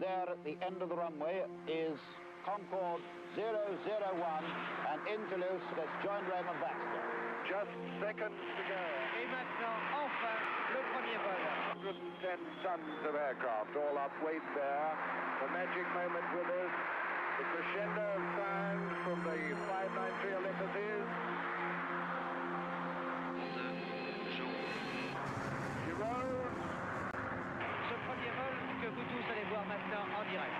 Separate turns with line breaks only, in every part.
there at the end of the runway is Concorde 001 and into loose. Let's join Raymond Baxter.
Just seconds to go.
Et maintenant, enfin, le premier vol.
110 tons of aircraft, all up weight there. The magic moment with us. The crescendo of sound from the 593 Olympus is...
Ce premier vol que vous tous allez voir maintenant en direct.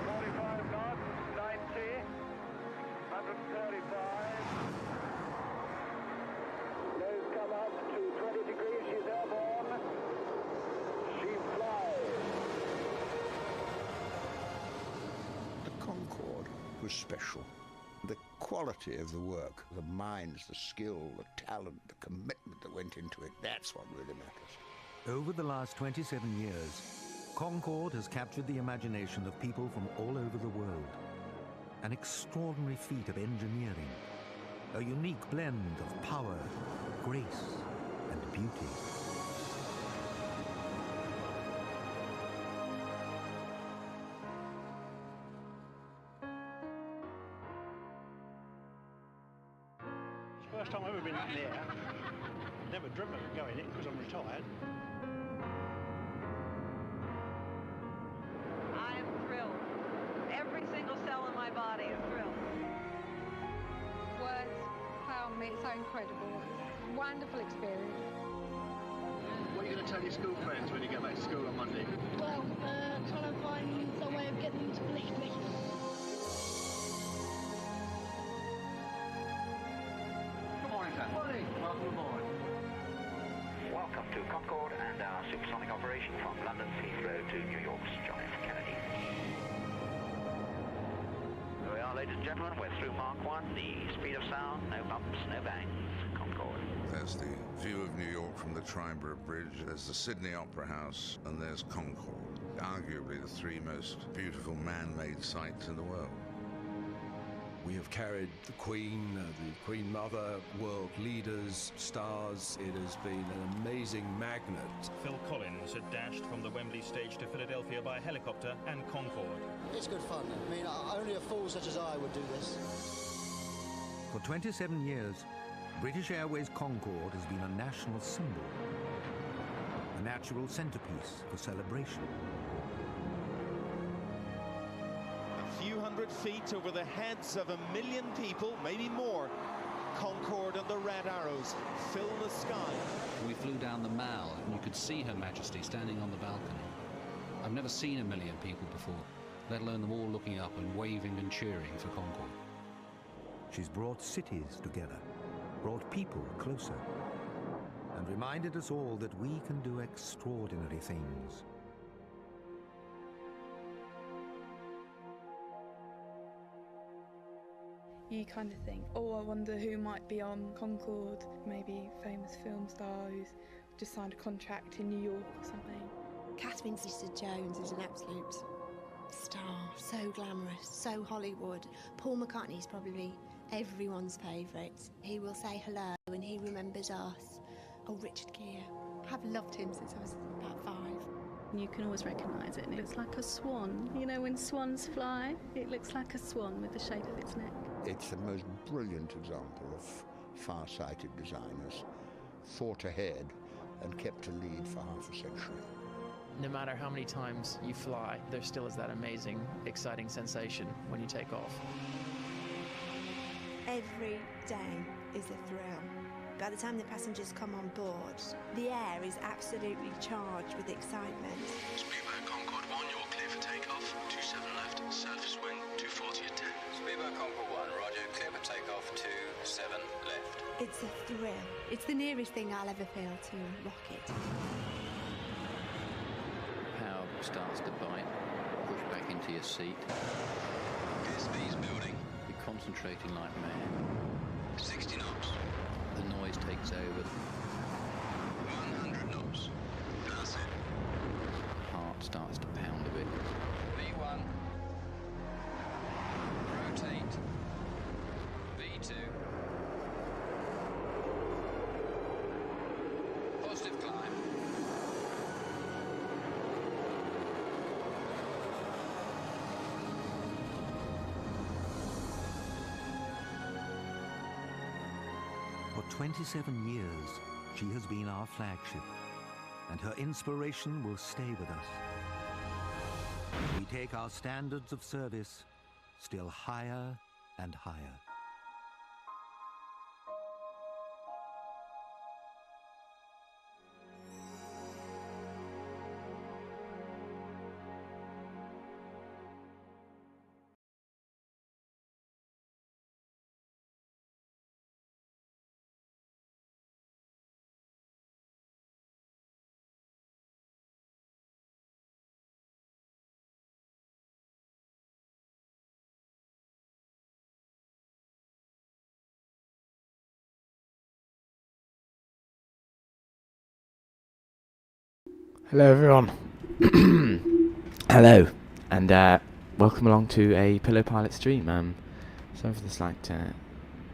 45 knots, 90, 135. Nose come up to 20 degrees, she's airborne. She flies.
The Concorde was special. The quality of the work, the minds, the skill, the talent, the commitment that went into it, that's what really matters.
Over the last 27 years, Concorde has captured the imagination of people from all over the world. An extraordinary feat of engineering, a unique blend of power, grace, and beauty.
First time I've ever been in the air. Never driven it going in because I'm retired.
I am thrilled. Every single cell in my body is thrilled.
Words fail me, it's so incredible. It's a wonderful experience.
What are you going to tell your school friends when you get back to school on Monday?
Well, trying to find some way of getting them to believe me.
Good morning, sir.
Morning.
Welcome aboard.
Welcome to Concorde and our supersonic operation from London's Heathrow to New York's John F. Kennedy. Here we are, ladies and gentlemen. We're through Mach 1, the speed of sound, no bumps, no bangs. Concorde.
There's the view of New York from the Triborough Bridge, there's the Sydney Opera House, and there's Concorde, arguably the three most beautiful man-made sights in the world.
We have carried the Queen Mother, world leaders, stars. It has been an amazing magnet.
Phil Collins had dashed from the Wembley stage to Philadelphia by helicopter and Concorde.
It's good fun. I mean, only a fool such as I would do this.
For 27 years, British Airways Concorde has been a national symbol, a natural centerpiece for celebration.
A few hundred feet over the heads of 1 million people, maybe more, Concorde and the Red Arrows fill the sky.
We flew down the Mall and you could see Her Majesty standing on the balcony. I've never seen 1 million people before, let alone them all looking up and waving and cheering for Concorde.
She's brought cities together, brought people closer, and reminded us all that we can do extraordinary things.
You kind of think, oh, I wonder who might be on Concorde, maybe a famous film star who's just signed a contract in New York or something.
Catherine Zeta-Jones is an absolute star, so glamorous, so Hollywood. Paul McCartney's probably everyone's favourite. He will say hello and he remembers us. Oh, Richard Gere. I've loved him since I was about 5.
You can always recognise it, and it looks like a swan. You know, when swans fly, it looks like a swan with the shape of its neck.
It's the most brilliant example of far-sighted designers, thought ahead and kept a lead for half a century.
No matter how many times you fly, there still is that amazing, exciting sensation when you take off.
Every day is a thrill. By the time the passengers come on board, the air is absolutely charged with excitement.
Speedboat Concorde 1, you're clear for takeoff. 27 left, surface wind, 240 at 10.
Speedboat Concorde 1, roger, clear for takeoff, 27 left.
It's a thrill. It's the nearest thing I'll ever feel to a rocket.
Power starts to bite, push back into your seat.
Speed's building.
You're concentrating like mad.
60 knots.
The noise takes over.
100 knots. That's it.
Heart starts to pound a bit.
V1. Rotate. V2. Positive climb.
For 27 years, she has been our flagship, and her inspiration will stay with us. We take our standards of service still higher and higher.
Hello everyone. Hello, and welcome along to a Pillow Pilot stream. Sorry for the slight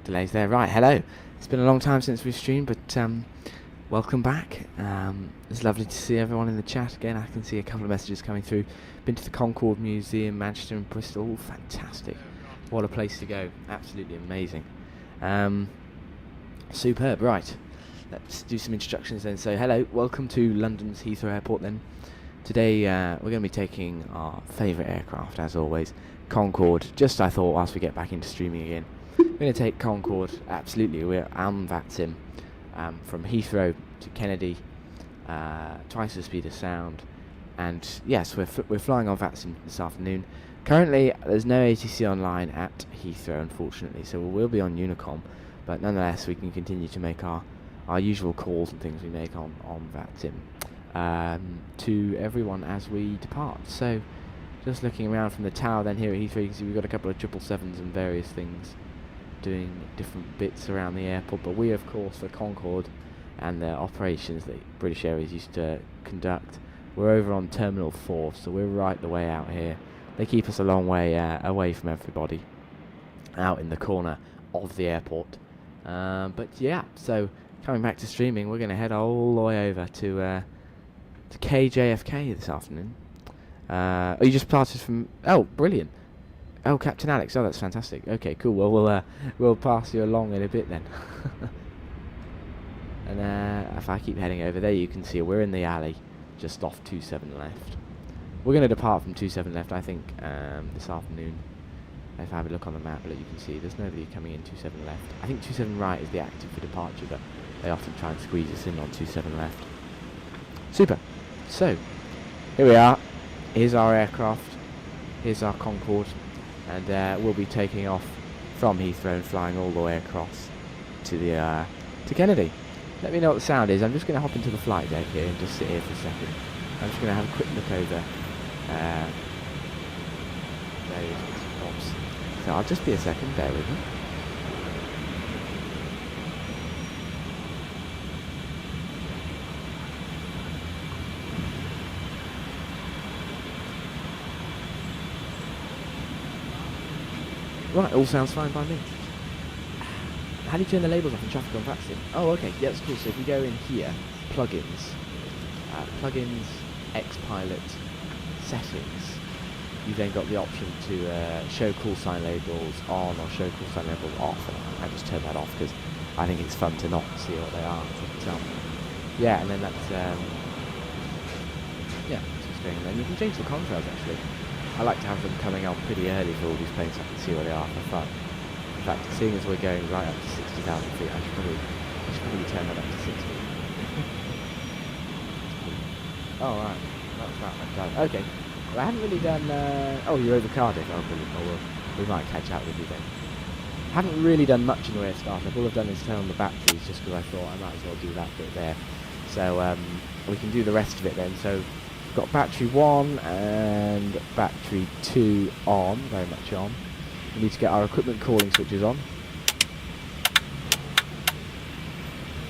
delays there. Right, hello. It's been a long time since we've streamed, but welcome back. It's lovely to see everyone in the chat again. I can see a couple of messages coming through. Been to the Concorde Museum, Manchester and Bristol. Ooh, fantastic. What a place to go. Absolutely amazing. Superb. Right. Let's do some introductions then. So hello, welcome to London's Heathrow Airport then. Today we're going to be taking our favourite aircraft as always, Concorde. Just I thought whilst we get back into streaming again, we're going to take Concorde, absolutely, I'm Vatsim, from Heathrow to Kennedy, twice the speed of sound, and yes, we're flying on Vatsim this afternoon. Currently there's no ATC online at Heathrow unfortunately, so we will be on Unicom, but nonetheless we can continue to make our usual calls and things we make on Vatsim to everyone as we depart. So just looking around from the tower then here at Heathrow, you can see we've got a couple of 777s and various things doing different bits around the airport, but we of course for Concorde and the operations that British Airways used to conduct, we're over on Terminal 4, so we're right the way out here. They keep us a long way away from everybody, out in the corner of the airport. But yeah, so coming back to streaming, we're going to head all the way over to KJFK this afternoon. Oh, you just started from... Oh, brilliant. Oh, Captain Alex. Oh, that's fantastic. Okay, cool. Well, we'll pass you along in a bit then. And if I keep heading over there, you can see we're in the alley, just off 27 left. We're going to depart from 27 left, I think, this afternoon. If I have a look on the map, you can see there's nobody coming in 27 left. I think 27 right is the active for departure, but they often try and squeeze us in on 27 left. Super. So, here we are. Here's our aircraft. Here's our Concorde. And we'll be taking off from Heathrow and flying all the way across to the to Kennedy. Let me know what the sound is. I'm just going to hop into the flight deck here and just sit here for a second. I'm just going to have a quick look over various bits and bobs. So I'll just be a second, bear with me. Right, all sounds fine by me. How do you turn the labels off in traffic on Vatsim? Oh, okay, yeah, that's cool. So if you go in here, plugins, Xpilot, settings, you've then got the option to show call sign labels on or show call sign labels off. And I just turn that off because I think it's fun to not see what they are. Yeah, and then that's yeah, that's what's going on. And you can change the contrails actually. I like to have them coming on pretty early for all these planes so I can see where they are for fun. In fact, seeing as we're going right up to 60,000 feet, I should probably turn that up to 60. Oh, right. That's right, I've done. Okay. Well, I haven't really done... oh, you're over Cardiff. Oh, brilliant. Oh, well, we might catch up with you then. Haven't really done much in the way of startup. All I've done is turn on the batteries just because I thought I might as well do that bit there. So, we can do the rest of it then. So, we've got battery 1 and battery 2 on, very much on. We need to get our equipment calling switches on.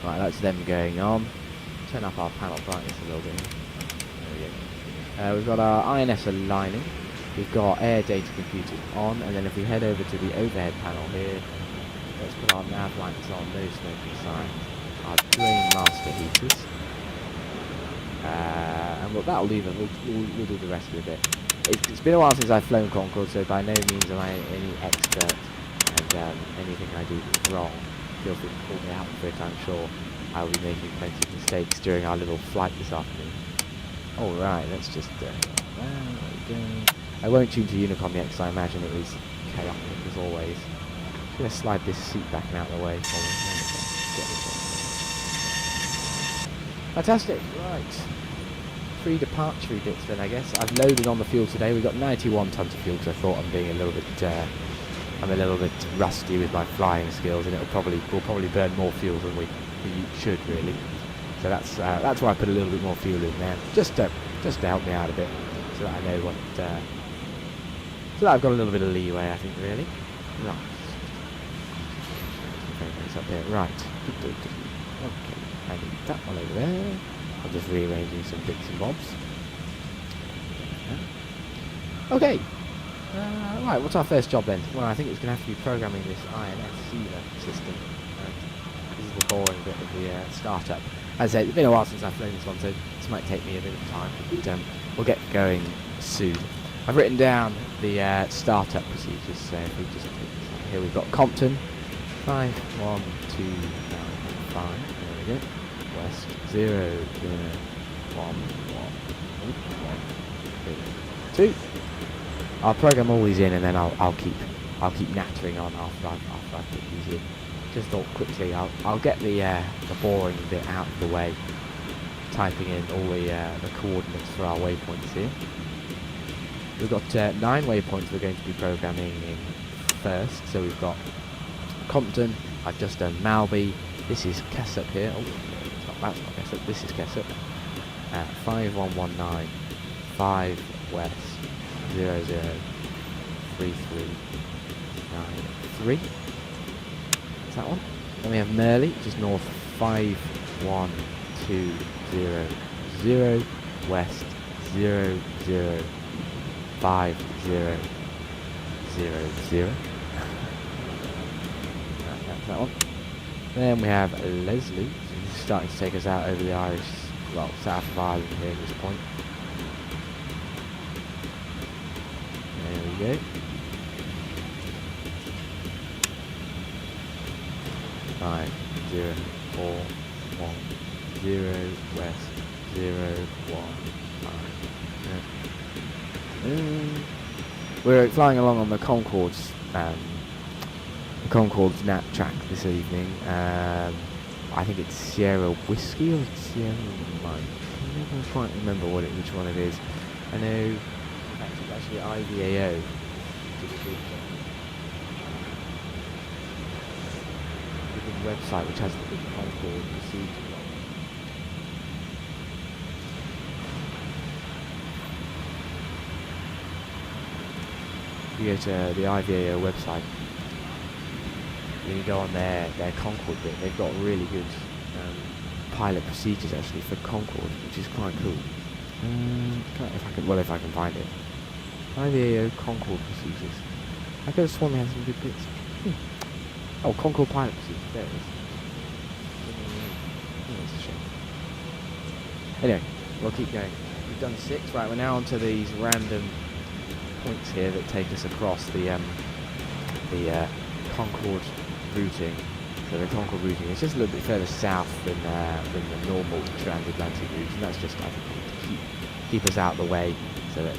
Right, that's them going on. Turn up our panel brightness a little bit. There we go. We've got our INS aligning. We've got air data computers on, and then if we head over to the overhead panel here, let's put our nav lights on, no smoking signs, our drain master heaters. And well, that'll leave it. We'll do the rest of it. It's been a while since I've flown Concorde, so by no means am I any expert, and anything I do wrong feel free to call me out for it. I'm sure I'll be making plenty of mistakes during our little flight this afternoon. Alright, let's just there we go. I won't tune to Unicom yet because I imagine it is chaotic as always. I'm going to slide this seat back and out of the way for me. Get this one. Fantastic, right. 3 departure bits then, I guess. I've loaded on the fuel today. We've got 91 tons of fuel because I thought I'm being a little bit rusty with my flying skills, and we'll probably burn more fuel than we should really. So that's why I put a little bit more fuel in there, just to help me out a bit, so that I know what, so that I've got a little bit of leeway, I think, really. Right. Okay, it's up there. Right. Okay, I need that one over there. I'm just rearranging some bits and bobs. Okay. Right, what's our first job then? Well, I think it's going to have to be programming this INS Sealer system. This is the boring bit of the startup. As I say, it's been a while since I've flown this one, so this might take me a bit of time, but we'll get going soon. I've written down the startup procedures, so if we just here we've got Compton, 51295, there we go, West 00112. I'll program all these in, and then I'll keep nattering on after I put these in. Just thought quickly I'll get the boring bit out of the way, typing in all the coordinates for our waypoints here. We've got 9 waypoints we're going to be programming in first. So we've got Compton. I've just done Malby. This is Kessup here. Oh, that's not Kessup. This is Kessup. 5119 5 West 003393. That's that one. Then we have Merley, which is north 51200 West 005000. That's that one. Then we have Leslie, which is starting to take us out over the Irish, well, south of Ireland here at this point. There we go. 504110 West 015. We're flying along on the Concorde's nat track this evening. I think it's Sierra Whiskey or Sierra Mike. I never quite remember which one it is. I know it's actually IVAO. The website which has the big Concorde procedure. If you go to the IVAO website, then you go on their Concorde bit, they've got really good pilot procedures actually for Concorde, which is quite cool. If I can find it. IVAO Concorde procedures. I could have sworn they had some good bits. Oh, Concorde pilot procedures, there it is. Oh, that's a shame. Anyway, we'll keep going. We've done 6, right, we're now onto these random points here that take us across the Concorde routing. So the Concorde routing is just a little bit further south than the normal transatlantic route, and that's just, I think, to keep us out of the way so that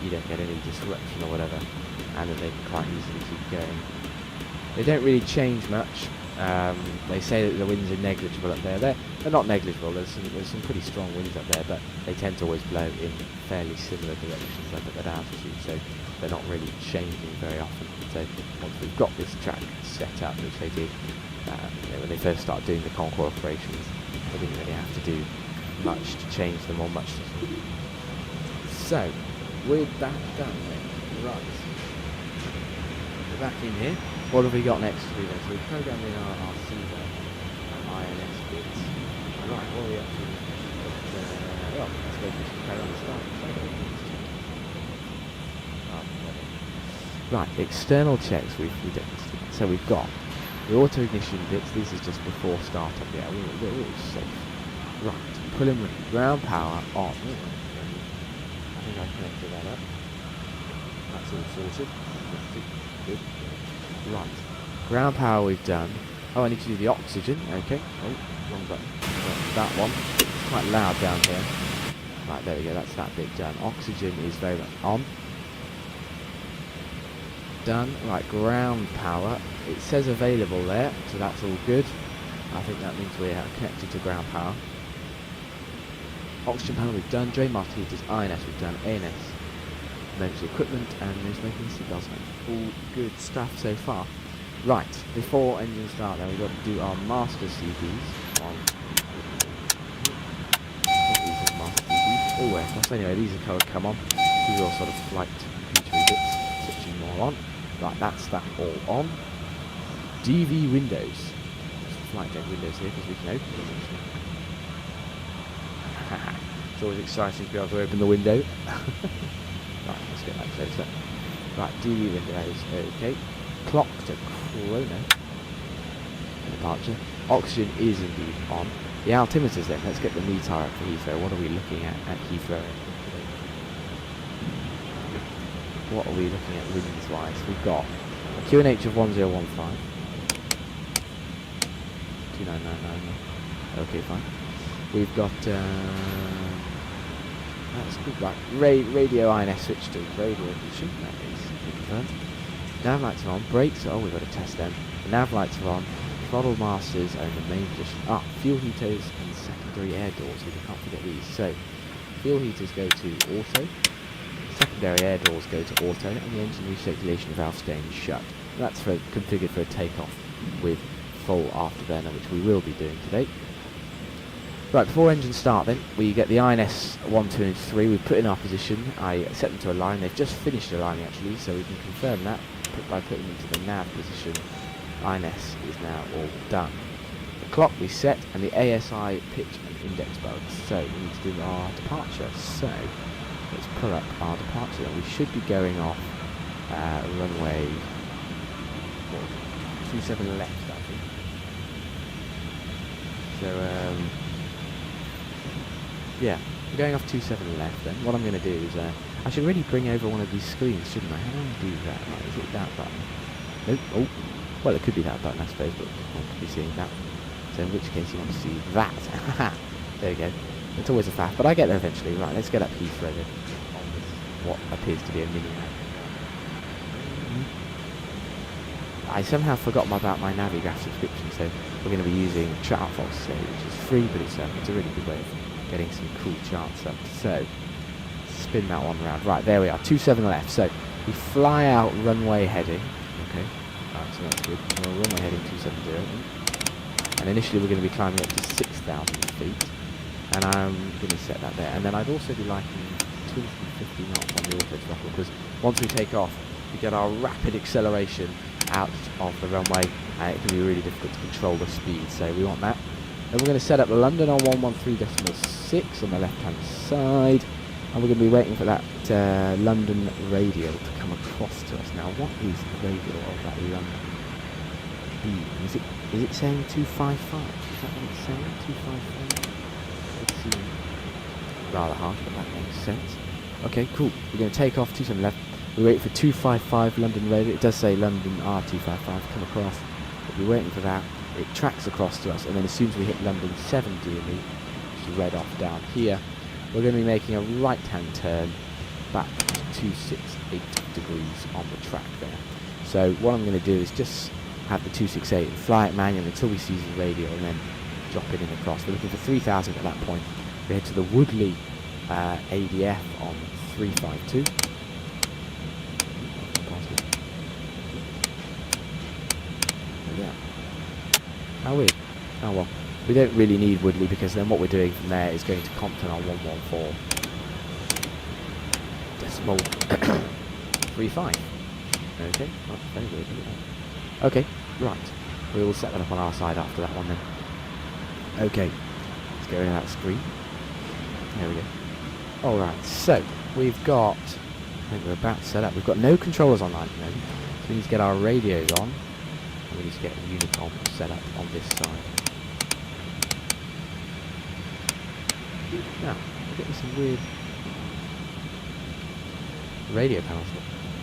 you don't get any disruption or whatever, and that they can quite easily keep going. They don't really change much. They say that the winds are negligible up there. They're not negligible. There's some pretty strong winds up there, but they tend to always blow in fairly similar directions up at that altitude, so they're not really changing very often. So once we've got this track set up, which they did when they first started doing the Concorde operations, they didn't really have to do much to change them or much to do. So with that done then, right, we're back in here. What have we got next to do then? So we've programmed in our Sealer INS bits. Right, what are we up to? Well, let's go through some carry on the start. Right, external checks we've done. So we've got the auto ignition bits. This is just before startup. Yeah, we're all safe. Right, pulling with ground power on. I think I connected that up. That's all sorted. Good. Right, ground power we've done. Oh, I need to do the oxygen. Okay. Oh, wrong button. That one. It's quite loud down here. Right, there we go. That's that bit done. Oxygen is very much on. Done. Right, ground power. It says available there, so that's all good. I think that means we're connected to ground power. Oxygen panel we've done. Drain master heaters, INS we've done. ANS. Emergency equipment and smoking seatbelts. All good stuff so far. Right, before engine start then we've got to do our master CPs on. These are master CPs. Oh, aircraft. Anyway, these are coloured come on. These are all sort of flight computery bits. Switching more on. Right, that's that all on. DV windows. Flight deck windows here because we can open them actually. It's always exciting to be able to open the window. Right, let's get that closer. Right, DV windows, okay. Clock to chrono. Departure. Oxygen is indeed on. The altimeters then, let's get the METAR up for Heathrow. What are we looking at Heathrow? What are we looking at winds wise? We've got a QNH of 1015. 2999. Okay, fine. We've got that's good, right. Radio INS switch to radio ignition. That is confirmed. Nav lights are on. Brakes. Oh, we've got to test them. The nav lights are on. Throttle masters are in the main position. Fuel heaters and secondary air doors. We can't forget these. So, fuel heaters go to auto. Secondary air doors go to auto, and the engine recirculation valve staying shut. That's configured for a takeoff with full afterburner, which we will be doing today. Right, before engine start then, we get the INS 1, 2 and 3, we put in our position, I set them to align, they've just finished aligning actually, so we can confirm that by putting them into the nav position. INS is now all done. The clock we set, and the ASI pitch and index bugs, so we need to do our departure, so let's pull up our departure, and we should be going off runway 27 left I think. So yeah, we're going off 27 left then. What I'm going to do is, I should really bring over one of these screens, shouldn't I? How do I do that? Right, is it that button? Nope. Oh, well it could be that button I suppose, but one could be seeing that. So in which case you want to see that. There we go. It's always a faff, but I get there eventually. Right, let's get up Heathrow then. On this, what appears to be a mini nav. I somehow forgot about my Navigraph subscription, so we're going to be using Chartfox today, which is free, but it's a really good way of getting some cool charts up. So, spin that one around. Right, there we are, 27 left. So, we fly out runway heading. Okay, right, so that's good. Well, runway heading 270. And initially we're going to be climbing up to 6,000 feet. And I'm going to set that there. And then I'd also be liking 250 knots on the auto throttle, because once we take off, we get our rapid acceleration out of the runway, and it can be really difficult to control the speed, so we want that. Then we're going to set up London on 113.6 on the left hand side, and we're going to be waiting for that London radio to come across to us. Now what is the radio of that London beam? Is it saying 255? Is that what it's saying? 255? It seems rather harsh, but that makes sense. Okay, cool. We're going to take off 27 left. We wait for 255 London radio. It does say London R255 come across. But we're waiting for that. It tracks across to us, and then as soon as we hit London 7 DME, which is red off down here, we're going to be making a right-hand turn back to 268 degrees on the track there. So what I'm going to do is just have the 268 and fly it manually until we see the radio, and then drop it in across. We're looking for 3,000 at that point. We head to the Woodley ADF on 352. Yeah. How weird. Oh well. We don't really need Woodley, because then what we're doing from there is going to Compton on 114. Decimal 35. Okay. Oh, very good. Okay, right. We will set that up on our side after that one then. Okay. Let's go in that screen. There we go. Alright, so we've got, I think we're about to set up. We've got no controllers on at the moment. So we need to get our radios on. We need to get a Unicom set up on this side. Now, we're getting some weird radio panels.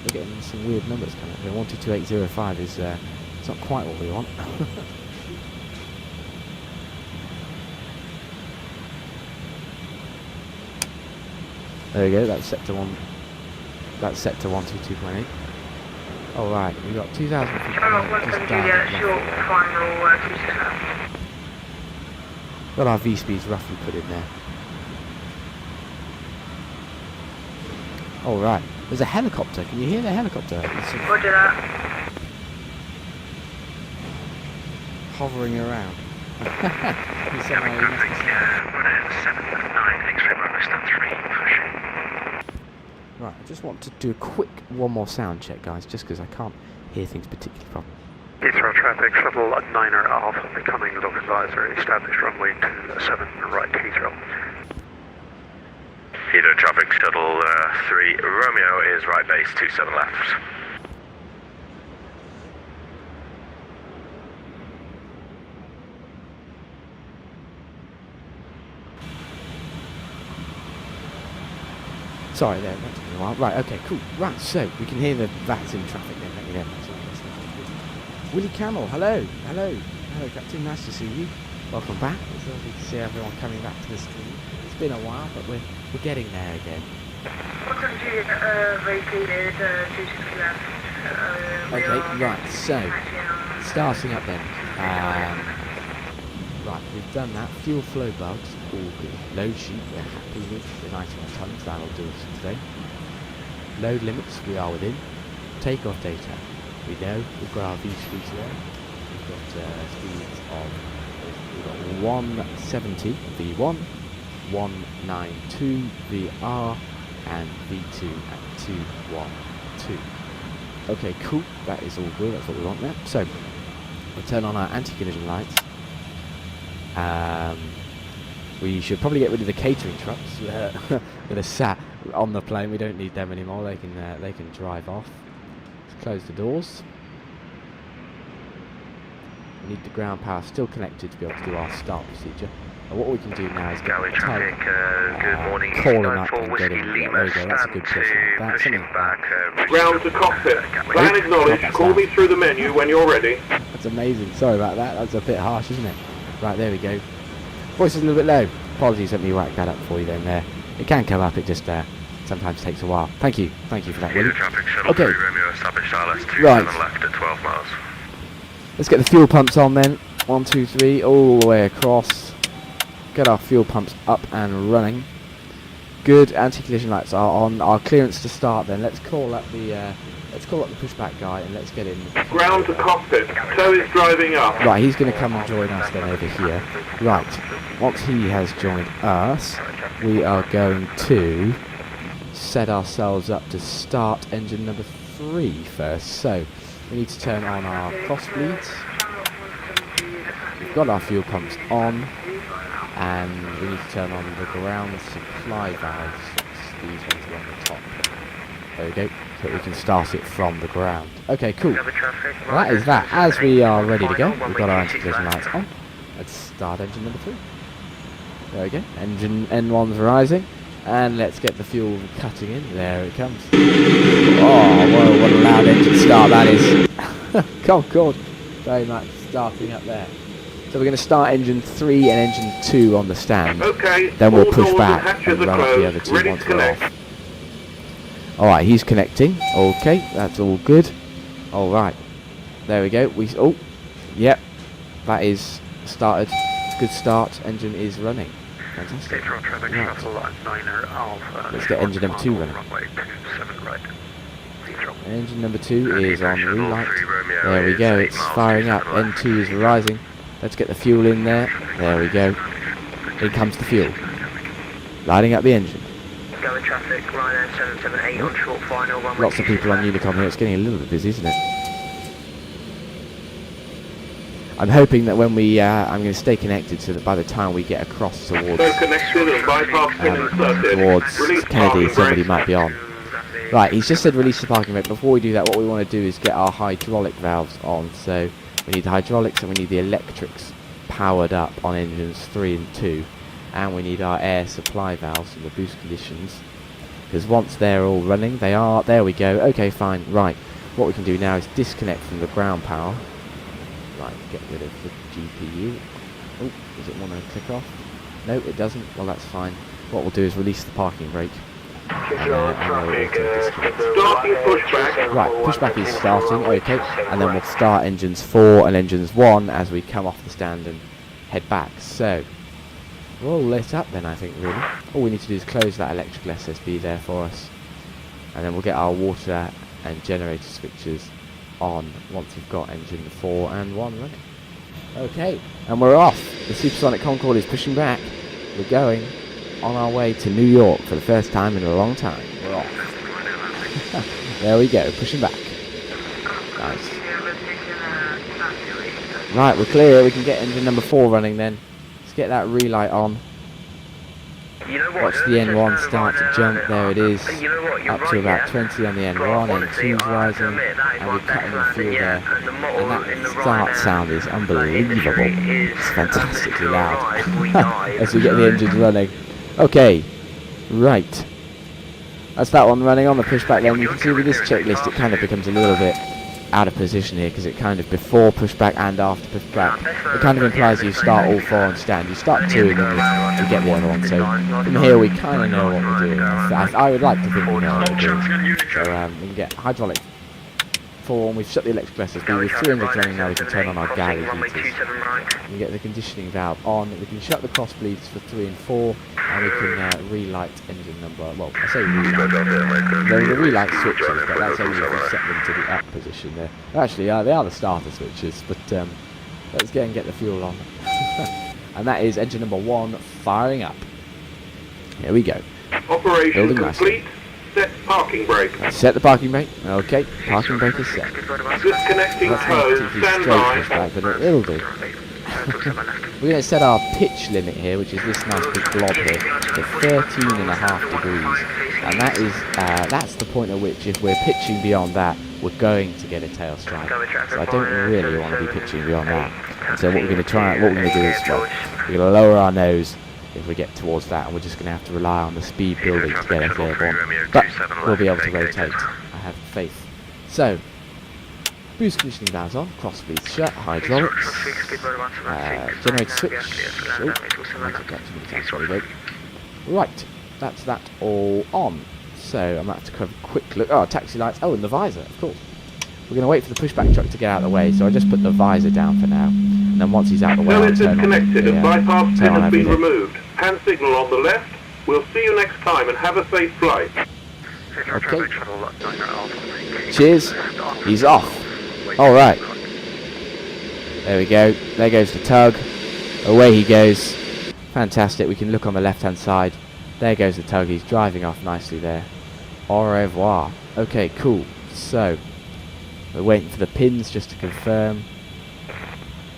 We're getting some weird numbers coming up here. 122805 is it's not quite what we want. There we go, that's sector 1. That's sector 122.8. Alright, we got 2,000 feet. Got our V-speeds roughly put in there. Alright, there's a helicopter. Can you hear the helicopter?
Roger that.
Hovering around. Right, I just want to do a quick one more sound check, guys, just because I can't hear things particularly properly.
Heathrow traffic, shuttle 9er Alpha, becoming look advisory, established runway 27 right Heathrow.
Heathrow traffic, shuttle 3 Romeo is right base, 27 left.
Sorry, there, that took me a while. Right, okay, cool. Right, so we can hear the Vatsim traffic then. Let me know. Willie Camel, hello, hello, hello, Captain. Nice to see you. Welcome back. It's lovely to see everyone coming back to the stream. It's been a while, but we're getting there again. Okay, right. So starting up then. Right, we've done that. Fuel flow bugs, all good. Load sheet, we're happy with the 91 tons. That'll do us today. Load limits, we are within. Takeoff data, we know. We've got our V speeds there. We've got speeds of 170 V1, 192 VR, and V2 at 212. Okay, cool. That is all good. That's what we want there. So we'll turn on our anti-collision lights. We should probably get rid of the catering trucks that are sat on the plane. We don't need them anymore. They can drive off. Let's close the doors. We need the ground power still connected to be able to do our start procedure. And what we can do now is get the
traffic, good morning,
calling up and getting. There we go. That's a good push.
Ground to cockpit. Plan acknowledged. Call me through the menu when you're ready.
That's amazing. Sorry about that. That's a bit harsh, isn't it? Right, there we go. Voice is a little bit low. Apologies, let me whack that up for you then there. It can come up, it just sometimes takes a while. Thank you for that, Willie. Okay, right.
Left at 12 miles.
Let's get the fuel pumps on then. 1, 2, 3, all the way across. Get our fuel pumps up and running. Good, anti-collision lights are on. Our clearance to start then. Let's call up the pushback guy and let's get in.
Ground to cockpit. Tow is driving up.
Right, he's going to come and join us then over here. Right, once he has joined us, we are going to set ourselves up to start engine number 3 first. So we need to turn on our cross bleeds. We've got our fuel pumps on, and we need to turn on the ground supply valves. These ones are on the top. There we go. So we can start it from the ground. Okay, cool. That is that. As we are ready to go, we've got our anti-collision lights on. Let's start engine number 3. There we go. Engine N1's rising. And let's get the fuel cutting in. There it comes. Oh, whoa, what a loud engine start that is. Concorde. Very much starting up there. So we're going to start engine 3 and engine 2 on the stand.
Okay.
Then we'll push back and run up the other two once we're off. Alright, he's connecting. Okay, that's all good. Alright. There we go. Yep. That is started. Good start. Engine is running. Fantastic. Right. Let's get engine number 2 running. Engine number 2 is on relight. There we go. It's firing up. N2 is rising. Let's get the fuel in there. There we go. In comes the fuel. Lighting up the engine. Lots of people on Unicom here. It's getting a little bit busy, isn't it? I'm hoping that when we, I'm going to stay connected so that by the time we get across towards Kennedy, somebody might be on. Right, he's just said release the parking brake. Before we do that, what we want to do is get our hydraulic valves on. So we need the hydraulics and we need the electrics powered up on engines 3 and 2. And we need our air supply valves and the boost conditions. Because once they're all running, they are. There we go. Okay, fine. Right. What we can do now is disconnect from the ground power. Right, get rid of the GPU. Oh, does it want to click off? No, it doesn't. Well, that's fine. What we'll do is release the parking brake.
Starting pushback.
Right, pushback is starting, okay, and then we'll start engines 4 and engines 1 as we come off the stand and head back. So, we're all lit up then, I think, really. All we need to do is close that electrical SSB there for us, and then we'll get our water and generator switches on once we've got engine 4 and 1 running. Okay, and we're off. The Supersonic Concorde is pushing back. We're going on our way to New York for the first time in a long time. We're off. There we go, pushing back. Nice. Right, we're clear. We can get engine number 4 running then. Let's get that relight on. Watch the N1 start to jump. There it is. Up to about 20 on the N1. N2's rising. And we're cutting the fuel there. And that start sound is unbelievable. It's fantastically loud. As we get the engines running. Okay. Right. That's that one running on the pushback then. You can see with this checklist it kind of becomes a little bit out of position here, because it kind of before pushback and after pushback, it kind of implies you start all 4 on stand. You start 2 and then you get the other one. So from here we kind of know what we're doing. I would like to think we know what we're doing. So we can get hydraulic 4 and we've shut the electrical SSB. With 3 engines running now we can turn on our galley heaters. We can get the conditioning valve on. We can shut the cross bleeds for 3 and 4. And we can relight engine number, well, I say relight. They're the relight switches, but that's only if we set them to the up position there. Actually, they are the starter switches, but let's go and get the fuel on. And that is engine number 1 firing up. Here we go.
Operation
building
complete.
Nicely.
Set parking brake.
Let's set the parking brake. Okay, parking brake is set.
Disconnecting
That's not
tow.
particularly
Stand
straight
by.
pushback, but it'll do. We're going to set our pitch limit here, which is this nice big blob here, to 13.5 degrees, and that is that's the point at which, if we're pitching beyond that, we're going to get a tail strike. So I don't really want to be pitching beyond that. And so what we're going to do is, well, we're going to lower our nose if we get towards that, and we're just going to have to rely on the speed building to get us airborne. But we'll be able to rotate. I have faith. So. Boost conditioning valves on, cross bleeds shut, hydraulics, generator switch. Oh, I took that too many times, there we go. Right, that's that all on. So I'm going to have to have a quick look. Oh, taxi lights. Oh, and the visor, of course. We're going to wait for the pushback truck to get out of the way, so I just put the visor down for now. And then once he's out of the way, I'll turn on
disconnected and bypass pin has been
everything.
removed. Hand signal on the left. We'll see you next time and have a safe flight.
Okay. Cheers. He's off. Alright. There we go. There goes the tug. Away he goes. Fantastic. We can look on the left hand side. There goes the tug. He's driving off nicely there. Au revoir. Okay, cool. So, we're waiting for the pins just to confirm.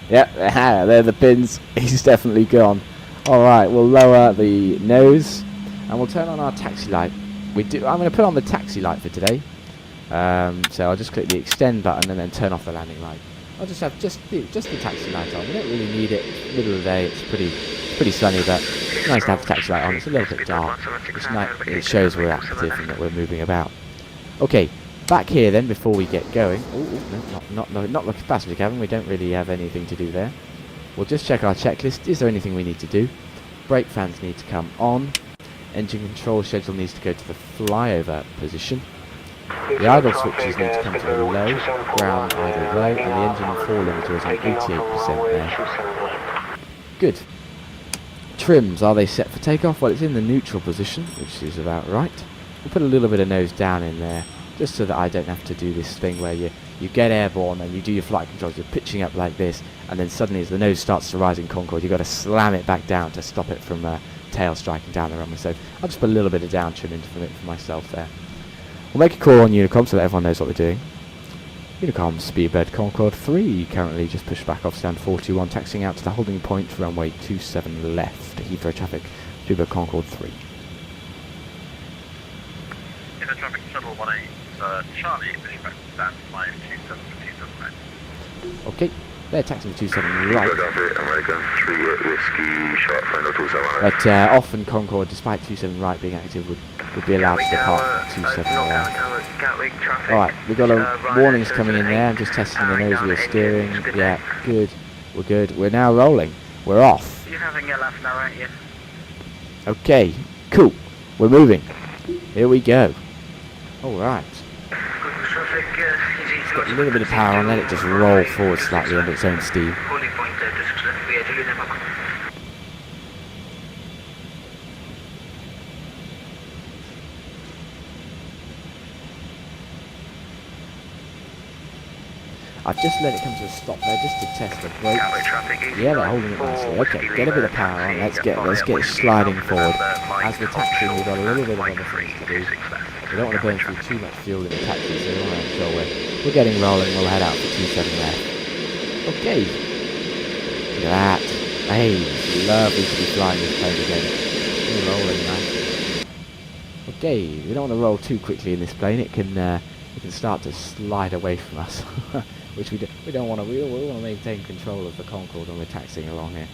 Yep, they're the pins. He's definitely gone. Alright, we'll lower the nose. And we'll turn on our taxi light. I'm going to put on the taxi light for today. So I'll just click the extend button and then turn off the landing light. I'll just have just the taxi light on. We don't really need it. It's middle of the day. It's pretty sunny, but it's nice to have the taxi light on. It's a little bit dark. It shows we're active and that we're moving about. Okay, back here then before we get going. Oh, no, not the passenger cabin. We don't really have anything to do there. We'll just check our checklist. Is there anything we need to do? Brake fans need to come on. Engine control schedule needs to go to the flyover position. The idle switches need to come to low, ground idle low, and the engine 4 limiter is on 88% there. Good. Trims, are they set for takeoff? Well, it's in the neutral position, which is about right. We'll put a little bit of nose down in there, just so that I don't have to do this thing where you get airborne and you do your flight controls, you're pitching up like this, and then suddenly as the nose starts to rise in Concorde, you've got to slam it back down to stop it from tail striking down the runway. So I'll just put a little bit of down trim into it for myself there. We'll make a call on Unicom so that everyone knows what we're doing. Unicom, Speedbird Concorde 3, currently just pushed back off stand 41, taxiing out to the holding point, runway 27 left, Heathrow traffic, Speedbird Concorde 3.
Heathrow traffic, shuttle 18, Charlie, pushback stand 527 for 27 right.
Okay, they're taxiing 27 right.
American 3 Whiskey, short final 27 right.
But often Concorde, despite 27 right being active, would be allowed to depart 27 left. Alright, we've got warnings coming in there. I'm just testing the nose wheel steering. Yeah, good. We're good. We're now rolling. We're off.
You're having your left now, aren't you?
Okay, cool. We're moving. Here we go. Alright. Let's get a little bit of power on, let it just roll forward slightly under its own steam. I've just let it come to a stop there just to test the brakes. Yeah, they're holding it nicely. Okay, get a bit of power on. Let's get it sliding forward. As we're taxiing, we've got a little bit of other things to do. We don't want to burn through too much fuel in the taxi, so we want to make sure we're getting rolling. We'll head out for 27 left. Okay. Look at that. Hey, it's lovely to be flying this plane again. We're rolling nice. Okay, we don't want to roll too quickly in this plane. It can start to slide away from us. Which we don't want to. We want to maintain control of the Concorde when we're taxiing along here.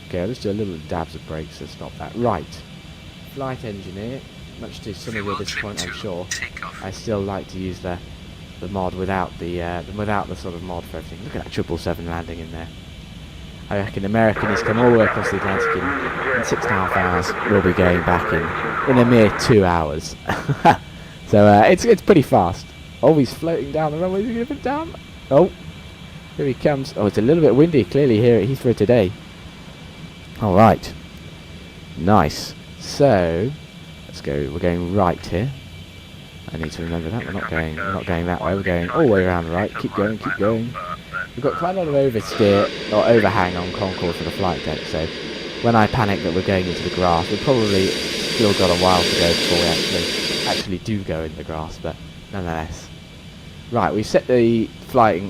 Okay, I'll just do a little dabs of brakes to stop that. Right, flight engineer. Much to some of your disappointment, I'm sure. I still like to use the mod without the sort of mod for everything. Look at that 777 landing in there. I reckon American has come all the way across the Atlantic in 6.5 hours. We'll be going back in a mere 2 hours. So it's pretty fast. Oh, he's floating down the runway. Is he going to put down? Oh, here he comes. Oh, it's a little bit windy, clearly, here at Heathrow today. Alright. Nice. So, let's go. We're going right here. I need to remember that. We're not going that way. We're going all the way around right. Keep going, keep going. We've got quite a lot of oversteer, or overhang on Concorde for the flight deck, so when I panic that we're going into the grass, we've probably still got a while to go before we actually do go in the grass, but nonetheless. Right, we've set the flight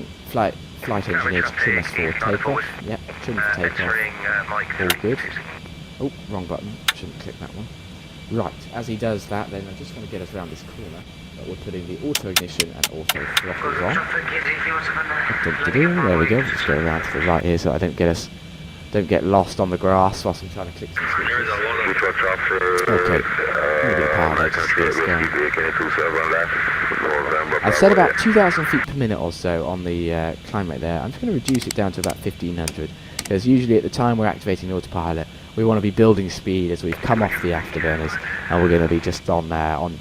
engineer to trim us for takeoff. Yep, trim for takeoff. All good. Oh, wrong button. Shouldn't click that one. Right, as he does that, then I just want to get us around this corner. But we're putting the auto ignition and auto throttles on. There we go. Let's go around to the right here so I don't get lost on the grass whilst I'm trying to click some switches. Okay. A little bit of power there just to get us going. I've set about 2,000 feet per minute or so on the climb rate there. I'm just going to reduce it down to about 1,500 because usually at the time we're activating the autopilot, we want to be building speed as we've come off the afterburners, and we're going to be just on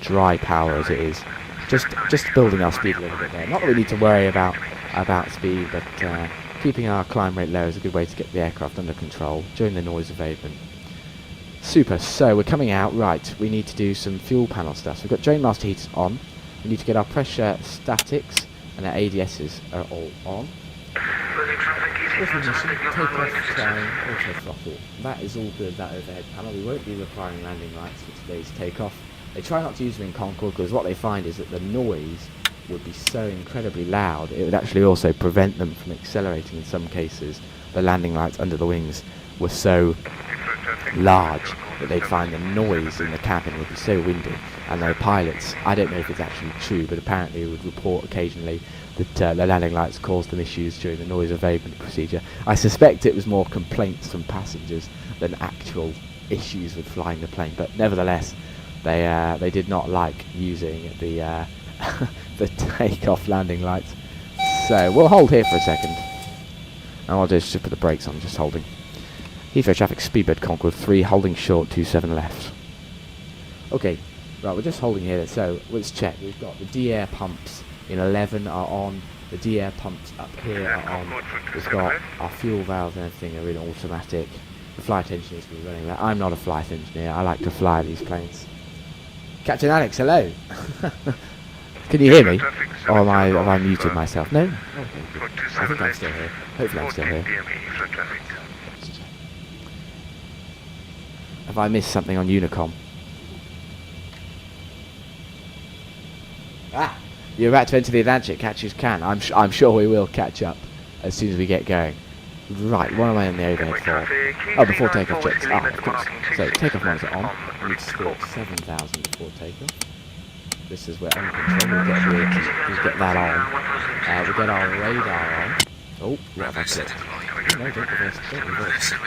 dry power as it is, just building our speed a little bit there. Not that we need to worry about speed, but keeping our climb rate low is a good way to get the aircraft under control during the noise abatement. Super. So we're coming out. Right, we need to do some fuel panel stuff. So we've got drain master heaters on. We need to get our pressure statics and our ADSs are all on. Ignition, takeoff, climb, auto throttle. That is all good, that overhead panel. We won't be requiring landing lights for today's takeoff. They try not to use them in Concorde because what they find is that the noise would be so incredibly loud, it would actually also prevent them from accelerating in some cases. The landing lights under the wings were so large that they'd find the noise in the cabin would be so windy, and their pilots, I don't know if it's actually true, but apparently would report occasionally that the landing lights caused them issues during the noise abatement procedure. I suspect it was more complaints from passengers than actual issues with flying the plane, but nevertheless they did not like using the the takeoff landing lights. So we'll hold here for a second, and I'll just put the brakes on, just holding. Heathrow traffic, speedbird Concorde 3, holding short, 27 left. Okay, right, we're just holding here, so let's check. We've got the D-air pumps in 11 are on, the D-air pumps up here are on. We've got our fuel valves and everything are in automatic. The flight engineer's going to be running that. I'm not a flight engineer, I like to fly these planes. Captain Alex, hello! Can you hear me? Or have I muted myself? No? Okay, good. I think I'm still here. Hopefully I'm still here. Have I missed something on Unicom? Ah! You're about to enter the Atlantic, catch as can. I'm sure we will catch up as soon as we get going. Right, what am I in the overhead for? Oh, before takeoff checks. Ah, of course. So, takeoff monitor on. We need to score 7,000 before takeoff. This is where on control. We'll get that on. We'll get our radar on. Oh, what have I clicked? Oh, no, don't reverse. Don't reverse. Don't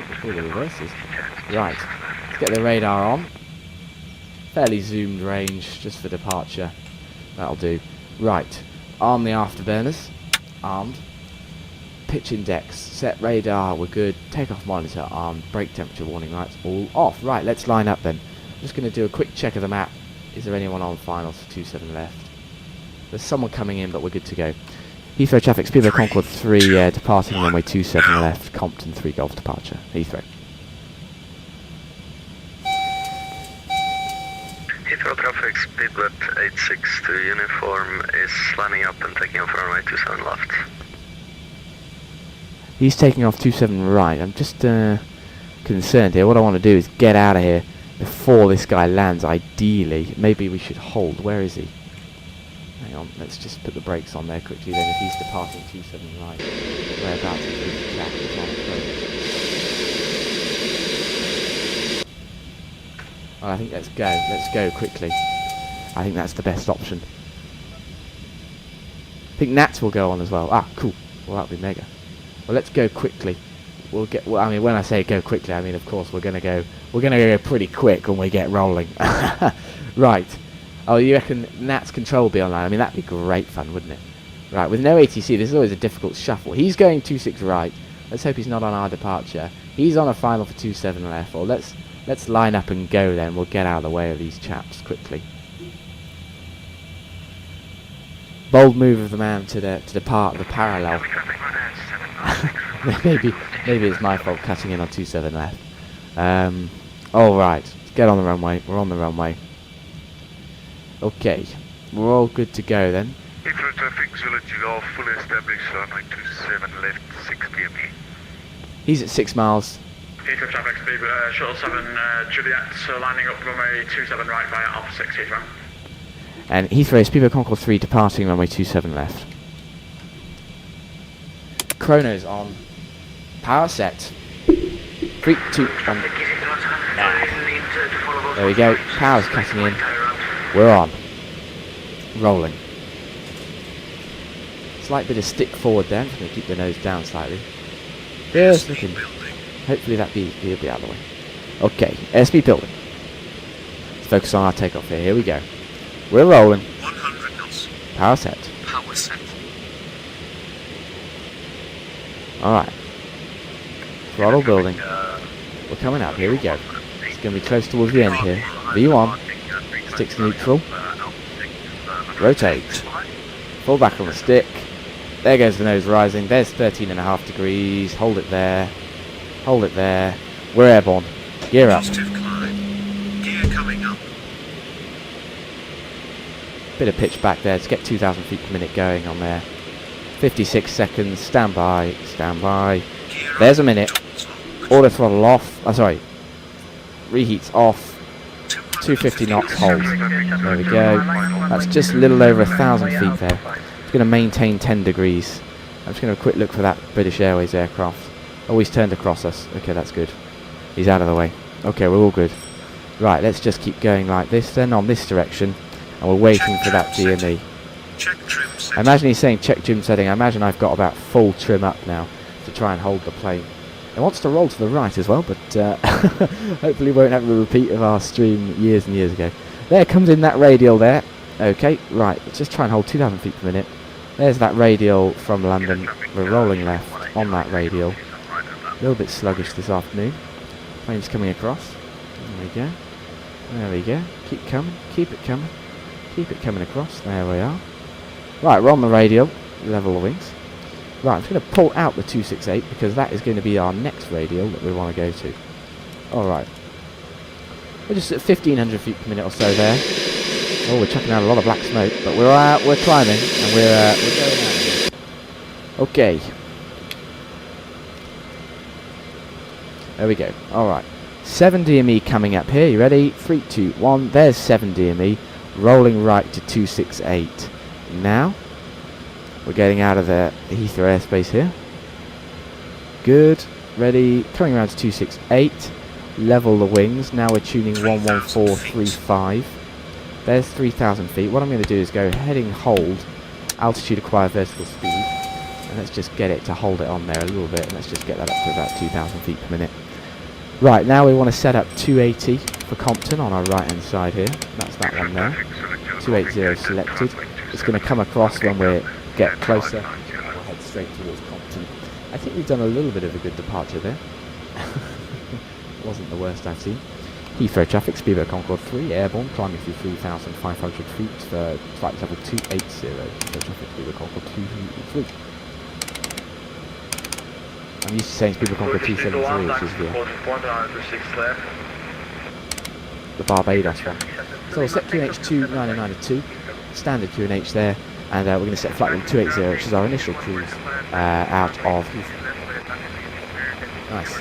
record the reverses. Right, let's get the radar on. Fairly zoomed range, just for departure. That'll do. Right, arm the afterburners. Armed. Pitch index, set radar, we're good. Takeoff monitor armed. Brake temperature warning lights all off. Right, let's line up then. Just going to do a quick check of the map. Is there anyone on finals for 27 left? There's someone coming in, but we're good to go. Heathrow traffic, Speedboat Concorde 3, departing runway 27 left, Compton 3 Golf departure, Heathrow.
Heathrow traffic, Speedboat 862 uniform is lining up and taking off runway 27 left.
He's taking off 27 right. I'm just concerned here. What I want to do is get out of here before this guy lands, ideally. Maybe we should hold. Where is he? Hang on, let's just put the brakes on there quickly then. If he's departing 27 right, whereabouts is the track? It's on approach. Well, I think let's go. Let's go quickly. I think that's the best option. I think Nats will go on as well. Ah, cool. Well, that'll be mega. Well, let's go quickly. We'll get. Well, I mean, when I say go quickly, I mean, of course, we're gonna go pretty quick when we get rolling. Right. Oh, you reckon Nat's control will be online? I mean, that'd be great fun, wouldn't it? Right. With no ATC, this is always a difficult shuffle. He's going 26 right. Let's hope he's not on our departure. He's on a final for 27 left. Or let's line up and go then. We'll get out of the way of these chaps quickly. Bold move of the man to depart the parallel. maybe it's my fault cutting in on 27 left. All right, get on the runway. We're on the runway. Okay, we're all good to go then.
Heathrow traffic, Zulu Golf, fully established, runway 27 left, 6 p.m.
He's at 6 miles.
Heathrow traffic, speed, shuttle 7, Juliet, lining up runway 27 right via Alpha 6 Heathrow.
And Heathrow, Speedboat Concorde 3, departing runway 27 left. Chrono's on. Power set. 3, 2, 1. There we go. Power's cutting in. We're on. Rolling. Slight bit of stick forward there. I'm just going to keep the nose down slightly. Just looking. Hopefully that he'll be out of the way. Okay, airspeed building. Let's focus on our takeoff here. Here we go. We're rolling.
100 knots.
Power set.
Power set.
Alright. Throttle building. We're coming up. Here we go. It's going to be close towards the end here. V1. Sticks neutral. Rotate. Pull back on the stick. There goes the nose rising. There's 13.5 degrees. Hold it there. Hold it there. We're airborne. Gear up.
Positive climb. Gear coming up.
Bit of pitch back there to get 2,000 feet per minute going on there. 56 seconds. Stand by. Stand by. There's a minute. Auto throttle off. Sorry. Reheats off. 250 knots. Hold. There we go. That's just a little over 1,000 feet there. It's going to maintain 10 degrees. I'm just going to have a quick look for that British Airways aircraft. Oh, he's turned across us. Okay, that's good. He's out of the way. Okay, we're all good. Right, let's just keep going like this then on this direction. And we're waiting for that DME. I imagine he's saying check trim setting. I imagine I've got about full trim up now to try and hold the plane. It wants to roll to the right as well, but hopefully we won't have a repeat of our stream years and years ago. There comes in that radial there. Okay, right, let's just try and hold 2,000 feet per minute. There's that radial from London. We're rolling left on that radial. A little bit sluggish this afternoon. Plane's coming across. There we go. There we go. Keep coming. Keep it coming. Keep it coming across. There we are. Right, we're on the radial. Level the wings. Right, I'm just going to pull out the 268 because that is going to be our next radial that we want to go to. Alright. We're just at 1,500 feet per minute or so there. Oh, we're chucking out a lot of black smoke, but we're climbing and we're going out of here. Okay. There we go. Alright. 7 DME coming up here. You ready? 3, 2, 1. There's 7 DME. Rolling right to 268. Now, we're getting out of the Heathrow airspace here. Good. Ready. Coming around to 268. Level the wings. Now we're tuning 11435. There's 3,000 feet. What I'm going to do is go heading hold. Altitude acquire vertical speed. And let's just get it to hold it on there a little bit. And let's just get that up to about 2,000 feet per minute. Right, now we want to set up 280 for Compton on our right hand side here. That's that one there. 280 selected. It's going to come across when we get closer. We'll head straight towards Compton. I think we've done a little bit of a good departure there. Wasn't the worst I've seen. Heathrow traffic, speedboat Concorde 3, airborne, climbing through 3,500 feet for flight level 280. Heathrow traffic, speedboat Concorde 2 3. I'm used to saying speedboat Concorde 273, which is the Barbados one. So we'll set QNH 2992, standard QNH there, and we're going to set flight level 280, which is our initial cruise out of Heathrow. Nice.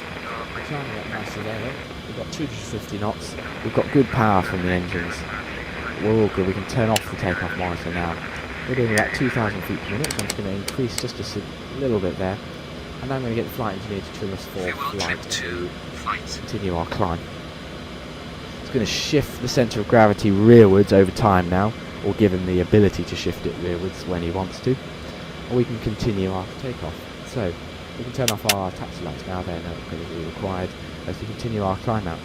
Climbing up nicely there, though. We've got 250 knots. We've got good power from the engines. We're all good. We can turn off the takeoff monitor now. We're doing about 2,000 feet per minute, so I'm just going to increase just a little bit there. And I'm going to get the flight engineer to trim us for flight to continue our climb. It's going to shift the centre of gravity rearwards over time now, or give him the ability to shift it rearwards when he wants to. Or we can continue our takeoff. So we can turn off our taxi lights now, they're not going to be required as we continue our climb out.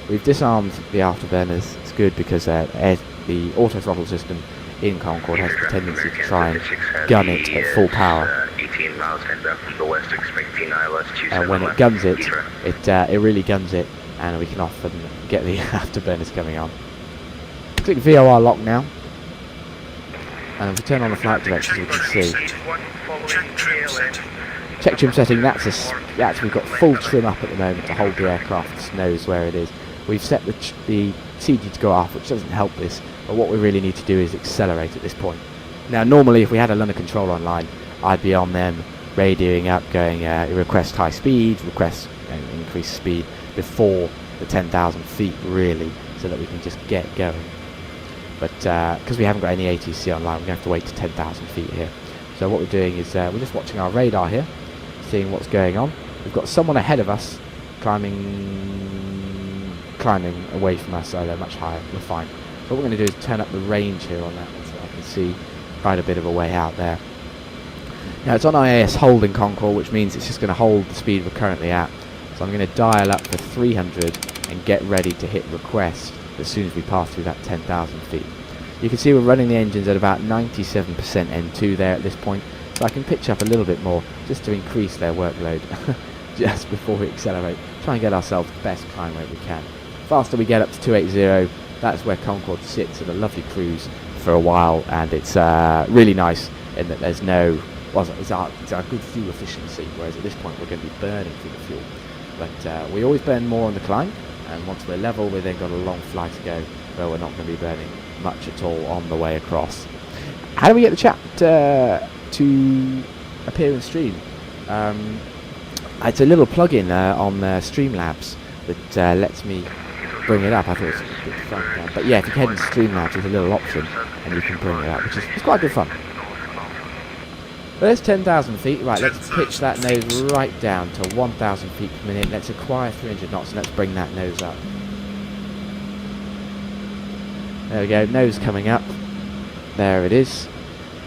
We've disarmed the afterburners. It's good because the auto throttle system in Concorde has the tendency to try and gun it at full power.
18 miles inbound from the west, expecting ILS 27.
When it guns it, it really guns it, and we can often get the afterburners coming on. Click VOR lock now, and if we turn on the flight directions, we can see. Check trim setting, we've got full trim up at the moment to hold the aircraft's nose where it is. We've set the CG to go off, which doesn't help this, but what we really need to do is accelerate at this point. Now normally if we had a London control online, I'd be on them radioing up, going request high speed, request increased speed before the 10,000 feet really, so that we can just get going. But because we haven't got any ATC online, we're going to have to wait to 10,000 feet here. So what we're doing is we're just watching our radar here, seeing what's going on. We've got someone ahead of us climbing away from us, so they're much higher. We're fine. So what we're going to do is turn up the range here on that, so I can see quite a bit of a way out there. Now it's on IAS holding Concorde, which means it's just going to hold the speed we're currently at. So I'm going to dial up to 300 and get ready to hit request as soon as we pass through that 10,000 feet. You can see we're running the engines at about 97% N2 there at this point, so I can pitch up a little bit more just to increase their workload just before we accelerate. Try and get ourselves the best climb rate we can. Faster we get up to 280, that's where Concorde sits at a lovely cruise for a while, and it's really nice in that there's no, it's our good fuel efficiency, whereas at this point we're going to be burning through the fuel. But we always burn more on the climb, and once we're level we've then got a long flight to go where we're not going to be burning much at all on the way across. How do we get the chat to appear in stream? It's a little plugin on Streamlabs that lets me bring it up. I thought it was a bit fun, but yeah, if you head into Streamlabs, there's a little option and you can bring it up, which is quite good fun. There's 10,000 feet. Right, let's pitch that nose right down to 1,000 feet per minute. Let's acquire 300 knots and let's bring that nose up. There we go, nose coming up. There it is.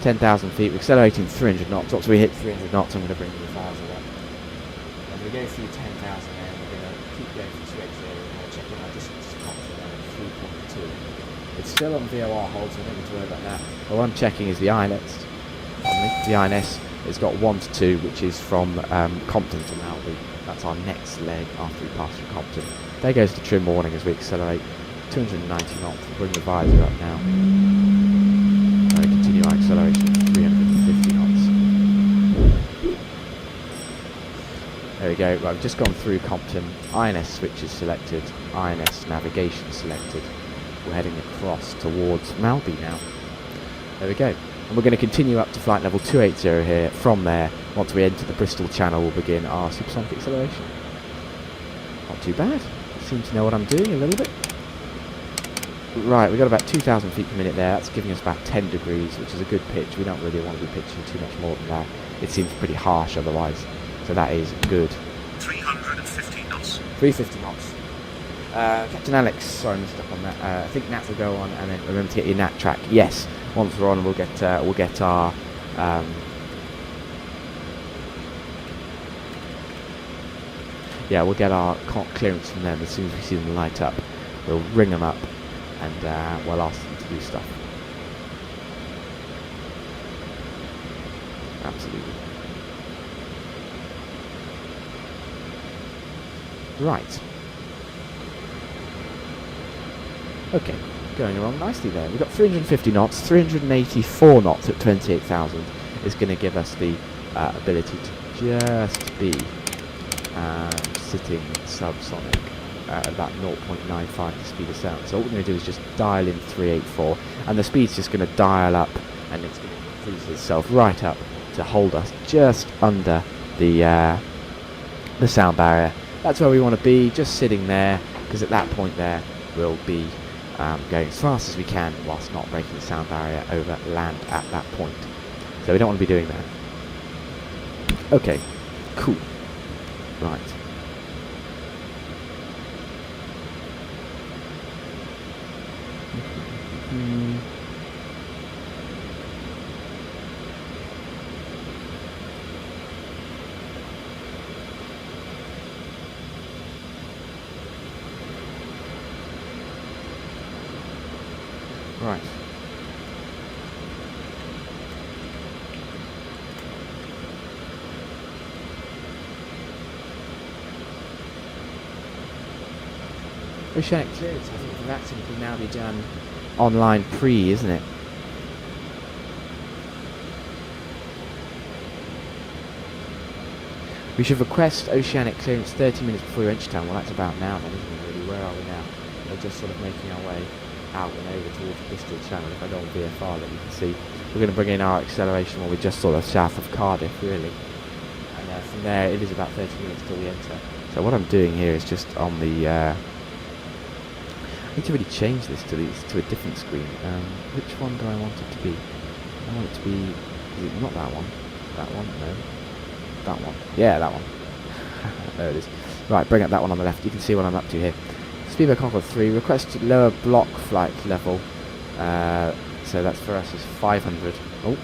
10,000 feet. We're accelerating 300 knots. Once we hit 300 knots, I'm going to bring the 1,000 up. And we go through 10,000 there, and we're going to keep going for 280, and we're checking our distance to Compton at 3.2. It's still on VOR hold, so I don't need to worry about that. But what I'm checking is the INS. The INS has got 1 to 2, which is from Compton to Malby. That's our next leg after we pass through Compton. There goes the trim warning as we accelerate. 290 knots. We'll bring the visor up now. And we continue our acceleration at 350 knots. There we go. Right, we've just gone through Compton. INS switches selected. INS navigation selected. We're heading across towards Malby now. There we go. And we're going to continue up to flight level 280 here. From there, once we enter the Bristol Channel, we'll begin our supersonic acceleration. Not too bad. I seem to know what I'm doing a little bit. Right, we've got about 2,000 feet per minute there. That's giving us about 10 degrees, which is a good pitch. We don't really want to be pitching too much more than that. It seems pretty harsh otherwise. So that is good.
350 knots.
350 knots. Captain Alex, sorry I missed up on that. I think Nat will go on, and then remember to get your Nat track. Yes, once we're on, we'll get our we'll get our clearance from them as soon as we see them light up. We'll ring them up, and we'll ask them to do stuff. Absolutely. Right. Okay, going along nicely there. We've got 350 knots, 384 knots at 28,000 is going to give us the ability to just be sitting subsonic at about 0.95 the speed of sound. So what we're going to do is just dial in 384, and the speed's just going to dial up, and it's going to increase itself right up to hold us just under the sound barrier. That's where we want to be, just sitting there, because at that point there we'll be going as fast as we can whilst not breaking the sound barrier over land at that point. So we don't want to be doing that. Okay, cool. Right. Right. Oceanic clearance, I think the Vatsim can now be done online isn't it? We should request oceanic clearance 30 minutes before your entry time. Well, that's about now then, isn't it really? Where are we now? We're just sort of making our way out and over towards Bristol Channel. If I go on VFR, then you can see we're going to bring in our acceleration when we're just sort of south of Cardiff, really. And from there, it is about 30 minutes till we enter. So what I'm doing here is just on the... I need to really change this to a different screen. Which one do I want it to be? I want it to be... Is it not that one? That one? No. That one. Yeah, that one. There it is. Right, bring up that one on the left. You can see what I'm up to here. Speedboat Concorde 3, request lower block flight level. So that's for us is 500. Oh.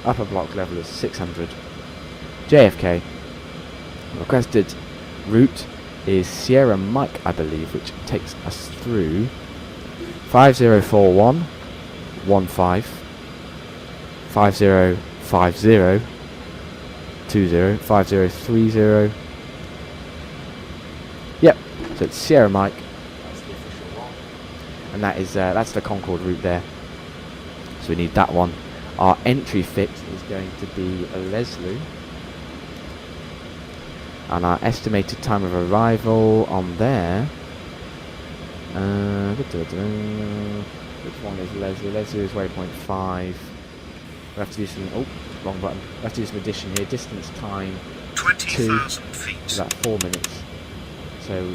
Upper block level is 600. JFK. Requested route is Sierra Mike, I believe, which takes us through 5041 15 5050 20 5030. Yep, so it's Sierra Mike. That's the official one, and that is that's the Concorde route there. So we need that one. Our entry fit is going to be a Leslie. And our estimated time of arrival on there. Which one is Leslie? Leslie is waypoint 5. We have to do some. Oh, wrong button. We have to do some addition here. Distance time 20,000 feet. About 4 minutes. So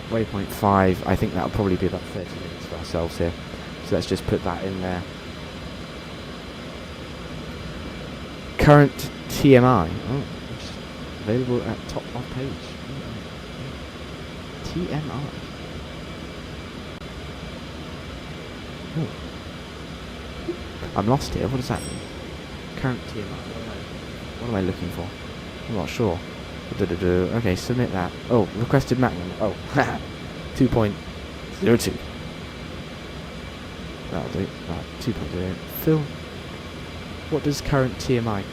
waypoint 5. I think that'll probably be about 30 minutes for ourselves here. So let's just put that in there. Current TMI. Oh. Available at top of page. TMI. Oh. I'm lost here. What does that mean? Current TMI. What am I looking for? I'm not sure. Okay, submit that. Oh, requested Mach number. Oh, 2.02. That'll do. Right, 2.08. Phil, what does current TMI mean?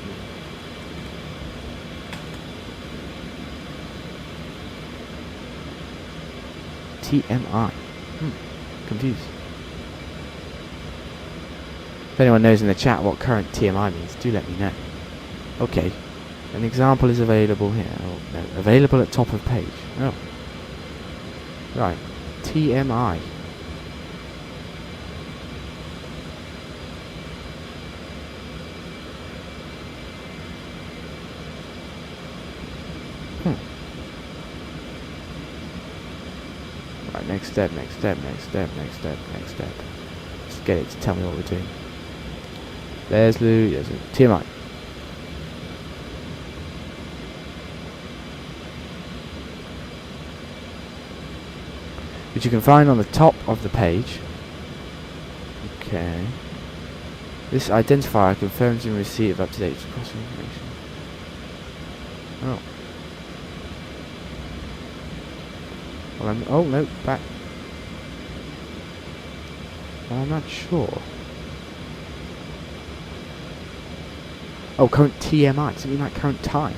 TMI. Confused. If anyone knows in the chat what current TMI means, do let me know. Okay. An example is available here. Oh, no. Available at top of page. Oh. Right. TMI. Right, next step. Let's get it to tell me what we're doing. There's Lou, yes, TMI. Which you can find on the top of the page. Okay. This identifier confirms in receipt of up-to-date crossing information. Oh. Well, oh no, back. Well, I'm not sure. Oh, current TMI. Does it mean like current time?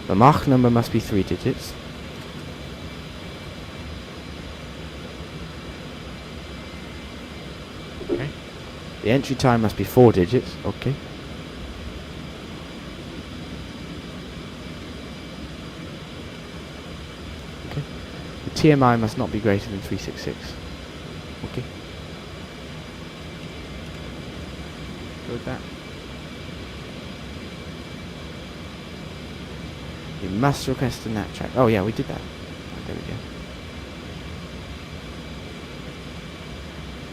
The Mach number must be 3 digits. Okay. The entry time must be 4 digits. Okay. Okay. The TMI must not be greater than 366. Okay. Go with that. You must request a nat track. Oh yeah, we did that. There we go.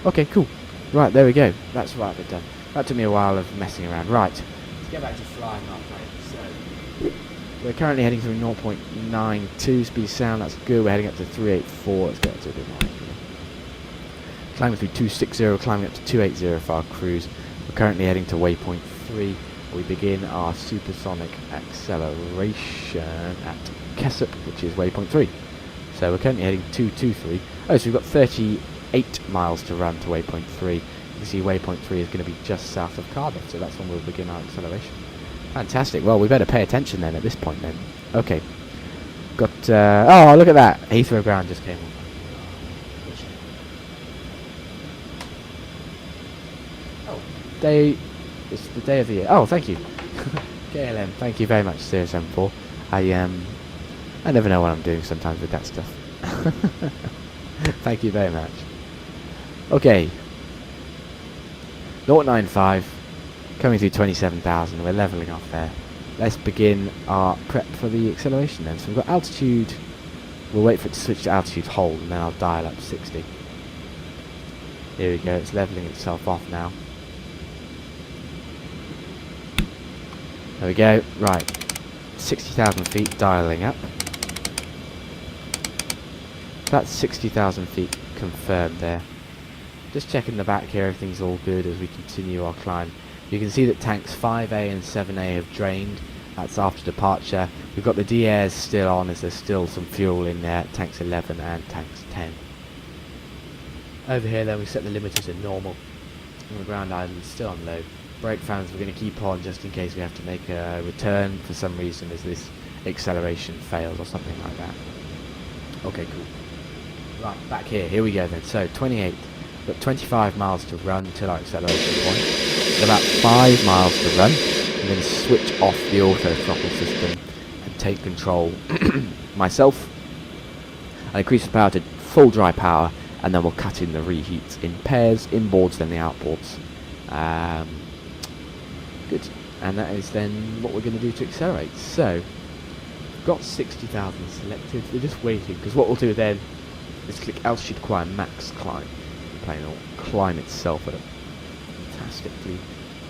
Okay, cool. Right, there we go. That's right, bit done. That took me a while of messing around. Right, let's get back to flying our plane. So, we're currently heading through 0.92 speed of sound. That's good. We're heading up to 384. Let's get up to a bit more. Climbing through 260, climbing up to 280 for our cruise. We're currently heading to waypoint 3. We begin our supersonic acceleration at Kessup, which is waypoint 3. So we're currently heading 223. Oh, so we've got 38 miles to run to waypoint 3. You can see waypoint 3 is going to be just south of Cardiff, so that's when we'll begin our acceleration. Fantastic. Well, we better pay attention then at this point then. Okay. Got, oh, look at that. Heathrow ground just came on. It's the day of the year. Oh, thank you. KLM, thank you very much, 074. I never know what I'm doing sometimes with that stuff. Thank you very much. Okay. 095, coming through 27,000. We're levelling off there. Let's begin our prep for the acceleration then. So we've got altitude. We'll wait for it to switch to altitude hold, and then I'll dial up 60. Here we go. It's levelling itself off now. There we go. Right. 60,000 feet, dialing up. That's 60,000 feet confirmed there. Just checking the back here, everything's all good as we continue our climb. You can see that tanks 5A and 7A have drained. That's after departure. We've got the D-airs still on as there's still some fuel in there. Tanks 11 and tanks 10. Over here then we set the limiter to normal. And the ground island is still on low. Brake fans we're going to keep on just in case we have to make a return for some reason as this acceleration fails or something like that. Okay, cool. Right, back here we go then. So 28, we've got 25 miles to run till our acceleration point. Got about 5 miles to run. I'm going to switch off the auto throttle system and take control myself. I'll increase the power to full dry power and then we'll cut in the reheats in pairs, inboards then the outboards. Good, and that is then what we're going to do to accelerate. So, got 60,000 selected. We're just waiting because what we'll do then is click altitude acquire max climb. The plane will climb itself at a fantastically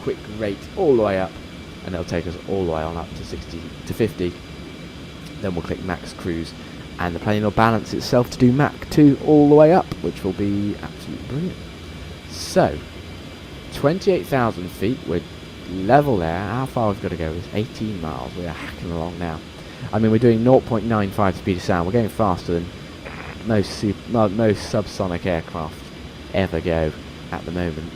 quick rate all the way up, and it'll take us all the way on up to 60 to 50. Then we'll click max cruise, and the plane will balance itself to do Mach 2 all the way up, which will be absolutely brilliant. So, 28,000 feet. We're level there. How far we've got to go is 18 miles. We're hacking along now. I mean, we're doing 0.95 speed of sound. We're going faster than most subsonic aircraft ever go at the moment.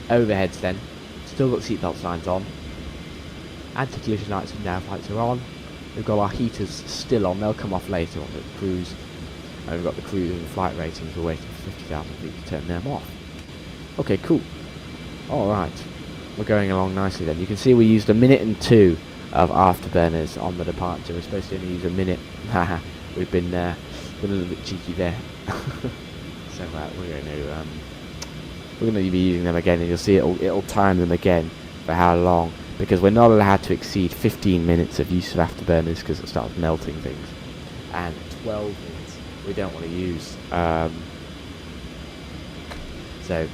Overheads then. Still got seatbelt signs on. Anti-collision lights and nav lights are on. We've got our heaters still on. They'll come off later on the cruise. And we've got the cruise and flight ratings. We're waiting for 50,000 feet to turn them off. Okay, cool. Alright, we're going along nicely then. You can see we used 1 minute and 2 of afterburners on the departure. We're supposed to only use 1 minute. Haha, we've been a little bit cheeky there. So we're going to be using them again, and you'll see it'll time them again for how long, because we're not allowed to exceed 15 minutes of use of afterburners because it starts melting things, and 12 minutes we don't want to use. So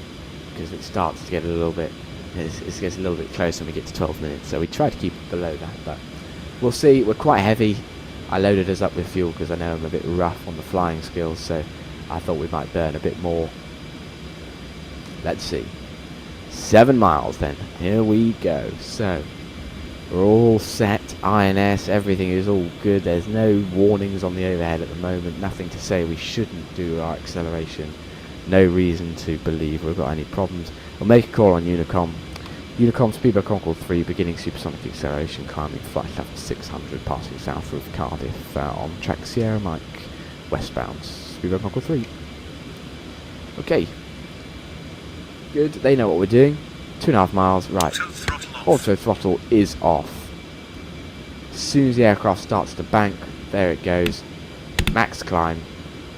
because it starts to get a little bit, it gets a little bit close when we get to 12 minutes, so we try to keep it below that, but we'll see. We're quite heavy. I loaded us up with fuel because I know I'm a bit rough on the flying skills, so I thought we might burn a bit more. Let's see. 7 miles then. Here we go. So we're all set. INS, everything is all good. There's no warnings on the overhead at the moment. Nothing to say we shouldn't do our acceleration. No reason to believe we've got any problems. We'll make a call on Unicom. Unicom Speedboat Concorde 3 beginning supersonic acceleration, climbing flight level 600, passing south of Cardiff on track Sierra Mike, westbound. Speedboat Concorde 3. Okay. Good, they know what we're doing. 2.5 miles, right. Auto throttle is off. As soon as the aircraft starts to bank, there it goes. Max climb.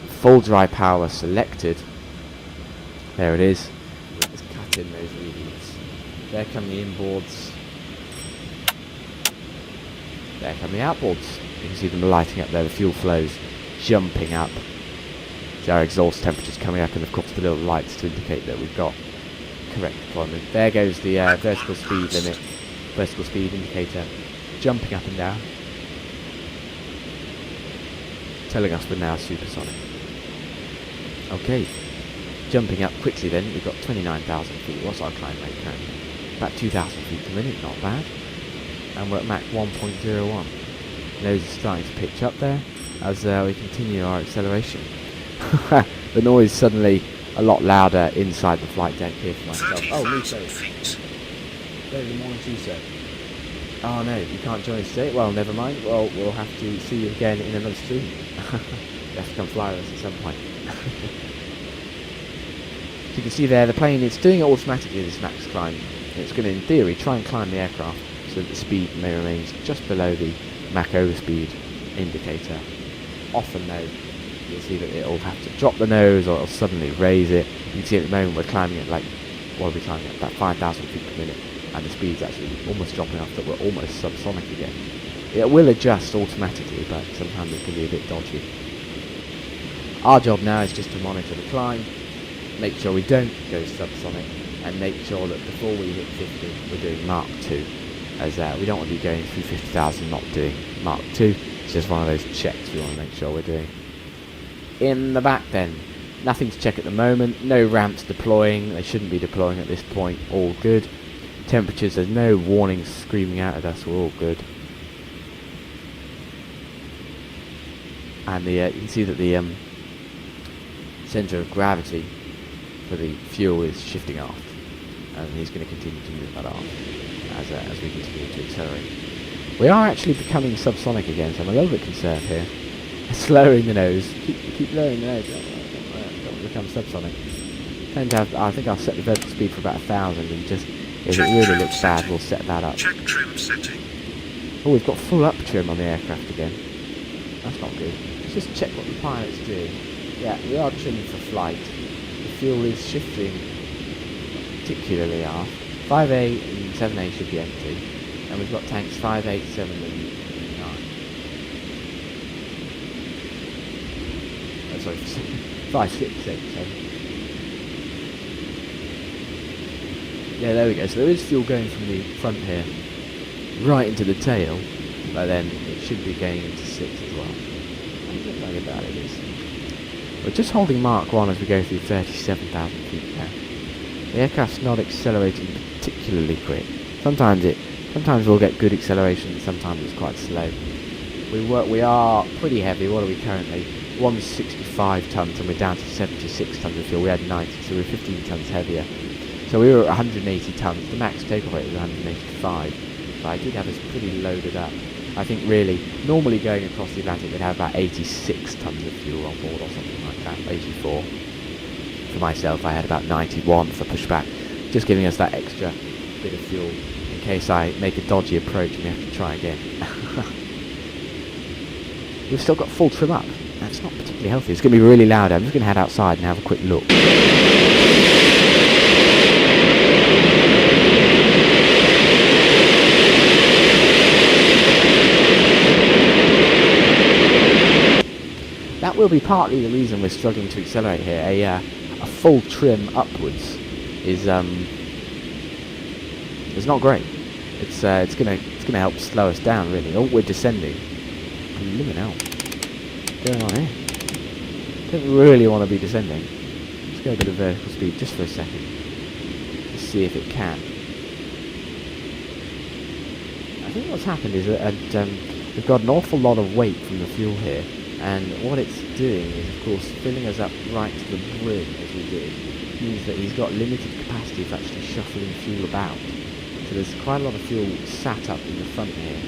Full dry power selected. There it is. Let's cut in those readings. There come the inboards. There come the outboards. You can see them lighting up there. The fuel flows jumping up. So our exhaust temperatures coming up, and of course the little lights to indicate that we've got correct deployment. There goes the vertical speed limit, vertical speed indicator, jumping up and down, telling us we're now supersonic. Okay, jumping up quickly then, we've got 29,000 feet. What's our climb rate currently? About 2,000 feet per minute, not bad. And we're at Mach 1.01. Nose is starting to pitch up there as we continue our acceleration. The noise suddenly a lot louder inside the flight deck here for myself. Oh, Luso. Very good morning to you, sir. Oh no, you can't join us today? Well, never mind. Well, we'll have to see you again in another stream. You have to come fly with us at some point. So you can see there, the plane, it's doing it automatically, this max climb. It's going to, in theory, try and climb the aircraft so that the speed may remain just below the Mach overspeed indicator. Often though, you'll see that it'll have to drop the nose or it'll suddenly raise it. You can see at the moment we're climbing at what are we climbing at? About 5,000 feet per minute, and the speed's actually almost dropping off that we're almost subsonic again. It will adjust automatically, but sometimes it can be a bit dodgy. Our job now is just to monitor the climb, make sure we don't go subsonic, and make sure that before we hit 50 we're doing Mach 2, as we don't want to be going through 50,000 not doing Mach 2. It's just one of those checks we want to make sure we're doing. In the back then, nothing to check at the moment, no ramps deploying, they shouldn't be deploying at this point, all good. Temperatures, there's no warnings screaming out at us, we're all good. And you can see that the centre of gravity for the fuel is shifting aft, and he's going to continue to move that aft as we continue to accelerate. We are actually becoming subsonic again, so I'm a little bit concerned here. Slowing the nose. Keep lowering the nose. Don't become subsonic. I think I'll set the vertical speed for about 1,000, and just if it really looks bad, we'll set that up.
Check trim setting.
Oh, we've got full up trim on the aircraft again. That's not good. Let's just check what the pilot's doing. Yeah, we are trimming for flight. The fuel is shifting particularly aft. 5A and 7A should be empty, and we've got tanks 5, 8, 7 and 9. Sorry, 5, 6, 7. Yeah, there we go. So there is fuel going from the front here right into the tail, but then it should be going into 6 as well. How bad it is. We're just holding Mach 1 as we go through 37,000 feet now. The aircraft's not accelerating particularly quick. Sometimes we'll get good acceleration, sometimes it's quite slow. We are pretty heavy. What are we currently? 165 tons, and we're down to 76 tons of fuel. We had 90, so we're 15 tons heavier. So we were at 180 tons. The max takeoff rate was 185. So I did have us pretty loaded up. I think really, normally going across the Atlantic, we'd have about 86 tons of fuel on board or something like that, 84. For myself, I had about 91 for pushback, just giving us that extra bit of fuel in case I make a dodgy approach and we have to try again. We've still got full trim up. That's not particularly healthy. It's going to be really loud. I'm just going to head outside and have a quick look. That will be partly the reason we're struggling to accelerate here. A full trim upwards is not great. It's going to help slow us down really. Oh, we're descending. Blimmin' hell. What's going on here? Don't really want to be descending. Let's go a bit of vertical speed just for a second. Let's see if it can. I think what's happened is that we've got an awful lot of weight from the fuel here, and what it's doing is, of course, filling us up right to the brim as we did. It means that he's got limited capacity for actually shuffling fuel about. So there's quite a lot of fuel sat up in the front here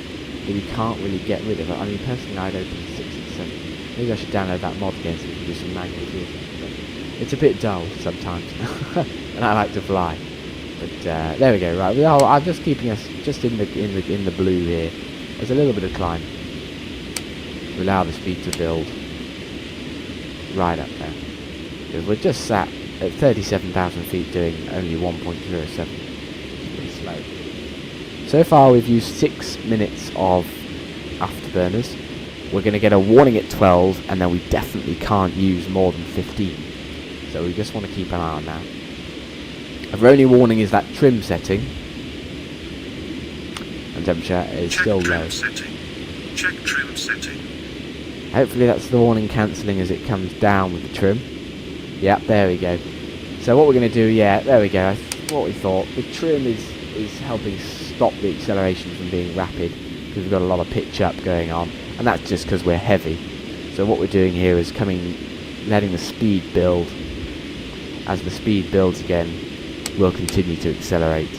that we can't really get rid of. I mean, personally, I'd open 6 and 7. Maybe I should download that mod again so we can do some manual fuel. But it's a bit dull sometimes, and I like to fly. But there we go. Right, I'm just keeping us just in the blue here. There's a little bit of climb. We allow the speed to build right up there. Because we're just sat at 37,000 feet doing only 1.07. It's pretty slow. So far we've used 6 minutes of afterburners. We're going to get a warning at 12, and then we definitely can't use more than 15. So we just want to keep an eye on that. Our only warning is that trim setting. And temperature is still low.
Check trim setting.
Hopefully that's the warning cancelling as it comes down with the trim. Yep, there we go. So what we're going to do, yeah, there we go. That's what we thought. The trim is helping stop the acceleration from being rapid because we've got a lot of pitch up going on, and that's just because we're heavy. So what we're doing here is letting the speed build. As the speed builds again, we'll continue to accelerate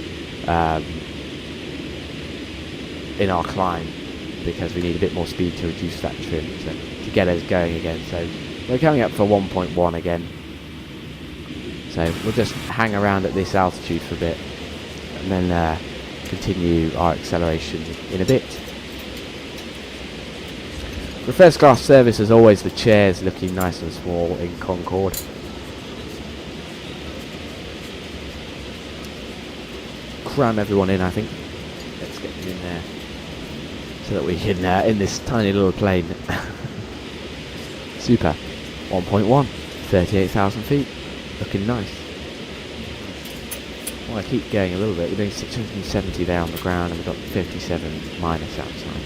in our climb because we need a bit more speed to reduce that trim to get us going again. So we're coming up for 1.1 again. So we'll just hang around at this altitude for a bit and then continue our acceleration in a bit. For first class service, as always, the chairs looking nice and small in Concorde. Cram everyone in, I think. Let's get them in there so that we can in this tiny little plane. Super. 1.1, 38,000 feet, looking nice. I want to keep going a little bit. We're doing 670 there on the ground, and we've got 57 minus outside.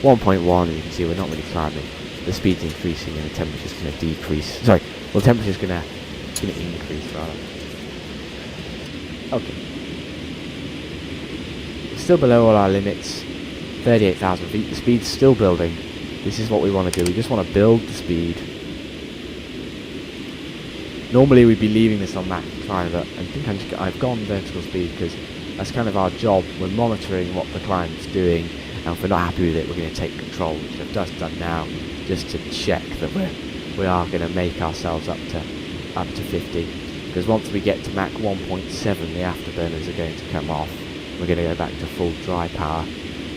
1.1, and you can see we're not really climbing. The speed's increasing, and the temperature's going to decrease. Sorry, well, the temperature's going to increase rather. Okay. Still below all our limits. 38,000 feet. The speed's still building. This is what we want to do. We just want to build the speed. Normally we'd be leaving this on Mach climb, but I think I've gone vertical speed because that's kind of our job. We're monitoring what the climb's doing, and if we're not happy with it, we're going to take control, which I've just done now, just to check that we are going to make ourselves up to 50. Because once we get to Mach 1.7, the afterburners are going to come off. We're going to go back to full dry power.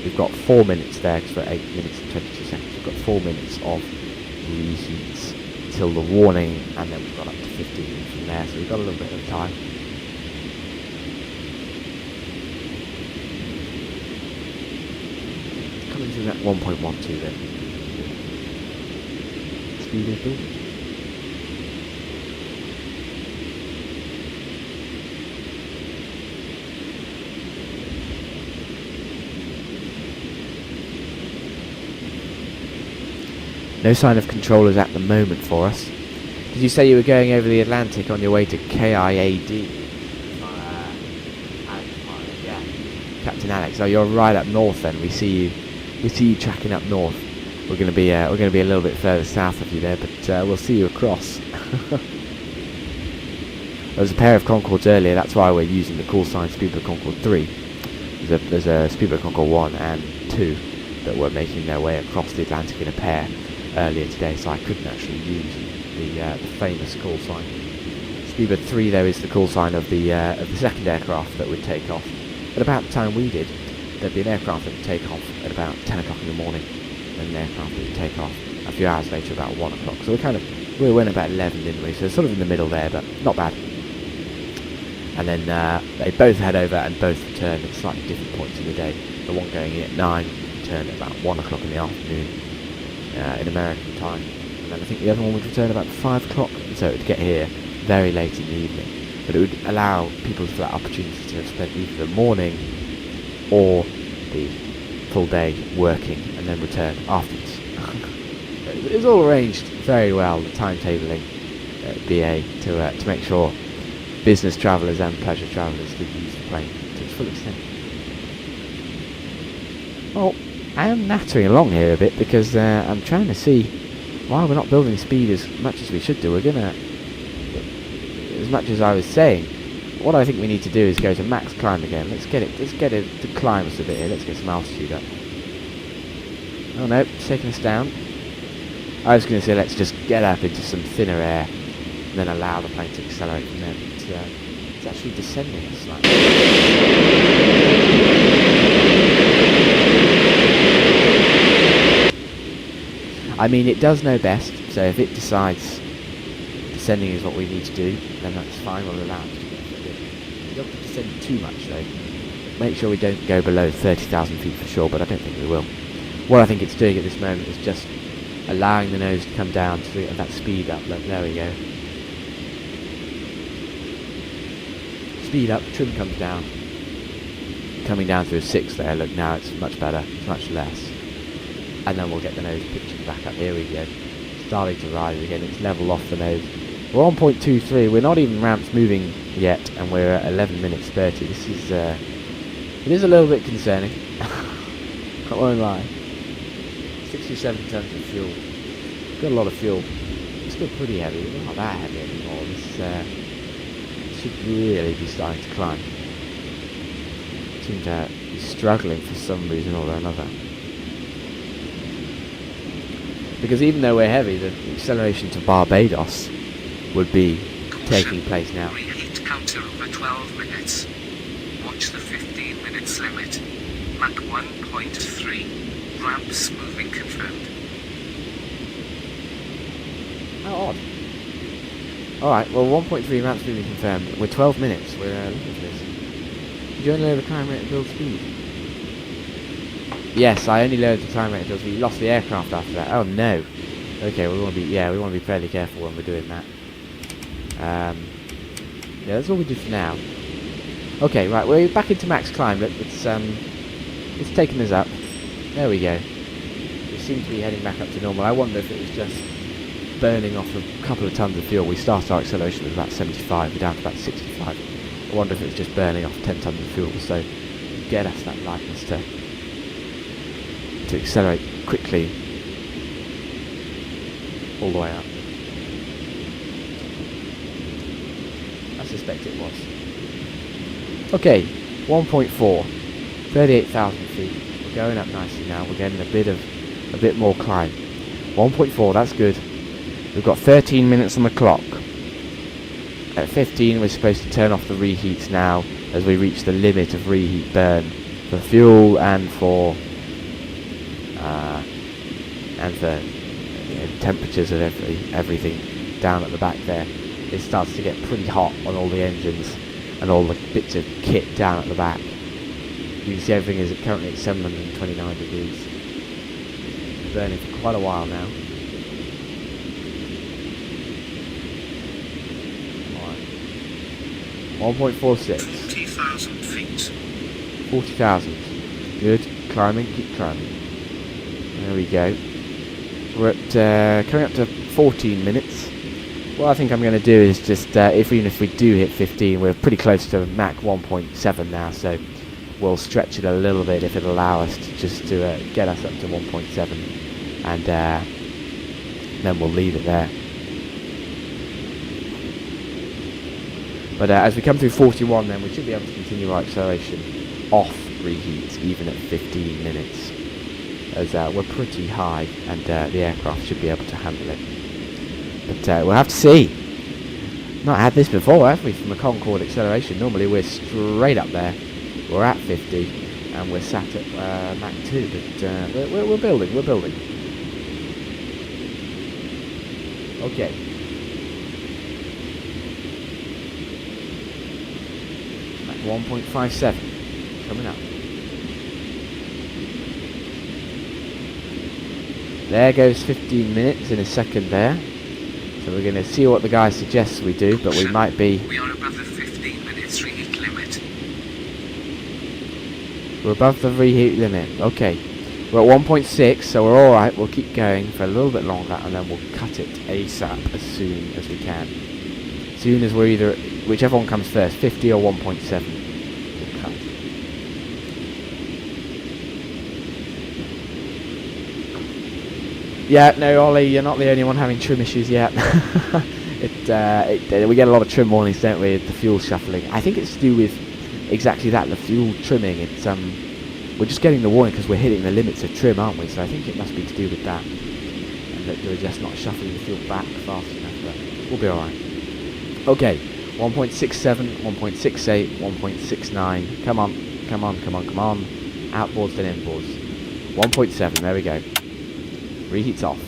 We've got 4 minutes there because we're 8 minutes and 22 seconds. We've got 4 minutes of reheats till the warning, and then we've got up to 15 from there, so we've got a little bit of time. Coming to that 1.12 then. Speed is building. No sign of controllers at the moment for us. Did you say you were going over the Atlantic on your way to KIAD? Yeah. Captain Alex. Oh, you're right up north then. We see you tracking up north. We're going to be a little bit further south of you there, but we'll see you across. There was a pair of Concordes earlier. That's why we're using the call sign Supersonic Concorde 3. There's a Supersonic Concorde 1 and 2 that were making their way across the Atlantic in a pair earlier today, so I couldn't actually use the famous call sign. Speedbird 3 though is the call sign of the second aircraft that would take off. At about the time we did, there'd be an aircraft that would take off at about 10 o'clock in the morning, and an aircraft that would take off a few hours later about 1 o'clock. So we went about 11, didn't we? So sort of in the middle there, but not bad. And then they both head over and both return at slightly different points in the day. The one going in at 9 returned at about 1 o'clock in the afternoon in American time, and then I think the other one would return about 5 o'clock, so it would get here very late in the evening. But it would allow people for that opportunity to have spent either the morning or the full day working and then return afterwards. It was all arranged very well, the timetabling at BA to make sure business travellers and pleasure travellers could use the plane to its full extent. Well, I am nattering along here a bit because I'm trying to see why we're not building speed as much as we should do. We're gonna, as much as I was saying, what I think we need to do is go to max climb again. Let's get it to climb us a bit here. Let's get some altitude up. Oh no, it's taking us down. I was going to say let's just get up into some thinner air and then allow the plane to accelerate from there. But, it's actually descending us slightly. I mean, it does know best, so if it decides descending is what we need to do, then that's fine, we'll allow it to do that. We don't have to descend too much though. Make sure we don't go below 30,000 feet for sure, but I don't think we will. What I think it's doing at this moment is just allowing the nose to come down to that speed up. Look, there we go. Speed up, trim comes down. Coming down through a 6 there, look, now it's much better, it's much less. And then we'll get the nose pitching back up. Here we go. Starting to rise again, it's level off the nose. We're on 0.23, we're not even ramps moving yet, and we're at 11 minutes 30. This is, it is a little bit concerning. I won't lie. 67 tons of fuel. Got a lot of fuel. It's still pretty heavy, we're not that heavy anymore. This should really be starting to climb. Seem to be struggling for some reason or another. Because even though we're heavy, the acceleration to Barbados would be taking place now.
Reheat counter over 12 minutes. Watch the 15 minutes limit. Mach 1.3. Ramps moving confirmed.
How odd. Alright, well 1.3 ramps moving confirmed. We're 12 minutes. We're looking for this. Did you only lower the climb rate and build speed? Yes, I only lowered the climb rate and build speed. We lost the aircraft after that. Oh no. Okay, we want to be fairly careful when we're doing that. Yeah, that's all we do for now. Okay, right, we're back into max climb. Look, it's taking us up. There we go. We seem to be heading back up to normal. I wonder if it was just burning off a couple of tons of fuel. We started our acceleration with about 75, we're down to about 65. I wonder if it was just burning off 10 tons of fuel, so get us that lightness to accelerate quickly all the way up. I suspect it was. Okay, 1.4, 38,000 feet. We're going up nicely now. We're getting a bit more climb. 1.4, that's good. We've got 13 minutes on the clock. At 15, we're supposed to turn off the reheats now, as we reach the limit of reheat burn for fuel and for temperatures of everything down at the back there. It starts to get pretty hot on all the engines and all the bits of kit down at the back. You can see everything is currently at 729 degrees. It's burning for quite a while now. 1.46.
40,000 feet.
40,000. Good. Climbing. Keep climbing. There we go. We're at coming up to 14 minutes. What I think I'm going to do is just, even if we do hit 15, we're pretty close to Mach 1.7 now, so we'll stretch it a little bit if it'll allow us to just to get us up to 1.7, and then we'll leave it there. But as we come through 41, then we should be able to continue our acceleration off reheats, even at 15 minutes, as we're pretty high, and the aircraft should be able to handle it. But we'll have to see. Not had this before, have we, from a Concorde acceleration? Normally we're straight up there. We're at 50, and we're sat at Mach 2, but we're building, Okay. Mach 1.57, coming up. There goes 15 minutes in a second there. So we're going to see what the guy suggests we do, but we might be...
We are above the 15 minutes reheat limit.
We're above the reheat limit. Okay. We're at 1.6, so we're alright. We'll keep going for a little bit longer, and then we'll cut it ASAP as soon as we can. As soon as we're either... whichever one comes first, 50 or 1.7. We'll cut. Yeah, no, Ollie, you're not the only one having trim issues yet. We get a lot of trim warnings, don't we? The fuel shuffling. I think it's to do with exactly that, the fuel trimming. It's we're just getting the warning because we're hitting the limits of trim, aren't we? So I think it must be to do with that, and that we're just not shuffling the fuel back fast enough. But we'll be all right. Okay, 1.67, 1.68, 1.69. Come on, come on, come on, come on. Outboards then inboards. 1.7. There we go. Reheat's off.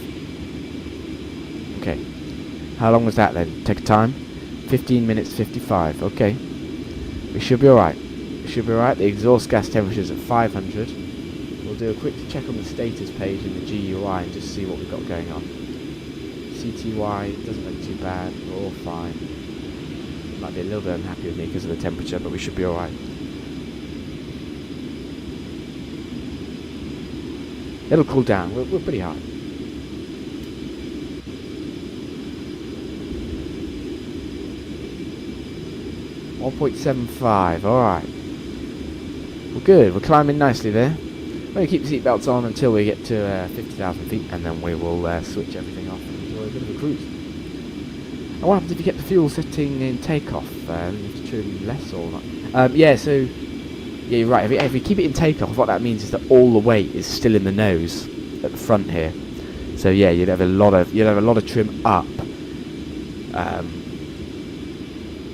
Okay. How long was that then? Take a time. 15 minutes 55. Okay. We should be alright. We should be alright. The exhaust gas temperature is at 500. We'll do a quick check on the status page in the GUI and just see what we've got going on. CTY doesn't look too bad. We're all fine. Might be a little bit unhappy with me because of the temperature, but we should be alright. It'll cool down. We're pretty high. .75, alright. Well, good, we're climbing nicely there. We're going to keep the seatbelts on until we get to 50,000 feet, and then we will switch everything off and enjoy a bit of a cruise. And what happens if you get the fuel setting in takeoff? You have to trim less or not? Yeah, so, yeah, you're right. If we keep it in takeoff, what that means is that all the weight is still in the nose at the front here. So yeah, you'd have a lot of trim up.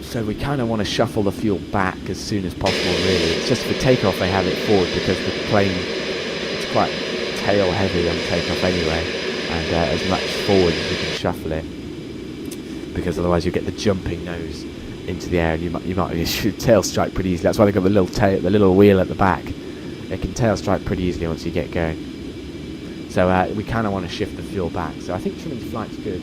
So we kind of want to shuffle the fuel back as soon as possible, really. It's just for takeoff they have it forward because the plane, it's quite tail heavy on takeoff anyway, and as much forward as you can shuffle it, because otherwise you get the jumping nose into the air and you might tail strike pretty easily. That's why they've got the little wheel at the back. It can tail strike pretty easily once you get going. So we kind of want to shift the fuel back. So I think trimming flight's good.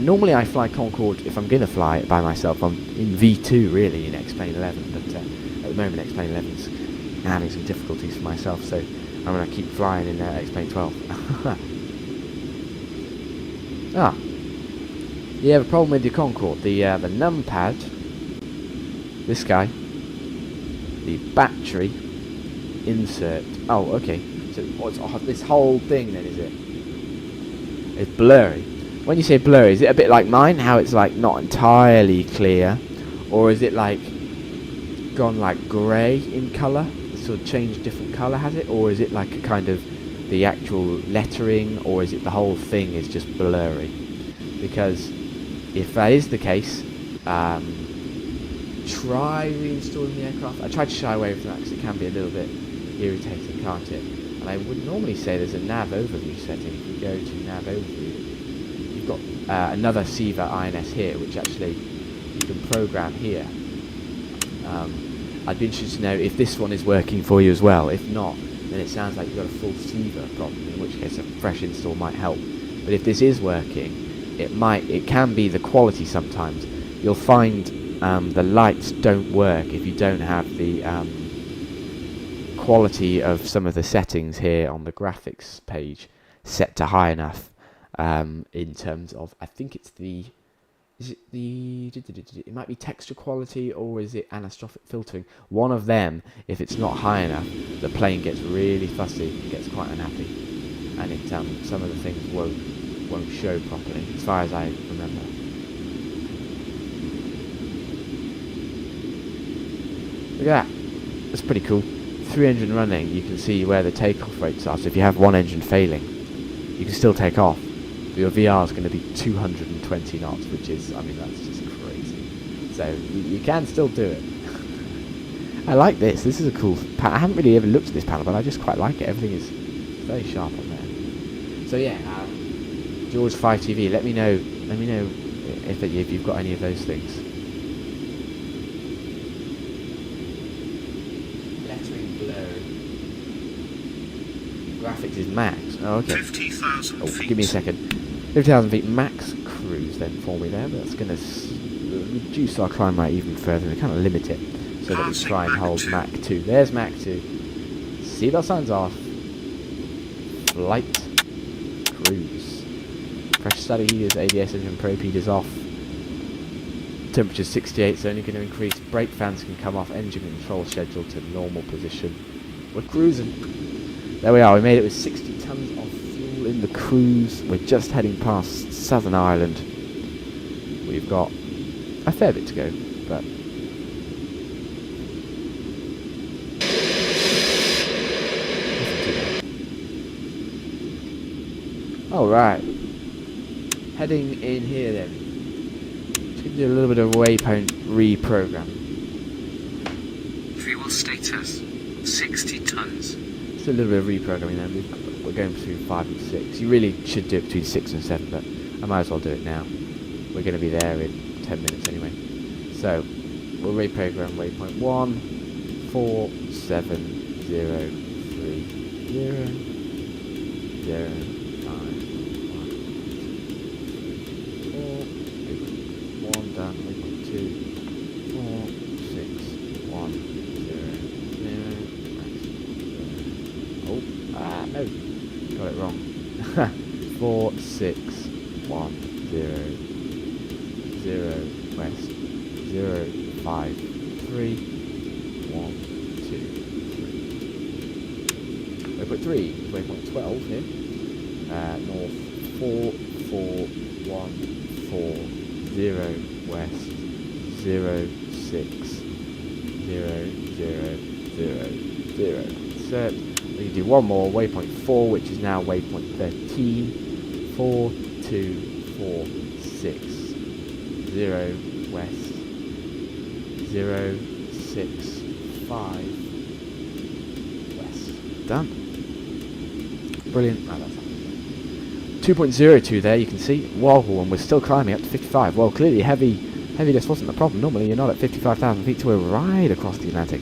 Normally I fly Concorde if I'm going to fly it by myself. I'm in V2 really in Xplane 11, but at the moment Xplane 11's having some difficulties for myself, so I'm going to keep flying in Xplane 12. You have a problem with your Concorde. The numpad, this guy, the battery insert. Oh, okay. So this whole thing then, is it? It's blurry. When you say blurry, is it a bit like mine, how it's like not entirely clear, or is it like gone like grey in colour, sort of changed different colour, has it, or is it like a kind of the actual lettering, or is it the whole thing is just blurry? Because if that is the case, try reinstalling the aircraft. I tried to shy away from that because it can be a little bit irritating, can't it? And I would normally say there's a nav overview setting. If we go to nav overview, you've got another Siva INS here, which actually you can program here. I'd be interested to know if this one is working for you as well. If not, then it sounds like you've got a full Siva problem, in which case a fresh install might help. But if this is working, it can be the quality sometimes. You'll find the lights don't work if you don't have the quality of some of the settings here on the graphics page set to high enough, in terms of, I think it's it might be texture quality, or is it anisotropic filtering? One of them, if it's not high enough, the plane gets really fussy, gets quite unhappy, and some of the things won't show properly, as far as I remember. Look at that, that's pretty cool. 3 engine running, you can see where the takeoff rates are, so if you have one engine failing, you can still take off. But your VR is going to be 220 knots, which is, I mean, that's just crazy. So you can still do it. I like this. This is a cool I haven't really ever looked at this panel, but I just quite like it. Everything is very sharp on there. So yeah, George 5TV, let me know if you've got any of those things. Lettering blurry. Graphics is max. Oh, okay. 50,000 feet. Give me a second. 50,000 feet max cruise then for me there. But that's going to reduce our climb rate even further. We kind of limit it so that we try and hold Mach 2. There's Mach 2. Seatbelt signs off. Flight. Cruise. Pressure study heaters, ADS engine probe heaters off. Temperature 68, so only going to increase. Brake fans can come off. Engine control scheduled to normal position. We're cruising. There we are. We made it with 60 tons of fuel in the cruise. We're just heading past Southern Ireland. got a fair bit to go, but alright, heading in here then. Just going to do a little bit of waypoint reprogramming.
Fuel status 60 tons.
Just a little bit of reprogramming then. We're going between 5 and 6. You really should do it between 6 and 7, but I might as well do it now. We're going to be there in 10 minutes anyway. So, we'll reprogram waypoint 1, 4, 7, 0, 3, 0, 0, 5, 1, 4, 1 done, waypoint 2, 4, 6, 1, 0, 0, oh, no, got it wrong. 4, 6, 1, 0, 0, west, 0, 5, 3, 1, 2, 3. Waypoint 3 is waypoint 12 here. North 4, 4, 1, 4, 0, west, 0, 6, 0, 0, 0, 0. So we can do one more, waypoint 4, which is now waypoint 13. 4, 2, 4, 6, 0, west, 0, 6, 5, west. Done. Brilliant. Oh, that's 2.02 there, you can see. Whoa, and we're still climbing up to 55. Well, clearly heaviness wasn't the problem. Normally you're not at 55,000 feet, so we're right across the Atlantic.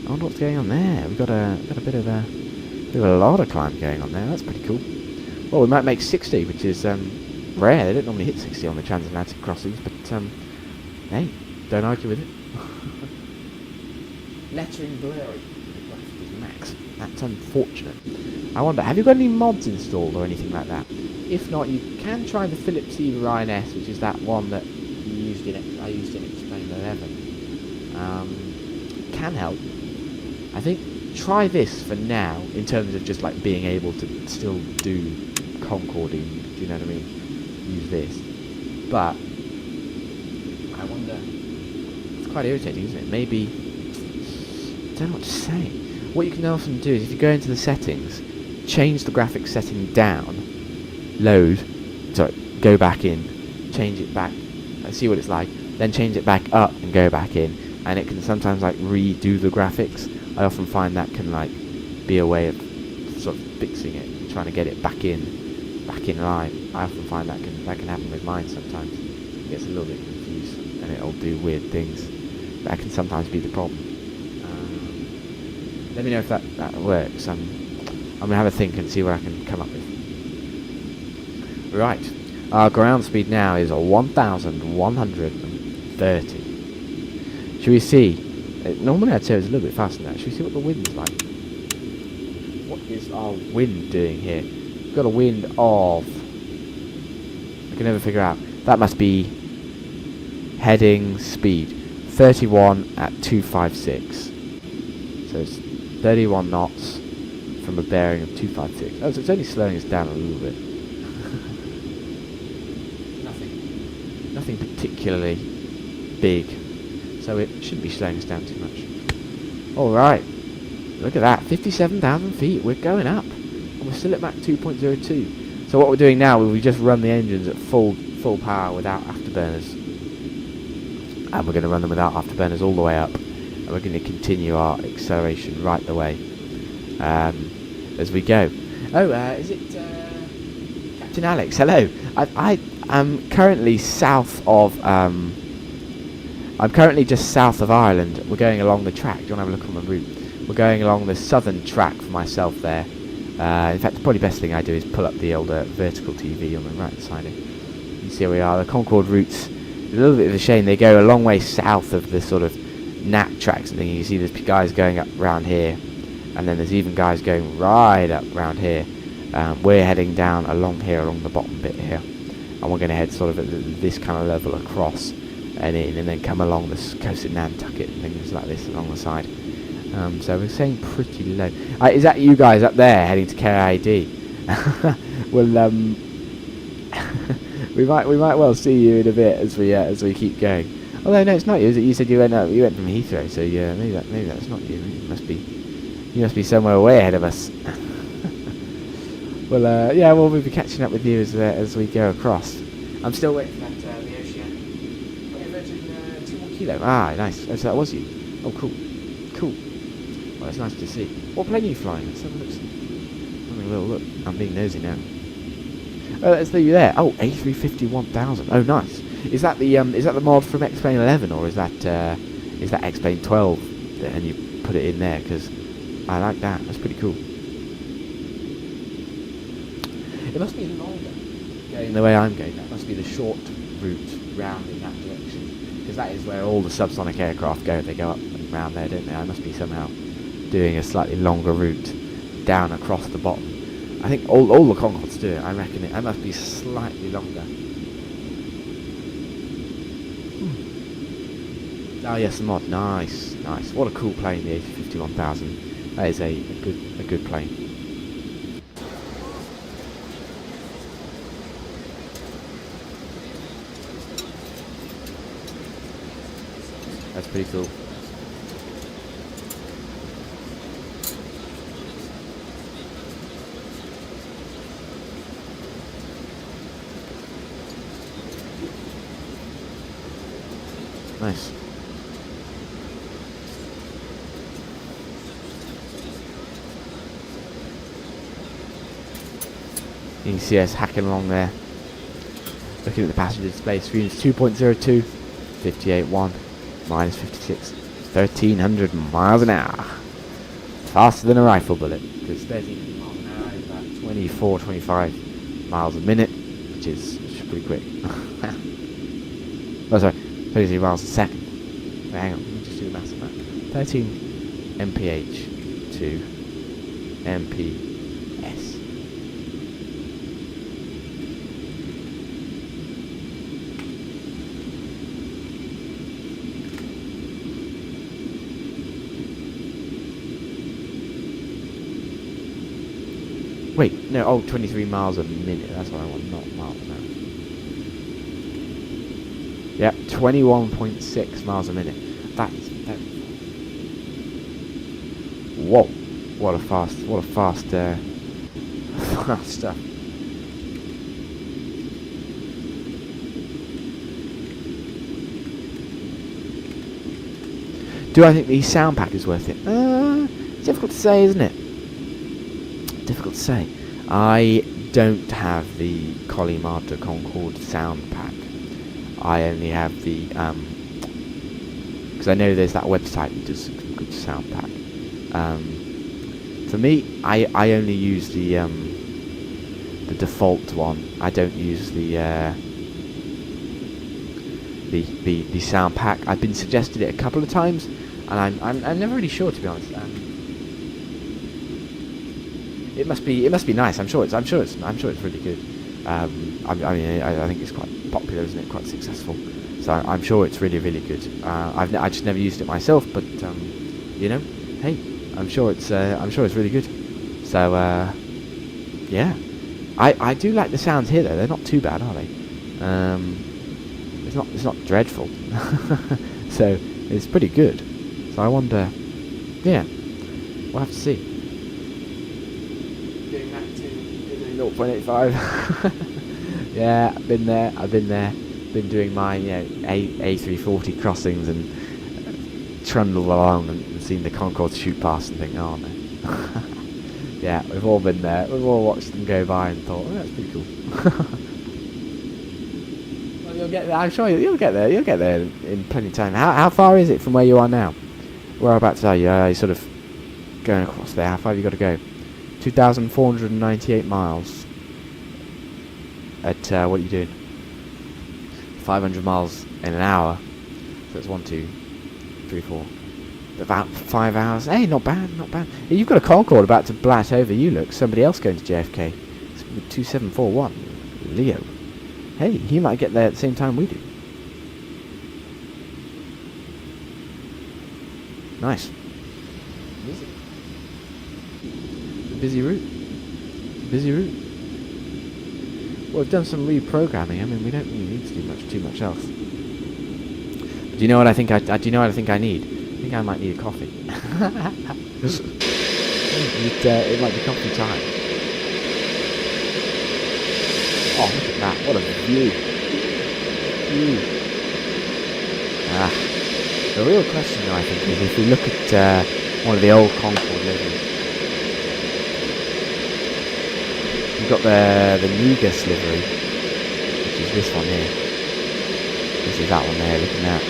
I wonder what's going on there. We've got a bit of a lot of climb going on there. That's pretty cool. Well, we might make 60, which is rare. They don't normally hit 60 on the transatlantic crossings, but hey, don't argue with it. Lettering blurry. Max. That's unfortunate. I wonder, have you got any mods installed or anything like that? If not, you can try the Philips Rhine S, which is that one that you used I used in Xplane 11. Can help. I think try this for now, in terms of just like being able to still do Concording, do you know what I mean? Use this. But I wonder, it's quite irritating, isn't it? Maybe, I don't know what to say. What you can often do is, if you go into the settings, change the graphics setting down, go back in, change it back, see what it's like, then change it back up and go back in, and it can sometimes like redo the graphics. I often find that can like be a way of sort of fixing it, trying to get it back in line. I often find that can happen with mine sometimes. It gets a little bit confused and it'll do weird things. That can sometimes be the problem. Let me know if that works. I'm going to have a think and see what I can come up with. Right, our ground speed now is 1,130. Should we see? Normally I'd say it's a little bit faster than that. Should we see what the wind's like? What is our wind doing here? We've got a wind of... I can never figure out. That must be heading speed. 31 at 256. So it's 31 knots from a bearing of 256. Oh, so it's only slowing us down a little bit. Nothing particularly big. So it shouldn't be slowing us down too much. Alright. Look at that. 57,000 feet. We're going up. And we're still at Mach 2.02. So what we're doing now is we just run the engines at full power without afterburners. And we're going to run them without afterburners all the way up. And we're going to continue our acceleration right the way as we go. Oh, is it Captain Alex? Hello. I am currently south of... I'm currently just south of Ireland. We're going along the track. Do you want to have a look on the route? We're going along the southern track for myself there. In fact, the probably best thing I do is pull up the old vertical TV on the right side here. You can see where we are. The Concorde route's a little bit of a shame. They go a long way south of the sort of nap tracks and things. You see there's guys going up round here. And then there's even guys going right up round here. We're heading down along here, along the bottom bit here. And we're going to head sort of at this kind of level across. And then come along the coast of Nantucket and things like this along the side. So we're staying pretty low. Is that you guys up there heading to KID? We'll we might well see you in a bit as we keep going. Although no, it's not you. Is it? You said you went from Heathrow, so yeah, maybe that's not you. You must be somewhere way ahead of us. Well, yeah, we'll be catching up with you as we go across. I'm still waiting for that the Ocean. Virgin 2 more kilo. Ah, nice. Oh, so that was you. Oh, cool. Well, it's nice to see. What plane are you flying? Let's have a look. Having a little look. I'm being nosy now. Oh, let's leave you there. Oh, A350-1000. Oh, nice. Is that the mod from Xplane 11, or is that Xplane 12? And you put it in there? Because I like that. That's pretty cool. It must be longer going the way I'm going. That must be the short route round in that direction, because that is where all the subsonic aircraft go. They go up and round there, don't they? I must be somehow doing a slightly longer route down across the bottom. I think all the Concords do it. I reckon it must be slightly longer. Oh yes, the mod. Nice. What a cool plane, the A350-1000. That is a good plane. That's pretty cool. Nice. You can see us hacking along there. Looking at the passenger display screens, 2.02, 58.1, minus 56, 1,300 miles an hour. Faster than a rifle bullet, because 1,300 miles an hour is about 24, 25 miles a minute, which is pretty quick. Oh, sorry, 33 miles a second. Hang on, let me just do the maths on that. 13 mph to mps. Wait, no, oh, 23 miles a minute, that's what I want, not miles an hour. Yeah, 21.6 miles a minute. That is very... Whoa, what a fast stuff. Do I think the sound pack is worth it? It's difficult to say, isn't it? Difficult to say. I don't have the Colimata Concorde sound pack. I only have the because I know there's that website that does some good sound pack. For me, I only use the default one. I don't use the sound pack. I've been suggested it a couple of times, and I'm never really sure, to be honest. It must be nice. I'm sure it's really good. I think it's quite popular, isn't it? Quite successful. So I'm sure it's really good. I just never used it myself, but you know, hey, I'm sure it's really good. So yeah, I do like the sounds here though. They're not too bad, are they? It's not dreadful. So it's pretty good. So I wonder, yeah, we'll have to see. Doing that to 0.85. Yeah, I've been there. Been doing my A340 crossings and trundle along and seen the Concorde shoot past and think, oh no. Yeah, we've all been there. We've all watched them go by and thought, oh, that's pretty cool. Well, you'll get there. I'm sure you'll get there. You'll get there in plenty of time. How far is it from where you are now? Whereabouts are you? Are you sort of going across there? How far have you got to go? 2,498 miles. At what are you doing? 500 miles in an hour. So it's 1, 2, 3, 4. About 5 hours. Hey, not bad. You've got a Concorde about to blat over you, look. Somebody else going to JFK. It's 2741. Leo. Hey, he might get there at the same time we do. Nice. Busy route. Well, we've done some reprogramming. I mean, we don't really need to do too much else. But do you know what I think? Do you know what I think I need? I think I might need a coffee. It might be coffee time. Oh, look at that! What a view! The real question, though, I think, is if we look at one of the old Concorde liveries. We've got the Negus livery, which is this one here. This is that one there. Look at that.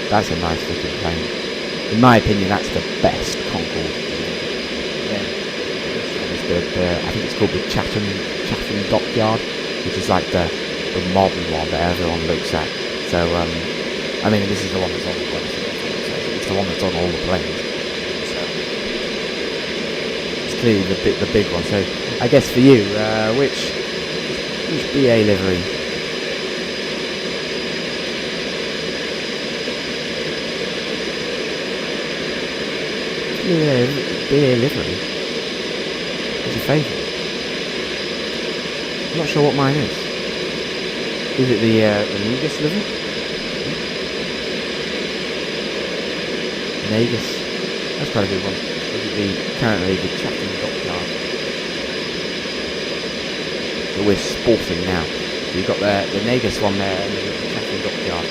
That's a nice looking plane. In my opinion, that's the best Concorde. Yeah. I think it's called the Chatham Dockyard, which is like the modern one that everyone looks at. So, I mean, this is the one that's on the plane. It's the one that's on all the planes. So, it's clearly the big one. So, I guess for you, which BA livery? BA livery is your favourite. I'm not sure what mine is. Is it the Negus livery? Negus. That's quite a good one. Look at currently the Chatham Dockyard that we're sporting now. So you've got the Negus one there and the Chatham Dockyard.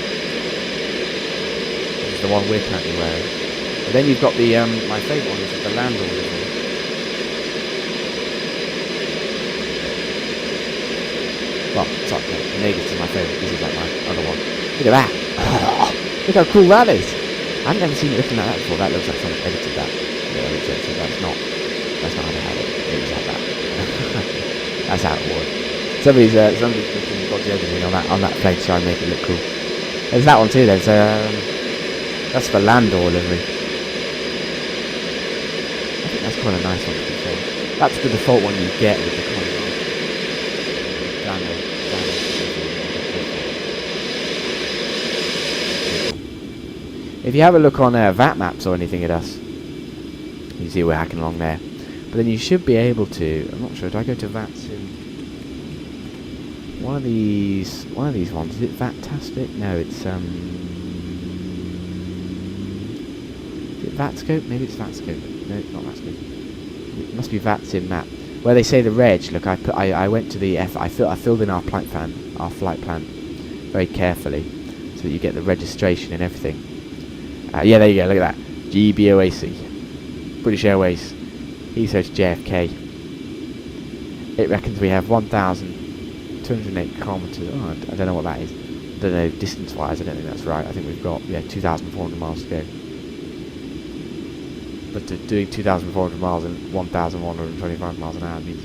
This is the one we're currently wearing. But then you've got the my favourite one, which is the Landor livery. Well, sorry, the Negus is my favourite. This is like my other one. Look at that! Look how cool that is! I've never seen it looking like that before. That looks like someone edited that. Yeah, that looks edited. That's not how they had it. It was like that. That's how it was. Somebody's got the editing on that plane to try and make it look cool. There's that one too then. So that's the Landor livery. I think that's quite a nice one to be fair. That's the default one you get with the Colimata. If you have a look on VAT maps or anything at us, you see we're hacking along there. But then you should be able to. I'm not sure. Do I go to Vatsim? One of these ones. Is it Vatastic? No, it's Is it Vatscope? Maybe it's Vatscope. No, it's not Vatscope. It must be Vatsim map. Where they say the reg. Look, I went to the I filled in our flight plan very carefully, so that you get the registration and everything. Yeah, there you go, look at that. GBOAC. British Airways. Heathrow to JFK. It reckons we have 1,208 kilometres. Oh, I don't know what that is. I don't know, distance-wise, I don't think that's right. I think we've got, 2,400 miles to go. But doing 2,400 miles and 1,125 miles an hour means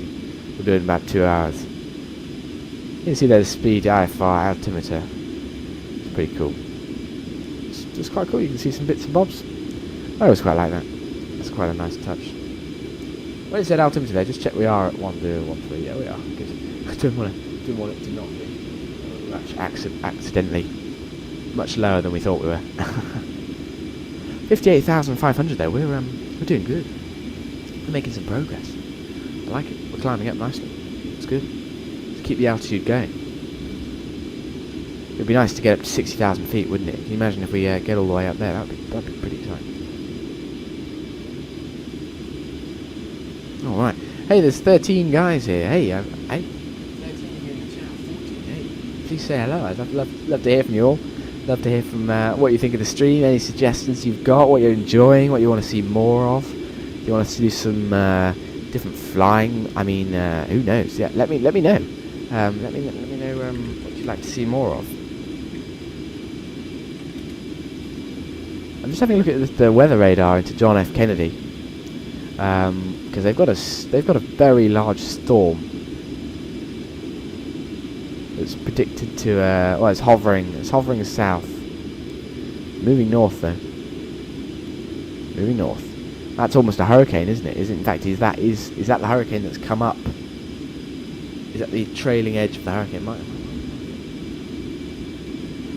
we're doing about 2 hours. You can see there's speed, IFR, altimeter. It's pretty cool. It's quite cool. You can see some bits and bobs. I always quite like that. That's quite a nice touch. When it said altimeter there, just check we are at 1013. Yeah, we are. Good. I didn't want it to not be much accidentally much lower than we thought we were. 58,500 there. We're doing good. We're making some progress. I like it. We're climbing up nicely. It's good. Let's keep the altitude going. It'd be nice to get up to 60,000 feet, wouldn't it? Can you imagine if we get all the way up there? That'd be pretty tight. All right. Hey, there's 13 guys here. Hey, 13 here in the chat. 14. Hey, please say hello. I'd love to hear from you all. Love to hear from what you think of the stream. Any suggestions you've got? What you're enjoying? What you want to see more of? Do you want us to do some different flying? I mean, who knows? Yeah, let me know. Let me know what you'd like to see more of. I'm just having a look at the weather radar into John F. Kennedy, because they've got a very large storm that's predicted to it's hovering south, moving north though, moving north. That's almost a hurricane, isn't it? In fact, is that the hurricane that's come up? Is that the trailing edge of the hurricane?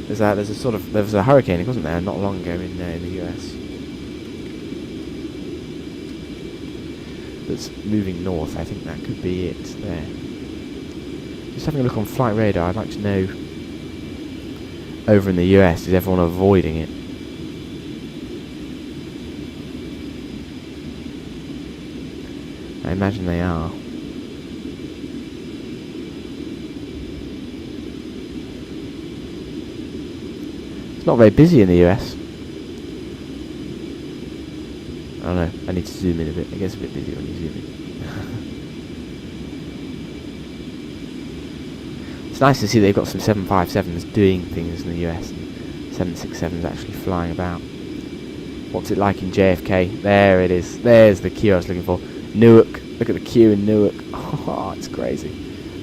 There was a hurricane, wasn't there, not long ago in the US, that's moving north. I think that could be it there. Just having a look on flight radar, I'd like to know, over in the US, is everyone avoiding it? I imagine they are. It's not very busy in the US. I don't know, I need to zoom in a bit. It gets a bit busy when you zoom in. It's nice to see they've got some 757s doing things in the US and 767s actually flying about. What's it like in JFK? There it is. There's the queue I was looking for. Newark. Look at the queue in Newark. Oh, it's crazy.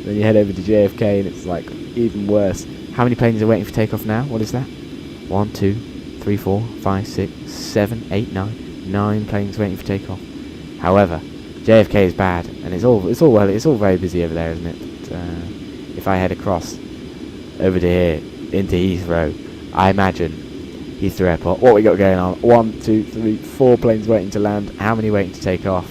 Then you head over to JFK and it's like even worse. How many planes are waiting for takeoff now? What is that? 1, 2, 3, 4, 5, 6, 7, 8, 9. 9 planes waiting for takeoff. However, JFK is bad, and it's all very busy over there, isn't it? But, if I head across over to here into Heathrow, I imagine Heathrow Airport. What we got going on? 1, 2, 3, 4 planes waiting to land. How many waiting to take off?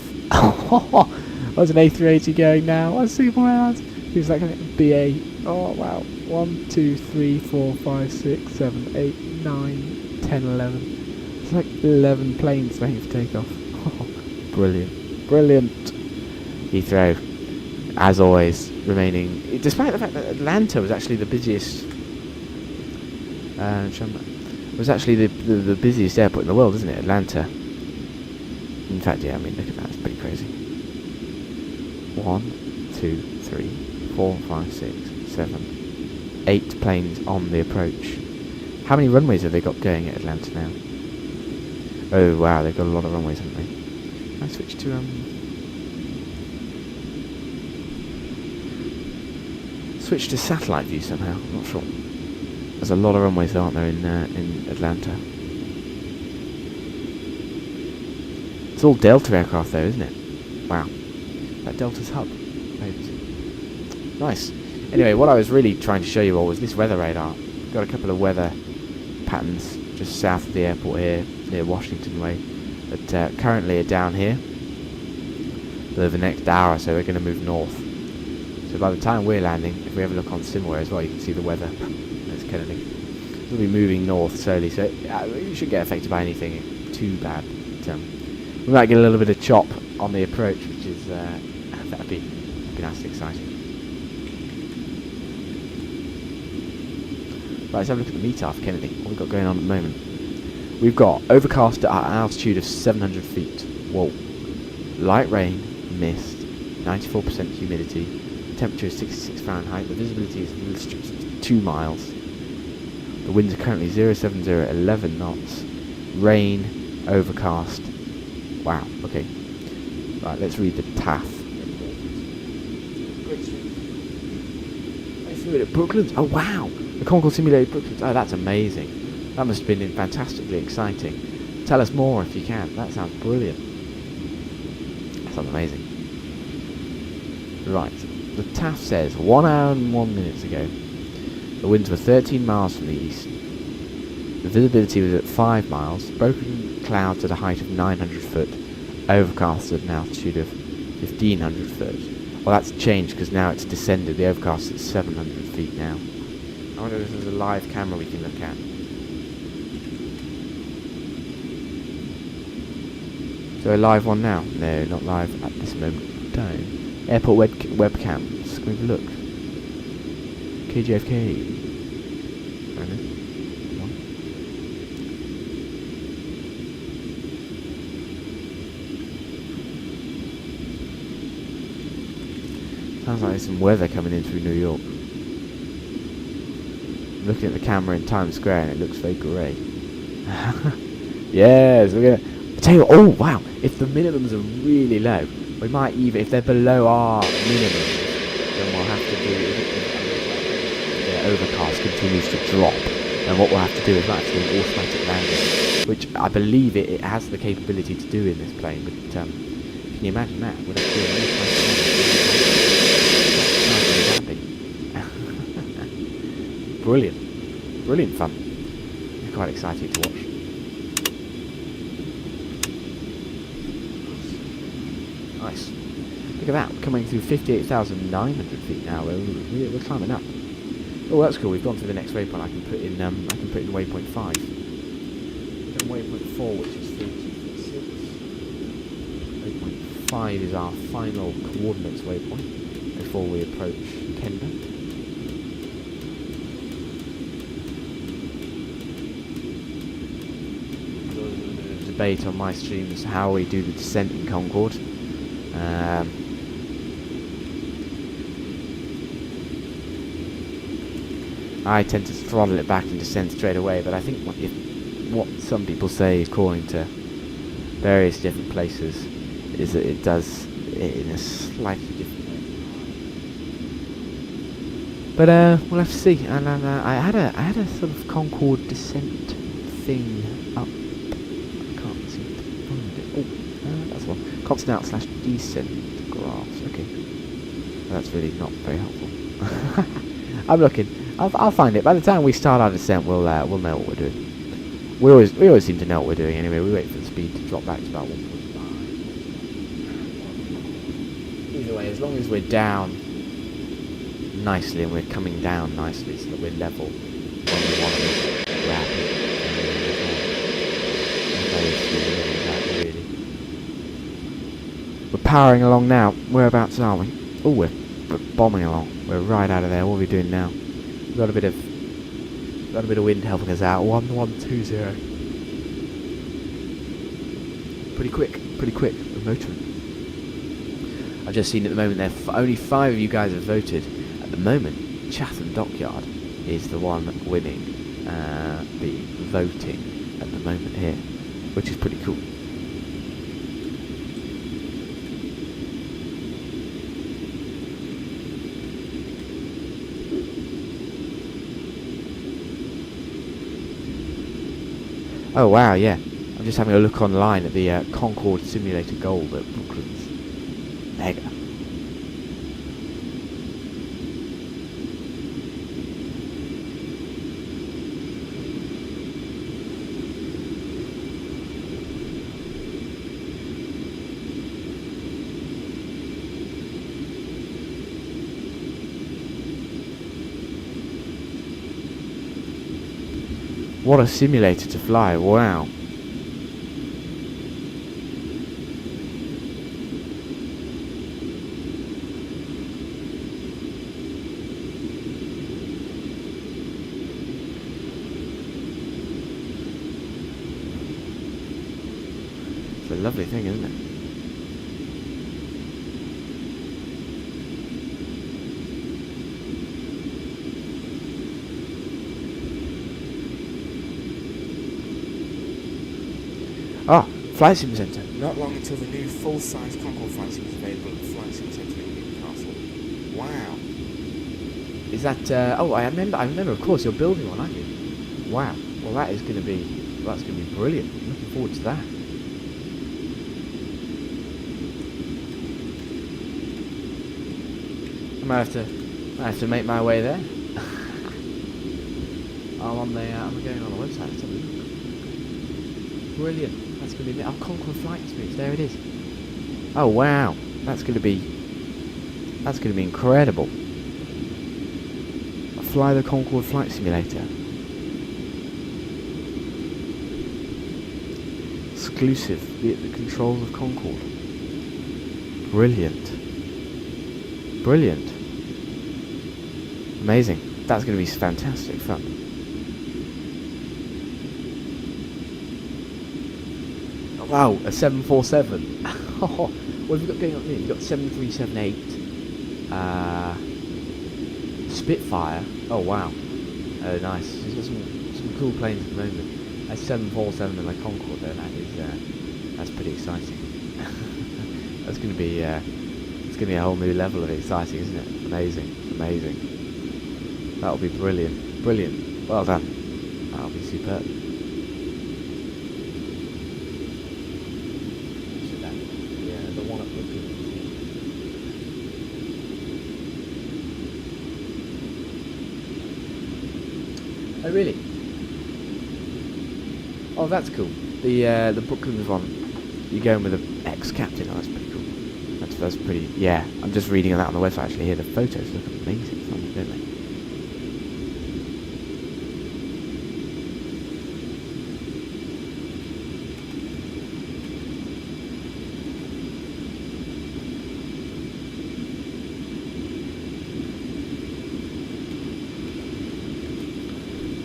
There's an A380 going now. I see more around. Who's that going to BA? Oh wow. 1, 2, 3, 4, 5, 6, 7, 8, 9, 10, 11. It's like 11 planes waiting for takeoff. Oh, brilliant. Brilliant. Heathrow, as always, remaining, despite the fact that Atlanta was actually the busiest, was actually the busiest airport in the world, isn't it? Atlanta. In fact, yeah, I mean, look at that, it's pretty crazy. 1, 2, 3, 4, 5, 6, 7, 8 planes on the approach. How many runways have they got going at Atlanta now? Oh wow, they've got a lot of runways, haven't they? Can I switch to switch to satellite view somehow? I'm not sure. There's a lot of runways, aren't there, in Atlanta? It's all Delta aircraft, though, isn't it? Wow, that Delta's hub. Nice. Anyway, what I was really trying to show you all was this weather radar. Got a couple of weather patterns just south of the airport here, near Washington Way, that currently are down here. But over the next hour or so, they're going to move north. So by the time we're landing, if we have a look on SimWare as well, you can see the weather. There's Kennedy. It'll be moving north slowly, so you shouldn't get affected by anything too bad. But, we might get a little bit of chop on the approach, which is that'd be nice and exciting. Right, let's have a look at the METAR for Kennedy. What we've got going on at the moment. We've got overcast at an altitude of 700 feet. Whoa. Light rain, mist, 94% humidity, temperature is 66 Fahrenheit, the visibility is restricted to 2 miles. The winds are currently 070, 11 knots, rain, overcast. Wow, okay. Right, let's read the TAF. I simulated Brooklands. Oh wow! The Concorde simulated Brooklands. Oh, that's amazing. That must have been fantastically exciting. Tell us more if you can. That sounds brilliant. That sounds amazing. Right, the TAF says 1 hour and 1 minute ago, the winds were 13 miles from the east. The visibility was at 5 miles, broken clouds at a height of 900 foot, overcast at an altitude of 1500 foot. Well, that's changed because now it's descended. The overcast is 700 feet now. I wonder if there's a live camera we can look at. So a live one now? No, not live at this moment in time. Airport webcams. Can we have a look? KJFK. Sounds like there's some weather coming in through New York. I'm looking at the camera in Times Square and it looks very grey. Yes, we're gonna. I tell you what, oh wow! If the minimums are really low, we might even, if they're below our minimum, then we'll have to do. The overcast continues to drop, and what we'll have to do is we'll have to do an automatic landing, which I believe it has the capability to do in this plane. But can you imagine that? We'll have to do an automatic landing. Brilliant, brilliant fun. It's quite exciting to watch. Nice. Look at that, coming through 58,900 feet now. We're climbing up. Oh, that's cool. We've gone to the next waypoint. I can put in waypoint 5. Then waypoint 4, which is 32.6. Waypoint 5 is our final coordinates waypoint before we approach Kenda. Debate on my streams how we do the descent in Concorde. I tend to throttle it back and descend straight away, but I think what some people say, according to various different places, is that it does it in a slightly different way. But we'll have to see. And I had a sort of Concorde descent thing up. I can't seem to find it. Oh, that's one. Constant out / descent graphs. Okay, that's really not very helpful. I'm looking. I'll find it. By the time we start our descent, we'll know what we're doing. We always seem to know what we're doing anyway. We wait for the speed to drop back to about 1.5. Either way, as long as we're down nicely and we're coming down nicely so that we're level when we want to be rapid. Really. We're powering along now. Whereabouts are we? Oh, we're bombing along. We're right out of there. What are we doing now? We've got a bit of wind helping us out. 1120. Pretty quick. We're motoring. I've just seen at the moment there only 5 of you guys have voted. At the moment, Chatham Dockyard is the one winning the voting at the moment here, which is pretty cool. Oh wow, yeah. I'm just having a look online at the Concorde Simulator Gold at Brooklands. Mega. What a simulator to fly, wow. It's a lovely thing, isn't it? Ah, Flight Sim Centre. Not long until the new full-size Concorde Flight Sim is available at the Flight Sim Centre in Newcastle. Wow. Is that? Oh, I remember. Of course, you're building one, aren't you? Wow. Well, that's going to be brilliant. I'm looking forward to that. I might have to make my way there. I'm going on the website. Let's have a look. Brilliant. That's going to be our Concorde Flight Experience. There it is. Oh wow, that's going to be incredible. Fly the Concorde Flight Simulator. Exclusive. The controls of Concorde. Brilliant. Amazing. That's going to be fantastic fun. Wow, a 747. What have we got going on here? We've got 7378 Spitfire. Oh wow. Oh nice. We've got some cool planes at the moment. A 747 and a Concorde there, that's pretty exciting. That's gonna be it's gonna be a whole new level of exciting, isn't it? Amazing. That'll be brilliant. Well done. That'll be superb. Oh really? Oh, that's cool. The Brooklands one, you're going with an ex-captain. Oh, that's pretty cool. That's pretty. Yeah, I'm just reading that on the website actually. Here, the photos look amazing from it, don't they?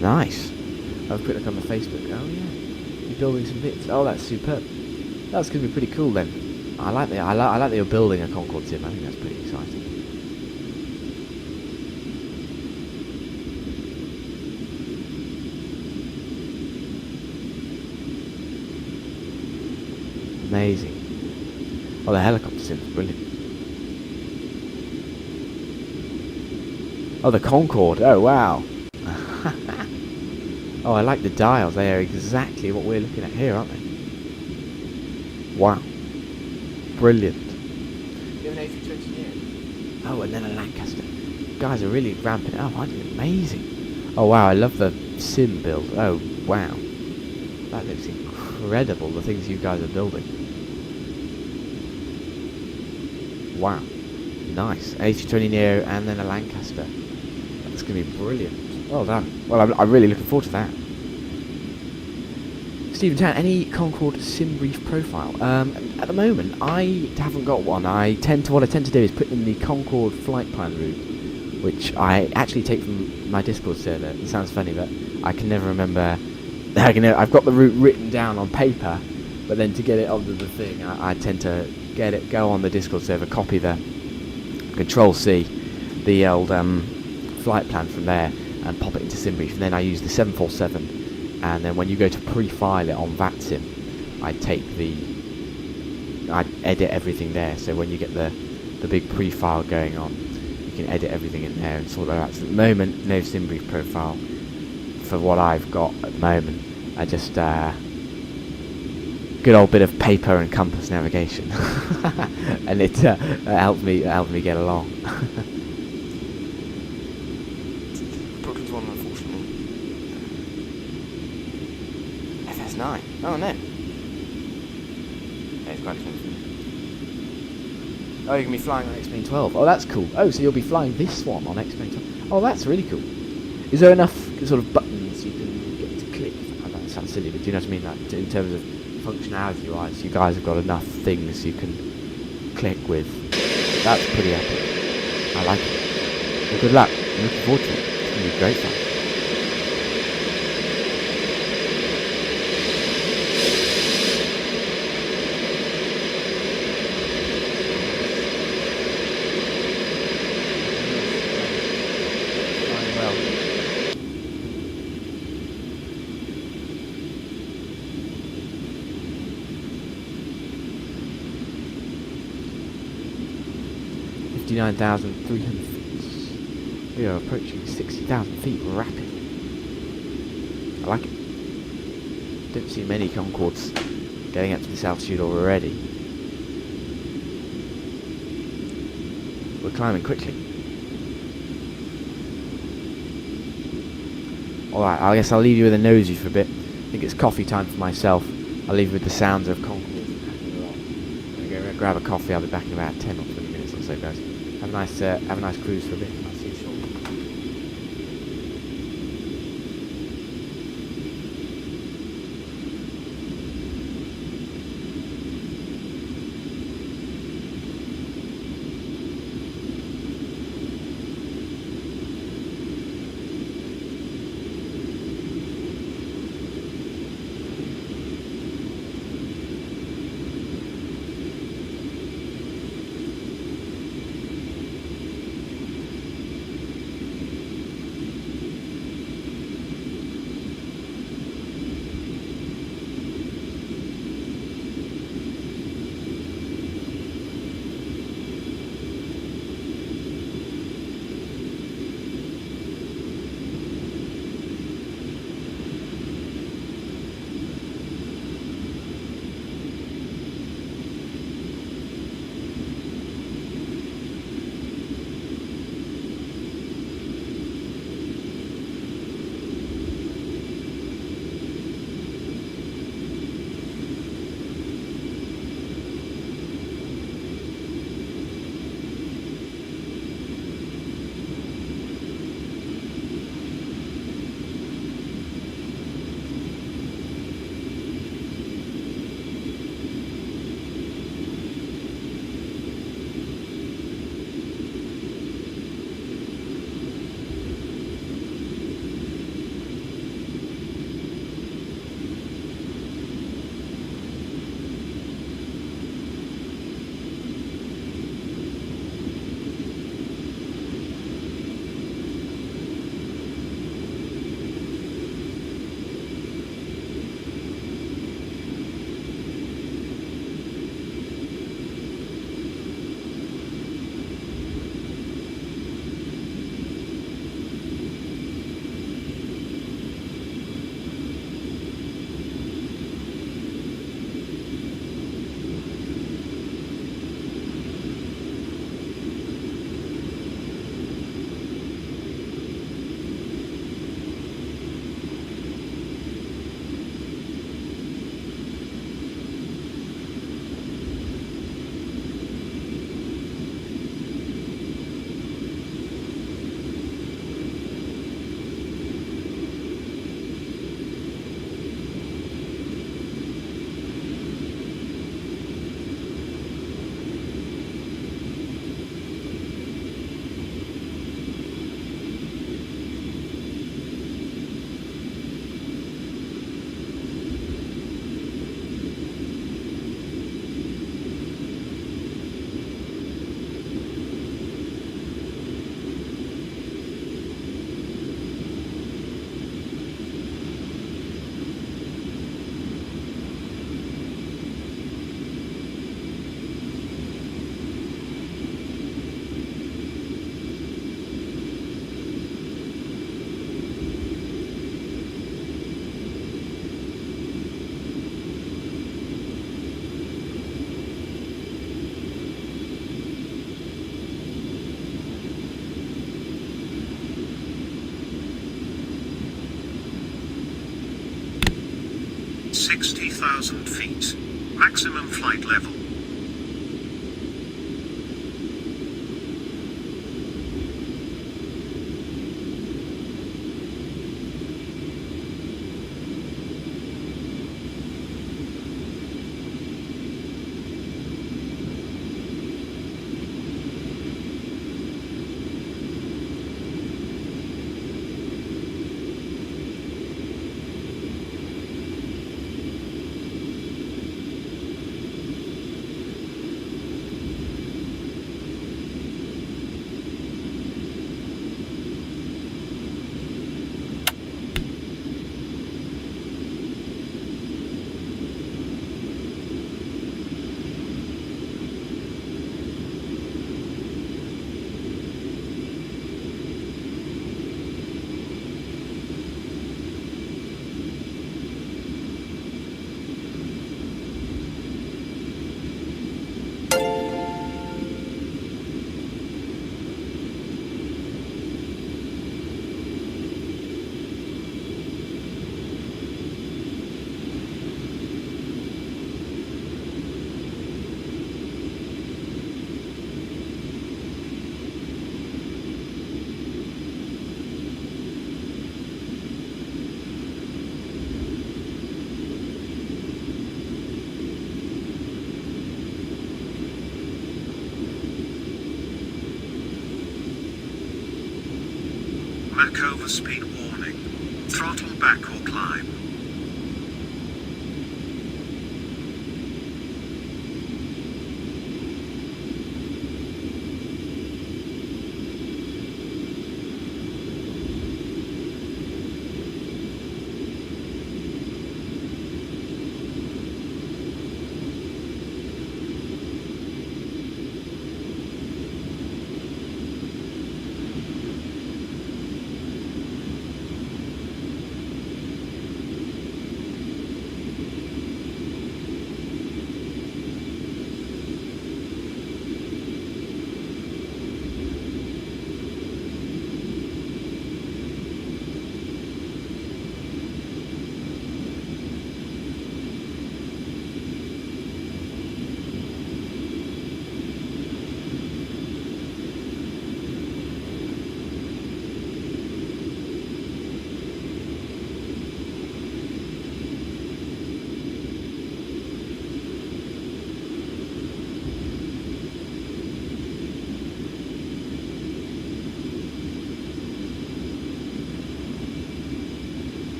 Nice. I'll have a quick look on the Facebook. Oh yeah, you're building some bits. Oh, that's superb. That's gonna be pretty cool then. I like that you're building a Concorde sim. I think that's pretty exciting. Amazing. Oh, the helicopter sim is brilliant. Oh, the Concorde. Oh wow. Oh, I like the dials. They are exactly what we're looking at here, aren't they? Wow. Brilliant. You have an A320 here? Oh, and then a Lancaster. You guys are really ramping it up, aren't you? Amazing. Oh, wow. I love the sim build. Oh, wow. That looks incredible, the things you guys are building. Wow. Nice. A320neo and then a Lancaster. That's going to be brilliant. Well done. Well, I'm really looking forward to that. Stephen Tan, any Concorde sim brief profile? At the moment, I haven't got one. What I tend to do is put in the Concorde flight plan route, which I actually take from my Discord server. It sounds funny, but I can never remember. I've got the route written down on paper, but then to get it onto the thing, I tend to go on the Discord server, copy the Control-C, the old flight plan from there, and pop it into SimBrief. And then I use the 747. And then when you go to pre-file it on Vatsim, I edit everything there. So when you get the big pre-file going on, you can edit everything in there and sort that out. So at the moment, no SimBrief profile for what I've got at the moment. I just good old bit of paper and compass navigation, and it helped me get along. Brooklyn's one, unfortunately. FS9. Oh no. Yeah, it's quite expensive. Oh, you're gonna be flying on Xplane 12. Oh, that's cool. Oh, so you'll be flying this one on Xplane 12. Oh, that's really cool. Is there enough sort of buttons you can get to click? Oh, that sounds silly, but do you know what I mean? Like, in terms of functionality-wise, you guys have got enough things you can click with. That's pretty epic. I like it. Well, good luck. I'm looking forward to it. It's going to be great fun. Flying well. $59,300 feet. We are approaching 60,000 feet rapidly. I like it. Don't see many Concordes getting up to this altitude already. We're climbing quickly. Alright, I guess I'll leave you with a nosy for a bit. I think it's coffee time for myself. I'll leave you with the sounds of Concorde. I'm going to go grab a coffee. I'll be back in about 10 or 20 minutes or so, guys. Have a nice cruise for a bit. I'll see you shortly.
60,000 feet. Maximum flight level. Mach overspeed warning. Throttle back or climb.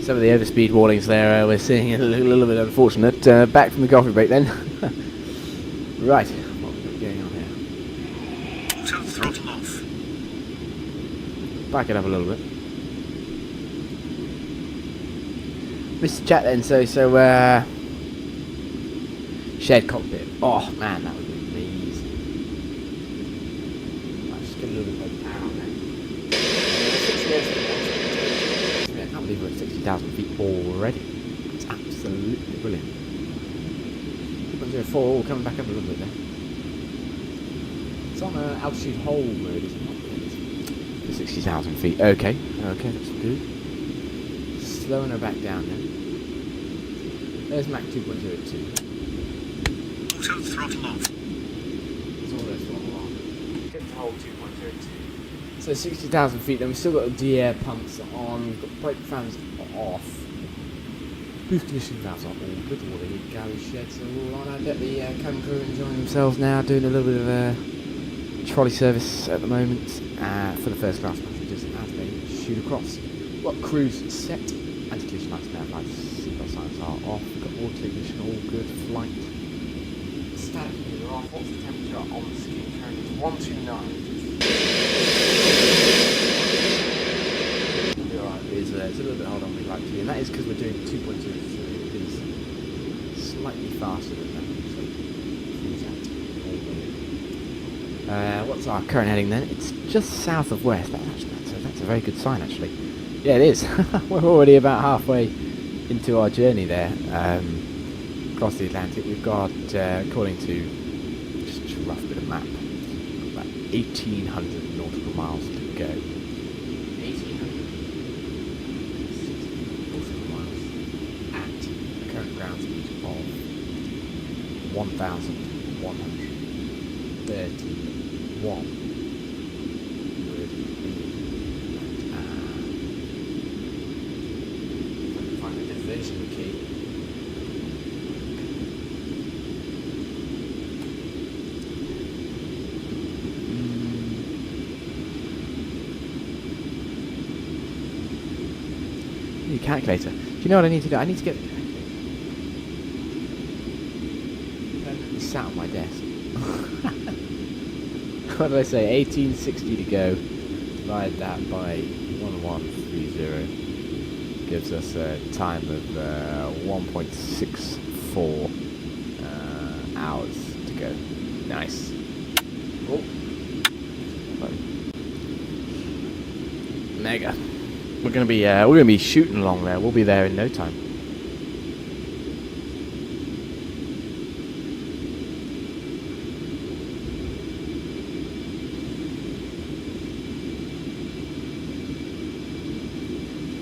Some of the overspeed warnings there we're seeing a little bit unfortunate. Back from the coffee break then. Right, what have we got going on here?
Auto throttle off.
Back it up a little bit. Mr. Chat then, so shared cockpit. Oh man, that would be amazing. I'll just get a little bit more power on there. I can't believe we're at 60,000 feet already. It's absolutely brilliant. 2.04, oh, coming back up a little bit there. It's on altitude hold mode, isn't it? 60,000 feet. Okay, that's good. Slowing her back down then. There's Mach 2.02.
Auto throttle off.
It's auto throttle on. Get to hold 2.02. So 60,000 feet, then we've still got the de-air pumps on, we've got brake fans off. Boost conditioning valves are all good, all the galley sheds are all on. I bet the cabin crew are enjoying themselves now, doing a little bit of trolley service at the moment for the first class passengers as they shoot across. Got cruise set, anti-collision lights now, lights, seatbelt signs are off, we've got auto ignition, all good, flight. Static meter off, what's the temperature on the skin currently? It's 129. It's a little bit harder than we'd like to be, and that is because we're doing 2.03. It is slightly faster than that. What's our current heading then? It's just south of west. That's a very good sign actually. Yeah, it is. We're already about halfway into our journey there across the Atlantic. We've got, according to just a rough bit of map, about 1,800 nautical miles to go. 1,800 nautical miles at the current ground speed of 1,131. Find the diversion key. Need a calculator. Do you know what I need to do? I need to get the calculator. It's sat on my desk. What did I say? 1860 to go. Divide that by 1130. Gives us a time of 1.64 hours to go. Nice. Oh. Mega. We're gonna be shooting along there. We'll be there in no time.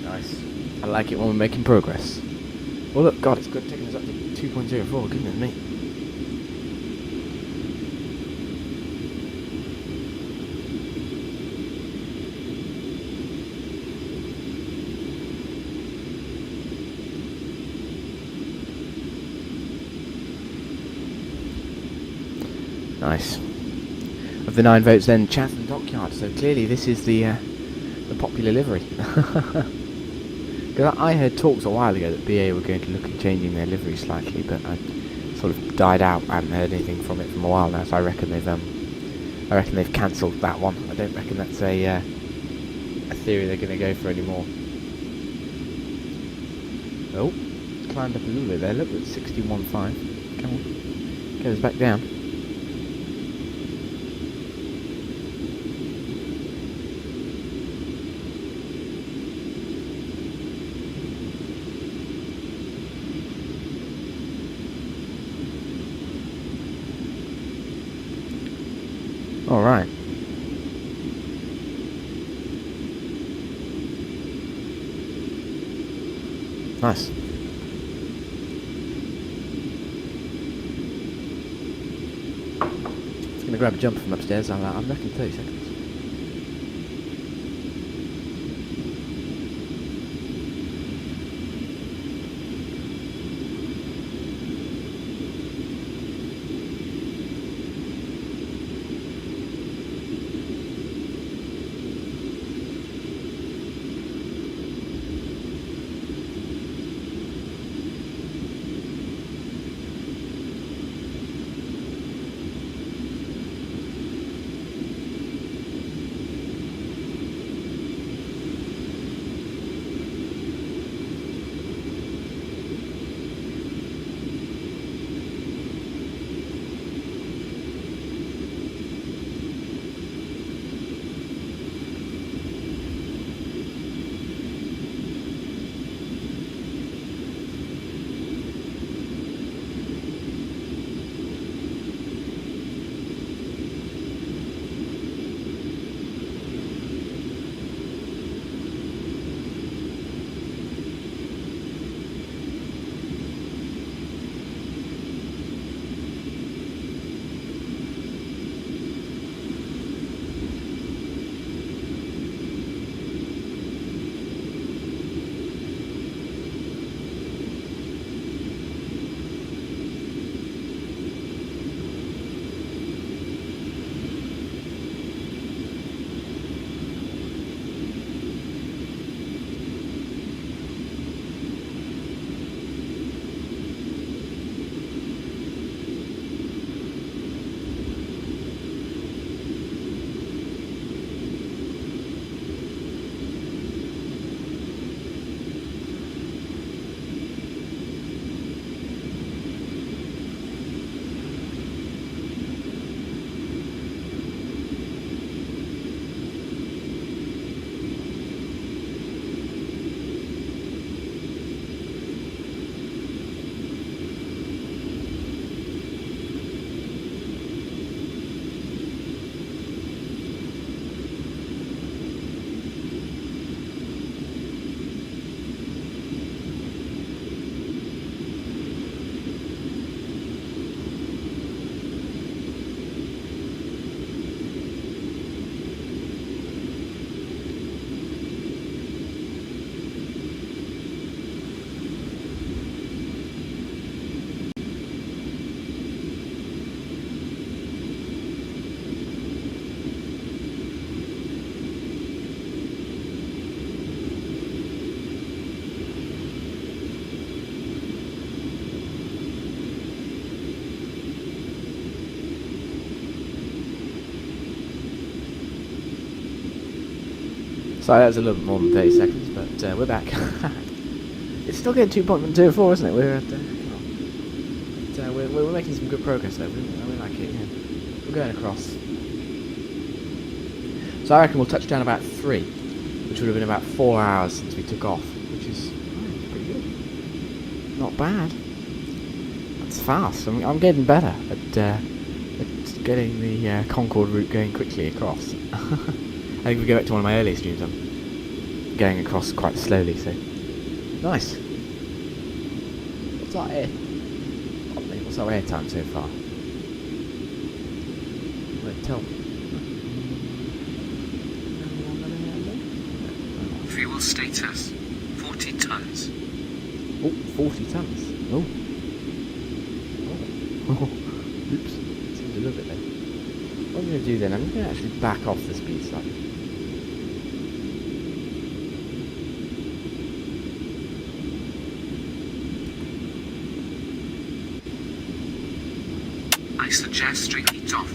Nice. I like it when we're making progress. Well, look, God, it's good taking us up to 2.04. Goodness me. Nice. Of the 9 votes, then Chatham Dockyard. So clearly, this is the popular livery. Because I heard talks a while ago that BA were going to look at changing their livery slightly, but I sort of died out. I haven't heard anything from it from a while now, so I reckon they've cancelled that one. I don't reckon that's a theory they're going to go for anymore. Oh, it's climbed up a little bit there. Look, it's 61.5. Come on, get us back down. All right. Nice. Just gonna grab a jumper from upstairs. I reckon 30 seconds. Sorry, that was a little bit more than 30 seconds, but we're back. It's still getting 2.24, isn't it? We're at we're making some good progress though. We like it. Yeah. We're going across. So I reckon we'll touch down about 3, which would have been about 4 hours since we took off, which is pretty good. Not bad. That's fast. I'm getting better at getting the Concorde route going quickly across. I think if we go back to one of my earlier streams, I'm going across quite slowly, so nice. What's our air? What's our air time so far? Won't tell me.
Fuel status 40 tons.
Oh, 40 tons. Oh. Oops. Seems a little bit low. What I'm going to do then, I'm going to actually back off the speed slightly.
I suggest string heat off.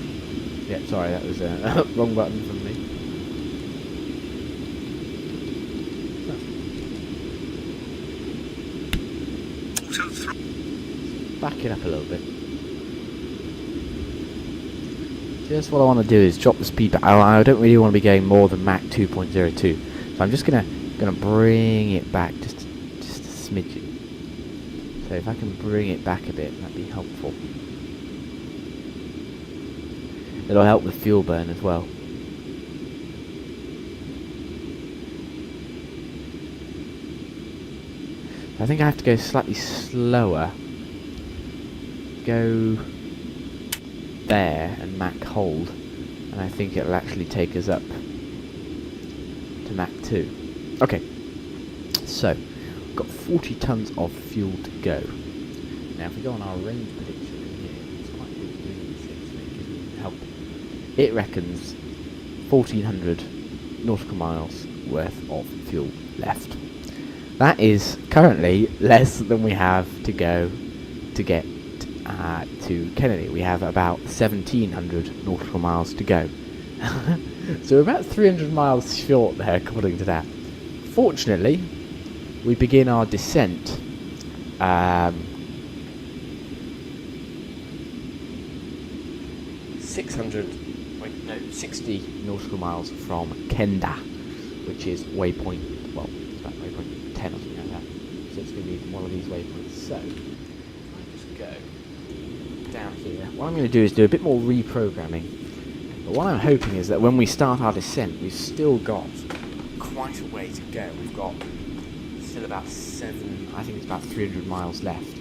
Yeah, sorry, that was a wrong button from me. Back it up a little bit. Just what I want to do is drop the speed back. I don't really want to be going more than Mach 2.02, so I'm just gonna bring it back just a smidgen. So if I can bring it back a bit, that'd be helpful. It'll help with fuel burn as well. I think I have to go slightly slower. Go there and Mach hold, and I think it'll actually take us up to Mach 2. Okay, so we've got 40 tons of fuel to go. Now if we go on our range prediction in here, it's quite good doing these things, so it gives me help. It reckons 1400 nautical miles worth of fuel left. That is currently less than we have to go to get to Kennedy. We have about 1700 nautical miles to go. So we're about 300 miles short there, according to that. Fortunately, we begin our descent 60 nautical miles from Kenda, which is waypoint, well, it's about waypoint 10 or something like that. So it's going to be one of these waypoints. So if I just go down here, what I'm going to do is do a bit more reprogramming. But what I'm hoping is that when we start our descent, we've still got quite a way to go. We've got still about I think it's about 300 miles left,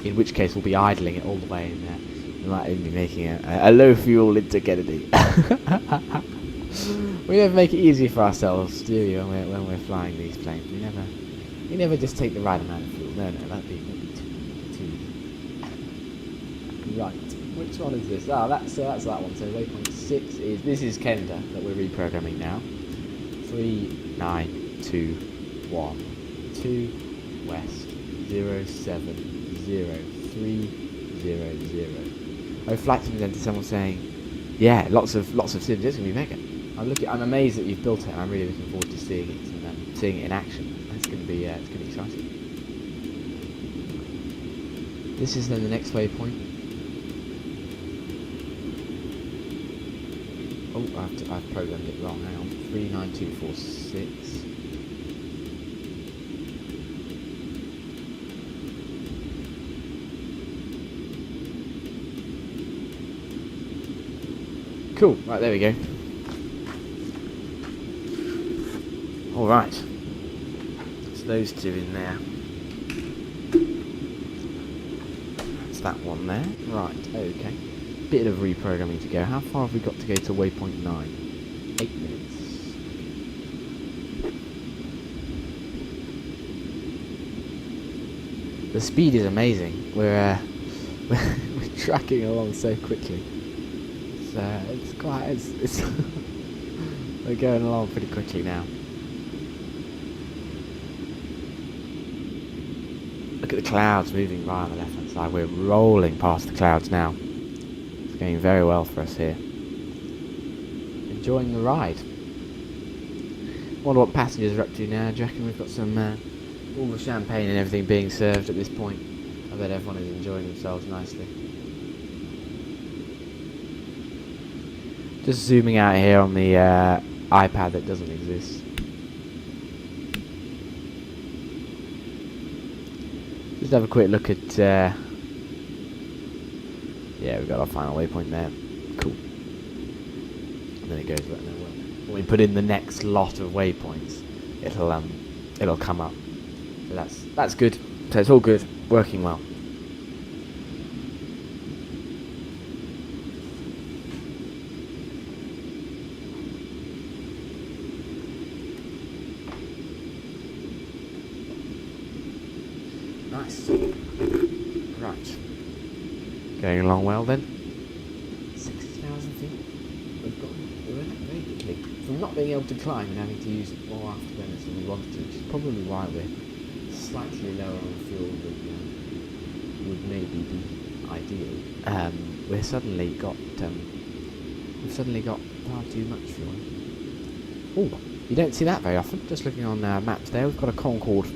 in which case we'll be idling it all the way in there. We might even be making a low fuel into Kennedy. We never make it easy for ourselves, do we, when we're flying these planes? We never just take the right amount of fuel. No, that'd be too easy. Right, which one is this? Ah, that's that one. So waypoint 6 is, this is Kenda that we're reprogramming now. 3921 2 west 070 Oh, flight sim then to someone saying, yeah, lots of sims. It's gonna be mega. I'm amazed that you've built it, and I'm really looking forward to seeing it and seeing it in action. It's gonna be exciting. This is then the next waypoint. Oh, I've programmed it wrong. Hang on, 39246. Cool, right, there we go. Alright. It's those two in there. That's that one there. Right, okay. Bit of reprogramming to go. How far have we got to go to waypoint 9? 8 minutes. The speed is amazing. We're tracking along so quickly. It's we're going along pretty quickly now. Look at the clouds moving by on the left hand side. We're rolling past the clouds now. It's going very well for us here. Enjoying the ride. Wonder what passengers are up to now. Do you reckon we've got some all the champagne and everything being served at this point? I bet everyone is enjoying themselves nicely. Just zooming out here on the iPad that doesn't exist. Just have a quick look at. Yeah, we've got our final waypoint there. Cool. And then it goes right now. When we put in the next lot of waypoints, it'll come up. So that's good. So it's all good, working well. Nice. Right. Going along well then. 60,000 feet. We're very quickly. From not being able to climb and having to use more afterburners than we wanted to, which is probably why we're slightly lower on fuel than would maybe be ideal. We've suddenly got far too much fuel. Oh, you don't see that very often. Just looking on maps there, we've got a Concorde,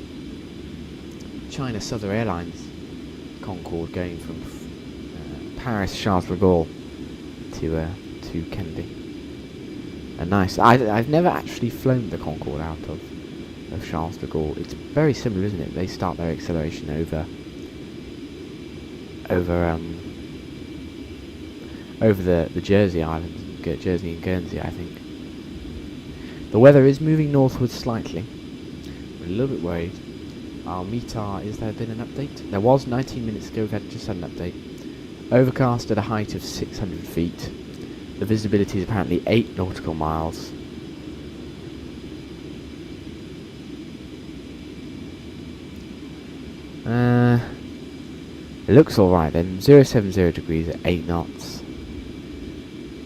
China Southern Airlines Concorde going from Paris Charles de Gaulle to Kennedy. Nice. I've never actually flown the Concorde out of Charles de Gaulle. It's very similar, isn't it? They start their acceleration over the Jersey Islands, Jersey and Guernsey, I think. The weather is moving northwards slightly. We're a little bit worried. Our METAR, is there been an update? There was 19 minutes ago, we've just had an update. Overcast at a height of 600 feet. The visibility is apparently 8 nautical miles. It looks alright then. 070 degrees at 8 knots.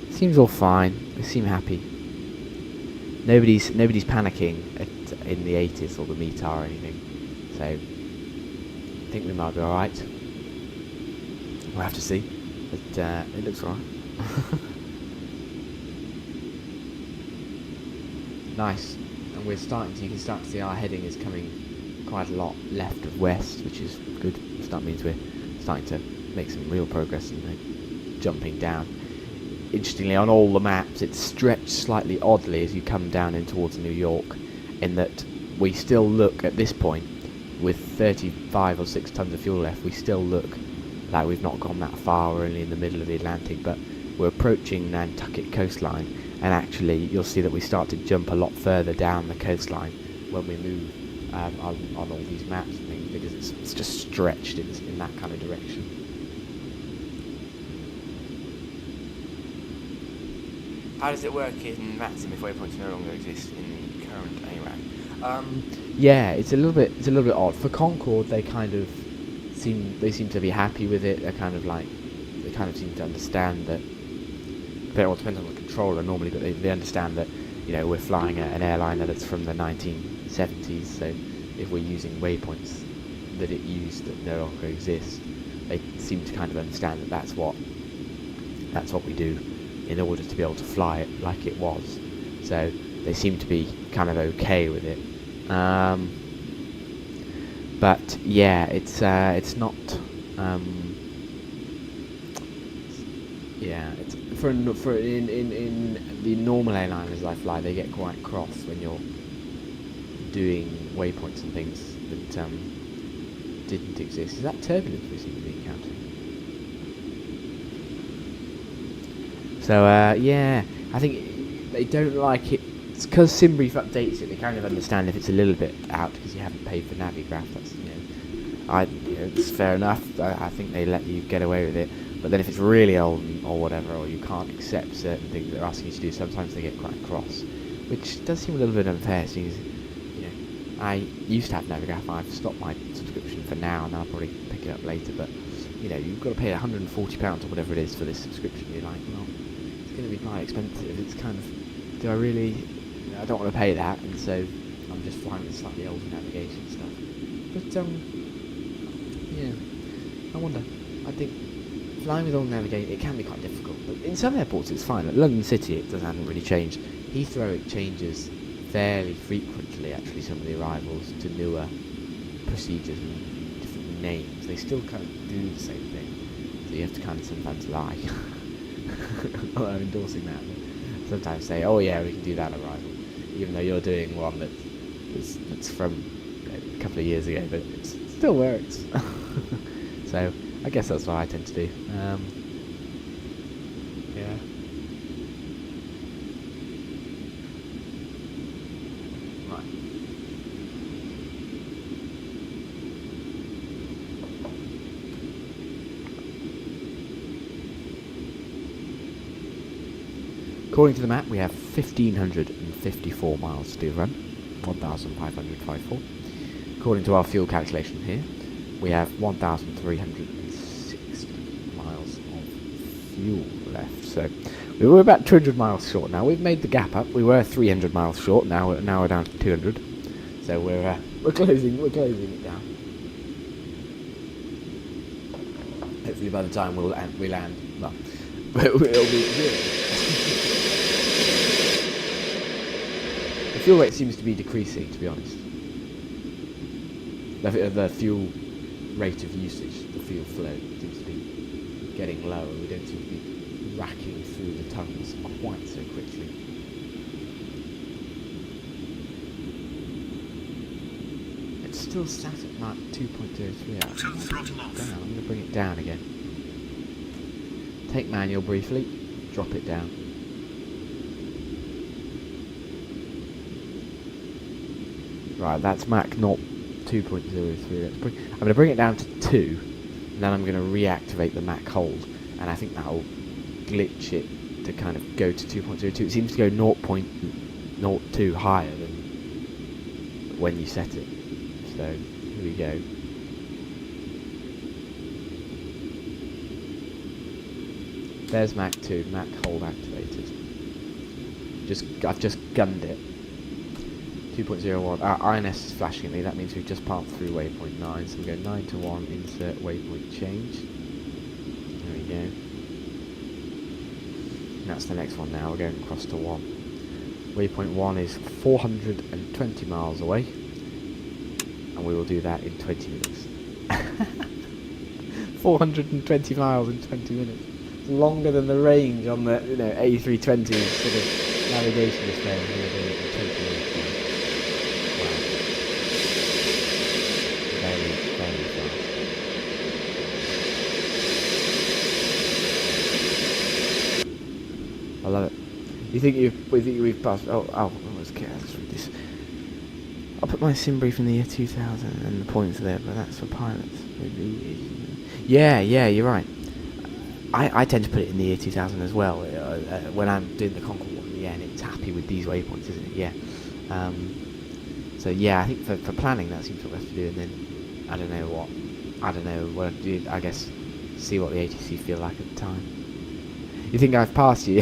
Seems all fine. They seem happy. Nobody's panicking in the 80s or the METAR or anything. So I think we might be alright. We'll have to see. But it looks alright. Nice. And you can start to see our heading is coming quite a lot left of west, which is good. So that means we're starting to make some real progress in jumping down. Interestingly, on all the maps, it's stretched slightly oddly as you come down in towards New York, in that we still look, at this point, with 35 or 6 tons of fuel left, we still look like we've not gone that far. We're only in the middle of the Atlantic, but we're approaching Nantucket coastline, and actually you'll see that we start to jump a lot further down the coastline when we move on all these maps and things, because it's just stretched in that kind of direction. How does it work in Vatsim if waypoints no longer exist in current ARAC? Yeah, it's a little bit odd. For Concorde, they seem to be happy with it. They kind of seem to understand that. It all depends on the controller normally, but they understand that, you know, we're flying an airliner that's from the 1970s. So if we're using waypoints that it used that no longer exist, they seem to kind of understand that that's what we do in order to be able to fly it like it was. So they seem to be kind of okay with it. But yeah, it's not. Yeah, it's for in the normal airliners I fly, they get quite cross when you're doing waypoints and things that didn't exist. Is that turbulence we seem to be encountering? So yeah, I think they don't like it. It's because Simbrief updates it. They kind of understand if it's a little bit out because you haven't paid for Navigraph. That's it's fair enough. I think they let you get away with it. But then if it's really old or whatever, or you can't accept certain things they're asking you to do, sometimes they get quite cross, which does seem a little bit unfair. Since, I used to have Navigraph. I've stopped my subscription for now, and I'll probably pick it up later. But you've got to pay £140 or whatever it is for this subscription. You're like, well, it's going to be quite expensive. It's kind of, do I really? I don't want to pay that, and so I'm just flying with slightly older navigation stuff. But yeah, I wonder. I think flying with old navigation, it can be quite difficult. But in some airports, it's fine. Like London City, hasn't really changed. Heathrow, it changes fairly frequently, actually, some of the arrivals to newer procedures and different names. They still kind of do the same thing, so you have to kind of sometimes lie. Although I'm endorsing that, but sometimes say, oh yeah, we can do that arrival, even though you're doing one that's from a couple of years ago, but it still works. So I guess that's what I tend to do. Yeah. Right. According to the map, we have 1,554 miles to run, 1,554. According to our fuel calculation here, we have 1,360 miles of fuel left. So we were about 200 miles short now. We've made the gap up. We were 300 miles short. Now we're down to 200. So we're closing it down. Hopefully by the time we land, well, it'll be zero. The fuel rate seems to be decreasing, to be honest. The fuel rate of usage, the fuel flow, seems to be getting lower. We don't seem to be racking through the tons quite so quickly. It's still sat at Mach 2.03. I'm going to bring it down again. Take manual briefly, drop it down. Right, that's Mach 2.03. I'm going to bring it down to 2, and then I'm going to reactivate the Mach hold, and I think that'll glitch it to kind of go to 2.02. It seems to go 0.02 higher than when you set it. So here we go. There's Mach 2, Mach hold activated. I've just gunned it. 2.01. Our INS is flashing at me. That means we've just passed through waypoint 9. So we go 9 to 1, insert waypoint change. There we go. And that's the next one now. We're going across to 1. Waypoint 1 is 420 miles away. And we will do that in 20 minutes. 420 miles in 20 minutes. It's longer than the range on the A320's sort of navigation display. We're going to do it in 20 minutes. I love it. You think we've passed? Oh, let's read this. I'll put my sim brief in the year 2000 and the points there, but that's for pilots. Yeah, you're right. I tend to put it in the year 2000 as well when I'm doing the Concorde one. Yeah, and it's happy with these waypoints, isn't it? Yeah. So yeah, I think for planning that seems what we have to do, and then I don't know what to do. I guess see what the ATC feel like at the time. You think I've passed you?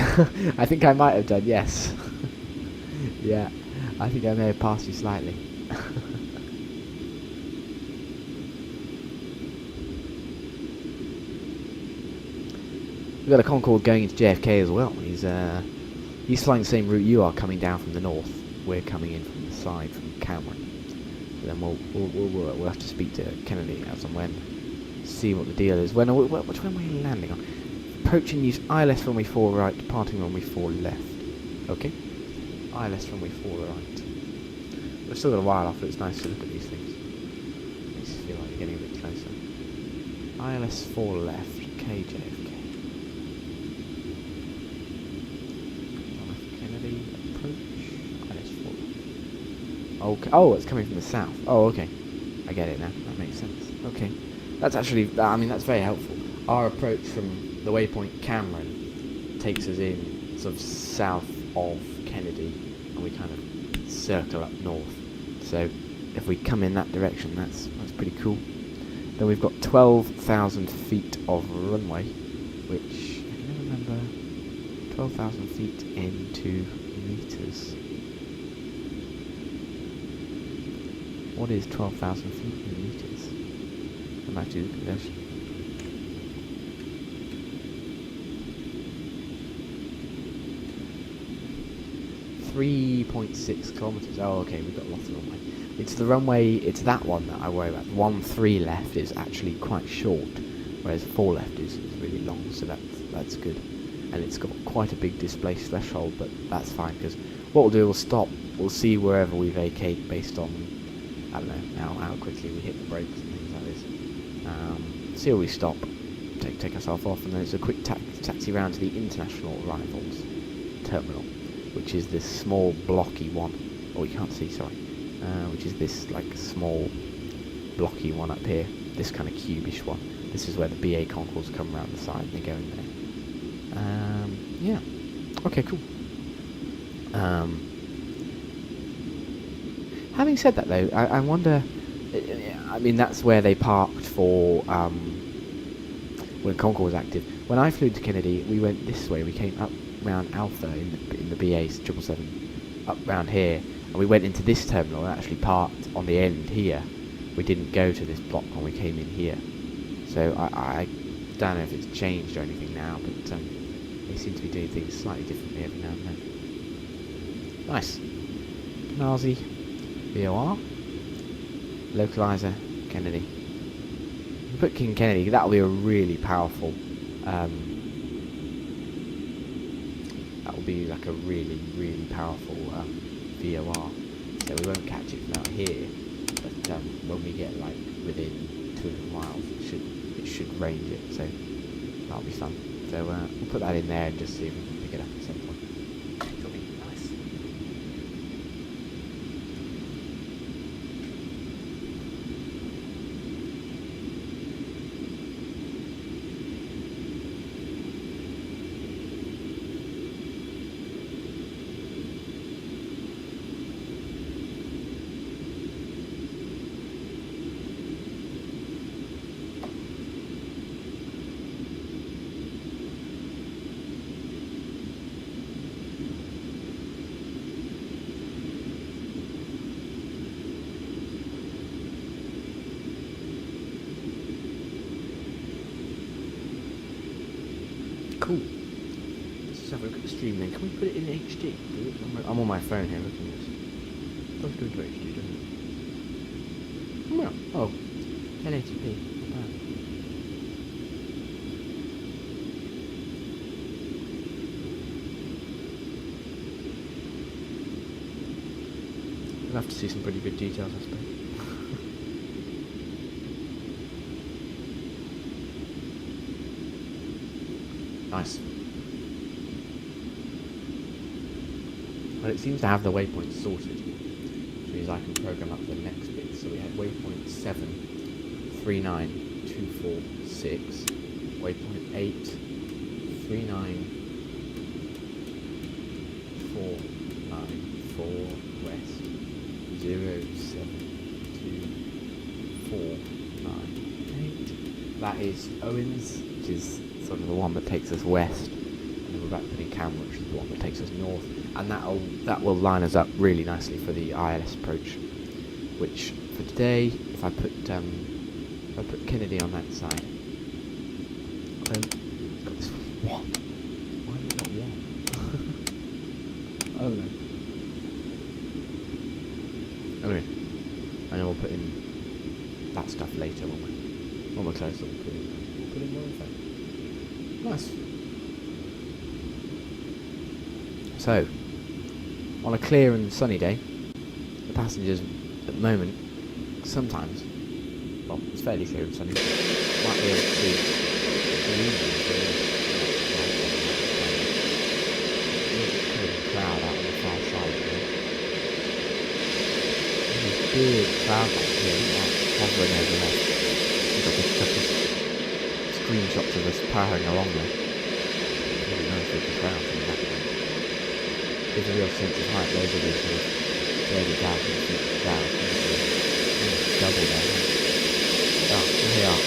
I think I might have done, yes. Yeah, I think I may have passed you slightly. We've got a Concorde going into JFK as well. He's flying the same route you are, coming down from the north. We're coming in from the side, from Cameron. So then we'll have to speak to Kennedy as and when, see what the deal is. Which one are we landing on? Approaching, use ILS runway 4 right, departing runway 4 left. Okay. ILS runway 4 right. We've still got a while off, but it's nice to look at these things. Makes you feel like you're getting a bit closer. ILS 4 left, KJFK. Kennedy, approach. ILS 4. Okay. Oh, it's coming from the south. Oh, okay. I get it now. That makes sense. Okay. That's actually, that's very helpful. Our approach from the waypoint Cameron takes us in sort of south of Kennedy, and we kind of circle up north. So if we come in that direction, that's pretty cool. Then we've got 12,000 feet of runway, which I can never remember. 12,000 feet into meters. What is 12,000 feet in meters? I might do the conversion. 3 3.6 kilometres. Oh, okay, we've got lots of runway. It's the runway, it's that one that I worry about. 1-3 left is actually quite short, whereas 4 left is really long, so that's good. And it's got quite a big displace threshold, but that's fine, because what we'll do, we'll stop, we'll see wherever we vacate based on, I don't know, how quickly we hit the brakes and things like this. See where we stop, take ourselves off, and then it's a quick taxi round to the international arrivals terminal, which is this small blocky one. Oh, you can't see, sorry. Which is this like small blocky one up here, this kind of cubish one. This is where the BA Concords come around the side and they go in there. Yeah. Okay, cool. Having said that though, I wonder, I mean that's where they parked for when Concorde was active. When I flew to Kennedy, we went this way, we came up round Alpha in the BA 777, up round here, and we went into this terminal and actually parked on the end here. We didn't go to this block when we came in here. So I don't know if it's changed or anything now, but they seem to be doing things slightly differently every now and then. Nice. Nazi, VOR, localizer, Kennedy. We put King Kennedy, that'll be a really powerful, that'll be like a really, really powerful VOR. So we won't catch it from out here, but when we get like within 200 miles, it should range it, so that'll be fun. So we'll put that in there and just see if we can pick it up at some point. It'll be nice. Cool. Let's just have a look at the stream then. Can we put it in HD? I'm on my phone here looking at this. It does go into HD, doesn't it? Well, oh, 1080p. Wow. We'll have to see some pretty good details, I suppose. Nice. Well, it seems to have the waypoints sorted, which means I can program up the next bit. So we had waypoint 7, 39, 246, waypoint 8, 39, 494 west, 07249. That is Owens, which is sort of the one that takes us west, and then we're back putting Camera, which is the one that takes us north, and that will line us up really nicely for the ILS approach. Which for today, if I put Kennedy on that side, it's got this one. Why have we got one? I don't know. Anyway, and then we'll put in that stuff later when we're closer. We'll put in more info. Nice. So, on a clear and sunny day, the passengers at the moment, sometimes, well, it's fairly clear and sunny, might be able to see the cloud out on the far side. There's a big cloud back here, hovering over there. We've got this screenshots of us powering along there. Really nice with the clouds in the background. Gives a real sense of height. Those are the sort of 30,000 feet down. Double there. Oh, here we are.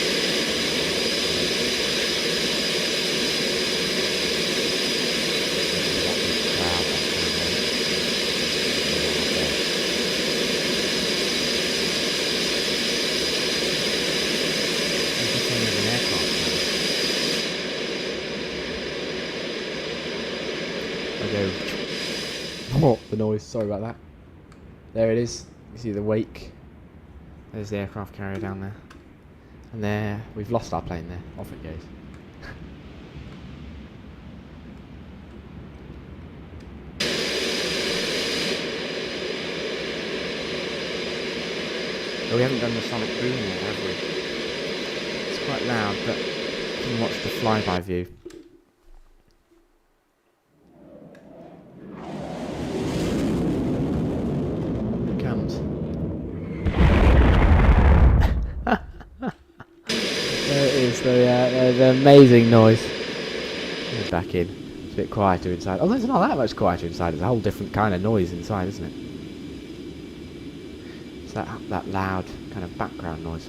Oh, the noise. Sorry about that. There it is. You see the wake. There's the aircraft carrier down there. And there, we've lost our plane there. Off it goes. Oh, we haven't done the sonic boom yet, have we? It's quite loud, but you can watch the flyby view. Here it comes. There it is, the amazing noise. Get back in. It's a bit quieter inside. Oh, there's not that much quieter inside. It's a whole different kind of noise inside, isn't it? It's that loud kind of background noise.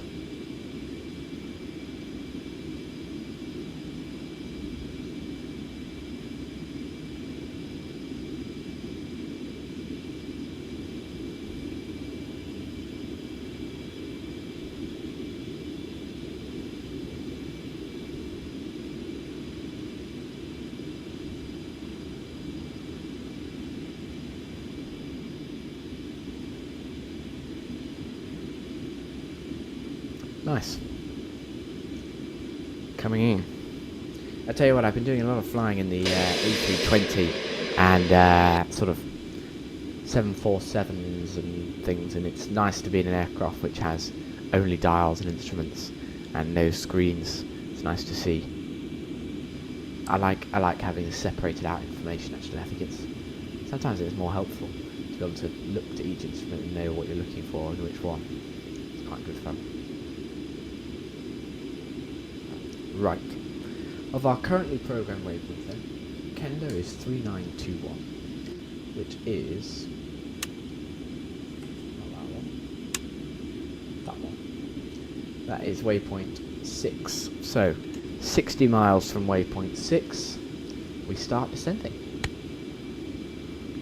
Nice. Coming in. I tell you what, I've been doing a lot of flying in the A320 and sort of 747s and things, and it's nice to be in an aircraft which has only dials and instruments and no screens. It's nice to see. I like having separated out information. Actually, I think sometimes it's more helpful to be able to look to each instrument and know what you're looking for and which one. It's quite good fun. Right. Of our currently programmed wavelength then, Kendo is 3921, which is not that one. That is waypoint 6. So 60 miles from waypoint 6, we start descending.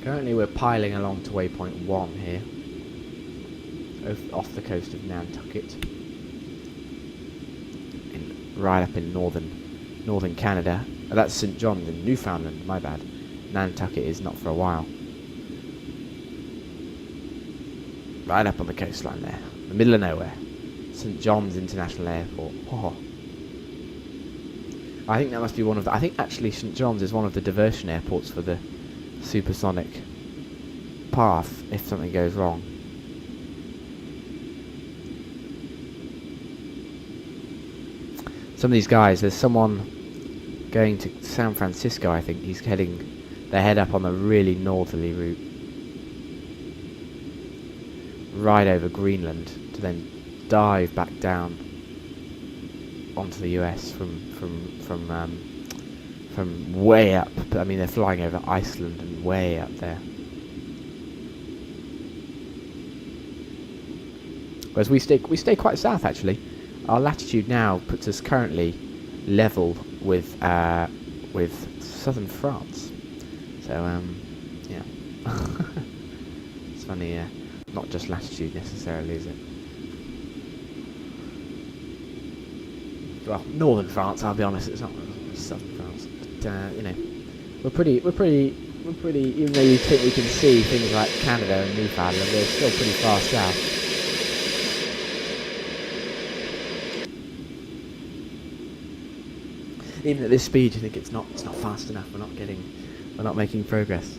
Currently we're piling along to waypoint 1 here, off the coast of Nantucket. Right up in northern Canada. Oh, that's St. John's in Newfoundland, my bad. Nantucket is not for a while. Right up on the coastline there. The middle of nowhere. St. John's International Airport. Oh. I think that must be one of the... I think actually St. John's is one of the diversion airports for the supersonic path if something goes wrong. Some of these guys, there's someone going to San Francisco, I think. He's they head up on the really northerly route. Right over Greenland to then dive back down onto the US from way up. But I mean, they're flying over Iceland and way up there. Whereas we stay quite south actually. Our latitude now puts us currently level with southern France. So yeah, it's funny. Not just latitude necessarily, is it? Well, northern France. I'll be honest, it's not southern France. But you know, we're pretty. Even though you think we can see things like Canada and Newfoundland, we're still pretty far south. Even at this speed, you think it's not fast enough. We're not making progress.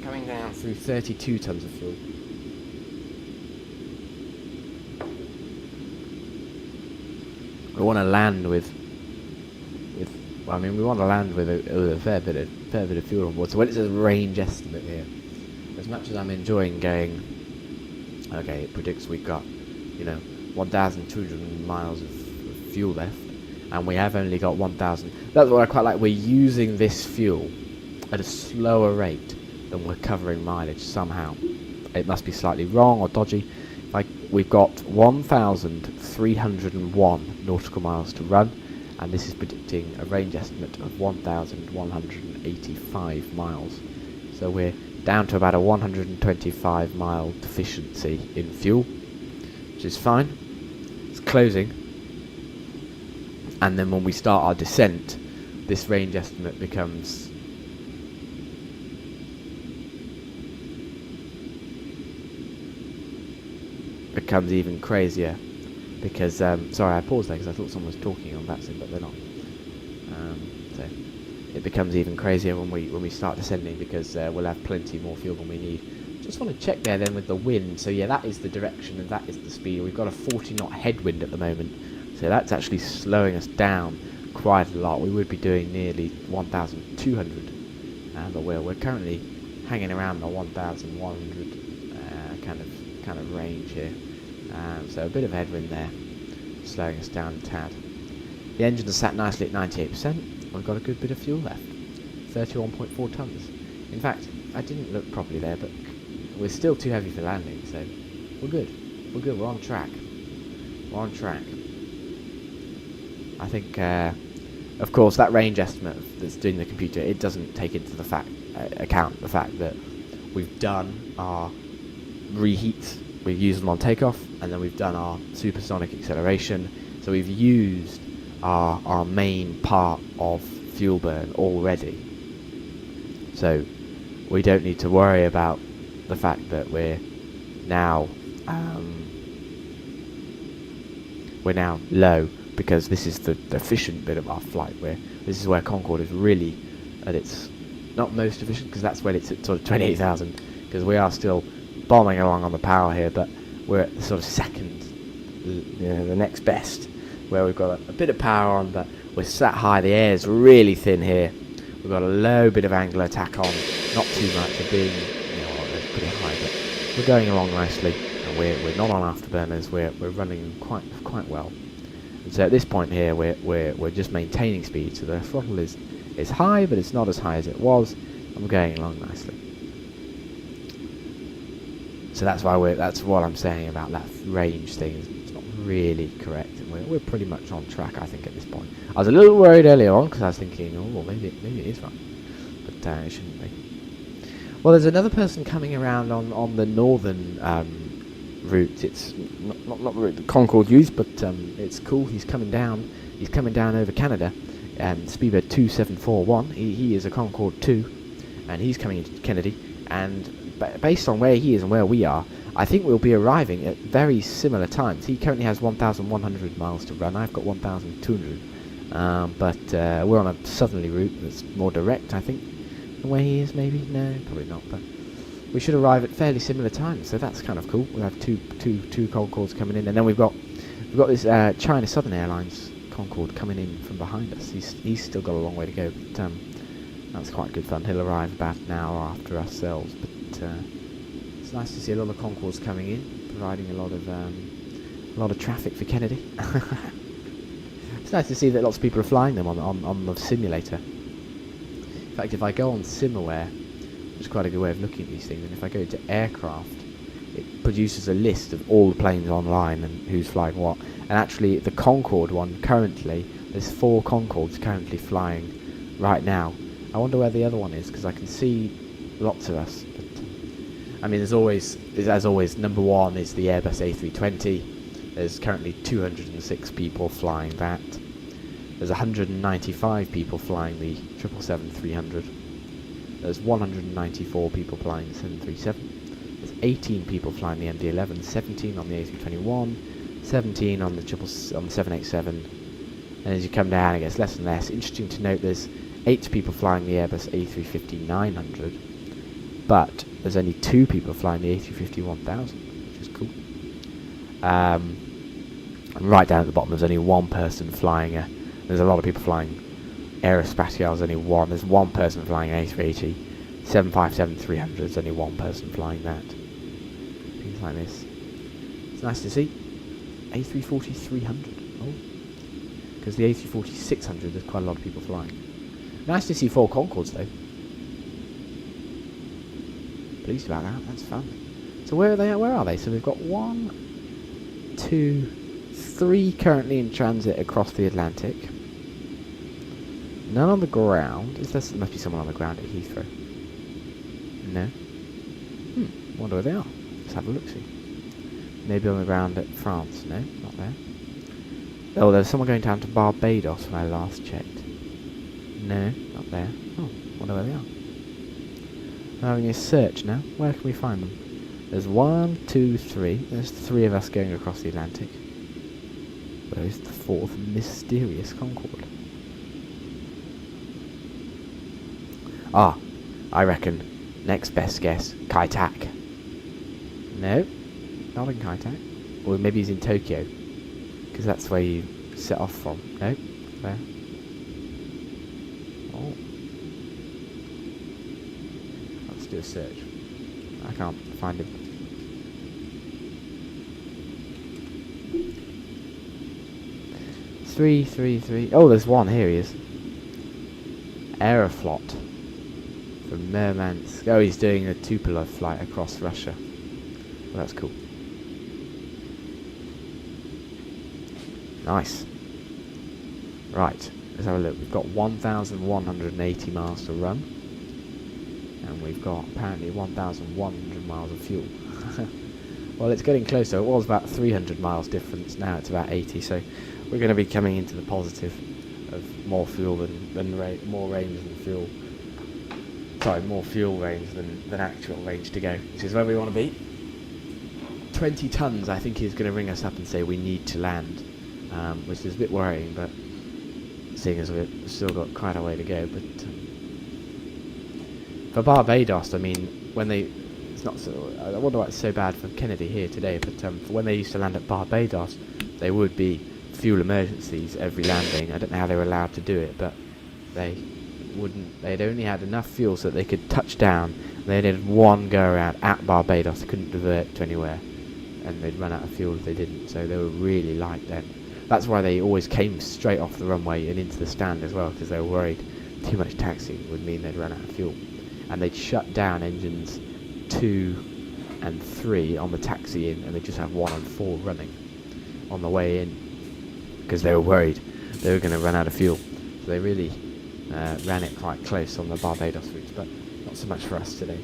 Coming down through 32 tons of fuel. We want to land with. Well, I mean, we want to land with a fair bit of fuel on board. So when it says range estimate here, as much as I'm enjoying going, okay, it predicts we've got, 1,200 miles of fuel left, and we have only got 1,000. That's what I quite like. We're using this fuel at a slower rate than we're covering mileage somehow. It must be slightly wrong or dodgy. We've got 1,301 nautical miles to run, and this is predicting a range estimate of 1,185 miles. So we're down to about a 125 mile deficiency in fuel, which is fine. It's closing. And then when we start our descent, this range estimate becomes becomes even crazier because sorry, I paused there because I thought someone was talking on Vatsim, but they're not. So it becomes even crazier when we start descending because we'll have plenty more fuel than we need. Just want to check there then with the wind. So yeah, that is the direction and that is the speed. We've got a 40 knot headwind at the moment, so that's actually slowing us down quite a lot. We would be doing nearly 1,200, but we're currently hanging around the 1,100 kind of range here. So a bit of headwind there, slowing us down a tad. The engine is sat nicely at 98%. We've got a good bit of fuel left, 31.4 tons. In fact, I didn't look properly there, but we're still too heavy for landing, so we're good. We're good. We're on track. We're on track. I think, of course, that range estimate that's doing the computer, it doesn't take into account the fact that we've done our reheats, we've used them on takeoff, and then we've done our supersonic acceleration. So we've used our main part of fuel burn already. So we don't need to worry about the fact that we're now low, because this is the efficient bit of our flight. This is where Concorde is really at its not most efficient, because that's when it's at sort of 28,000, because we are still bombing along on the power here, but we're at the sort of second, the next best, where we've got a bit of power on, but we're sat high. The air is really thin here. We've got a low bit of angular attack on, not too much of being, it's pretty high, but we're going along nicely, and we're not on afterburners. We're running quite well. And so at this point here, we're just maintaining speed. So the throttle is high, but it's not as high as it was, and we're going along nicely. So that's what I'm saying about that range thing. It's not really correct, and we're pretty much on track, I think, at this point. I was a little worried earlier on because I was thinking, oh, maybe it is right, but it shouldn't be. Well, there's another person coming around on the northern route. It's not the route that Concorde used, but it's cool. He's coming down. He's coming down over Canada. Speedbird 2741. He is a Concorde 2, and he's coming into Kennedy. And based on where he is and where we are, I think we'll be arriving at very similar times. He currently has 1,100 miles to run. I've got 1,200. But we're on a southerly route that's more direct, I think, than where he is, maybe? No, probably not, but we should arrive at fairly similar times, so that's kind of cool. We'll have two Concordes coming in, and then we've got this China Southern Airlines Concorde coming in from behind us. He's still got a long way to go, but that's quite good fun. He'll arrive about an hour after ourselves, but it's nice to see a lot of Concordes coming in, providing a lot of traffic for Kennedy. It's nice to see that lots of people are flying them on the simulator. In fact, if I go on Simaware, which is quite a good way of looking at these things, and if I go to aircraft, it produces a list of all the planes online and who's flying what. And actually, the Concorde one currently, there's 4 Concordes currently flying right now. I wonder where the other one is, because I can see lots of us. But, I mean, as always, number 1 is the Airbus A320. There's currently 206 people flying that. There's 195 people flying the 777-300. There's 194 people flying the 737. There's 18 people flying the MD-11, 17 on the A321, 17 on the 787. And as you come down, it gets less and less. Interesting to note, there's 8 people flying the Airbus A350-900, but there's only 2 people flying the A350-1000, which is cool. And right down at the bottom, there's only 1 person flying there's a lot of people flying Aerospatiale. There's only there's 1 person flying A380, 757-300. There's only 1 person flying that. Things like this. It's nice to see. A340-300. Oh, because the A340-600, there's quite a lot of people flying. Nice to see 4 Concordes though. Pleased about that. That's fun. So where are they? Where are they? So we've got 1, 2, 3 currently in transit across the Atlantic. None on the ground. There must be someone on the ground at Heathrow. No. Wonder where they are. Let's have a look-see. Maybe on the ground at France. No, not there. Oh, there's someone going down to Barbados when I last checked. No, not there. Oh, wonder where they are. I'm having a search now. Where can we find them? There's 1, 2, 3. There's 3 of us going across the Atlantic. Where's the 4th mysterious Concorde? Ah, I reckon next best guess, Kaitak. No, not in Kaitak. Or maybe he's in Tokyo, because that's where you set off from. No, there. Oh. Let's do a search. I can't find him. Three. Oh, there's one. Here he is. Aeroflot from Murmansk. Oh, he's doing a Tupolev flight across Russia. Well, that's cool. Nice. Right, let's have a look. We've got 1,180 miles to run. And we've got apparently 1,100 miles of fuel. Well, it's getting closer. It was about 300 miles difference. Now it's about 80. So we're going to be coming into the positive of more fuel more range than fuel. Sorry, more fuel range than actual range to go. Which is where we want to be. 20 tons, I think, is going to ring us up and say we need to land, which is a bit worrying, but seeing as we've still got quite a way to go. But for Barbados, I mean, when they, it's not so. I wonder why it's so bad for Kennedy here today. But for when they used to land at Barbados, there would be fuel emergencies every landing. I don't know how they were allowed to do it, but they wouldn't. They'd only had enough fuel so that they could touch down. They did one go around at Barbados. They couldn't divert to anywhere, and they'd run out of fuel if they didn't. So they were really light then. That's why they always came straight off the runway and into the stand as well, because they were worried too much taxiing would mean they'd run out of fuel. And they'd shut down engines 2 and 3 on the taxi in, and they'd just have 1 and 4 running on the way in, because they were worried they were going to run out of fuel. So they really ran it quite close on the Barbados routes, but not so much for us today.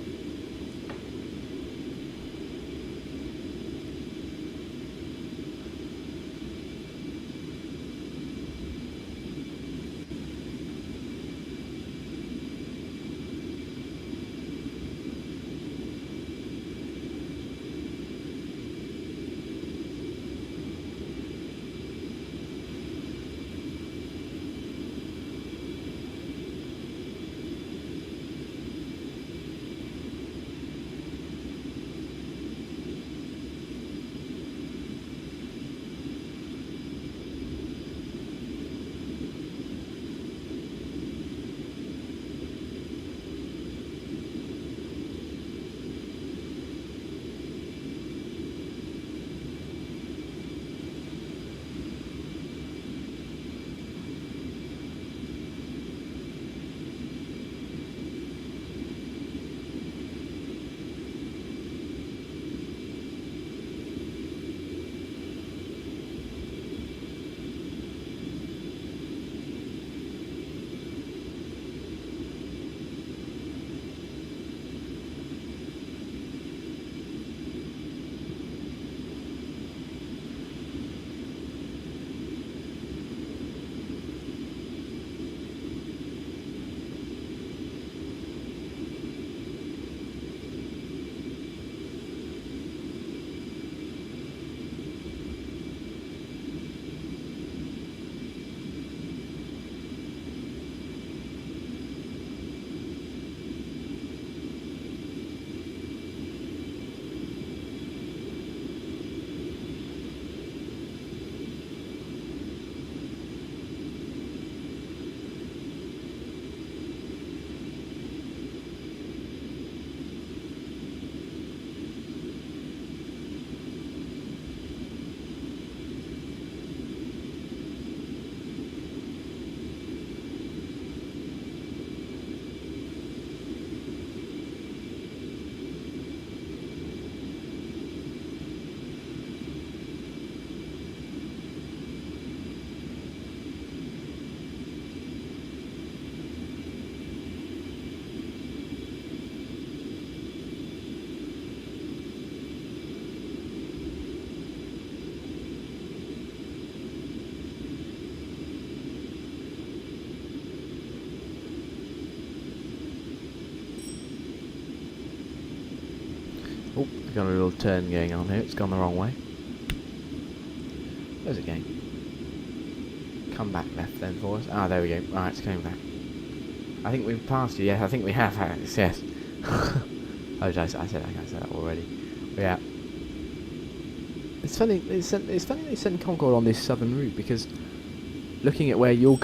Oh, we've got a little turn going on here. It's gone the wrong way. Where's it going? Come back left then for us. Ah, there we go. Right, it's coming back. I think we've passed you. Yes, I think we have. Yes. Oh, I said that already. But yeah. It's funny. It's funny they sent Concorde on this southern route, because looking at where you're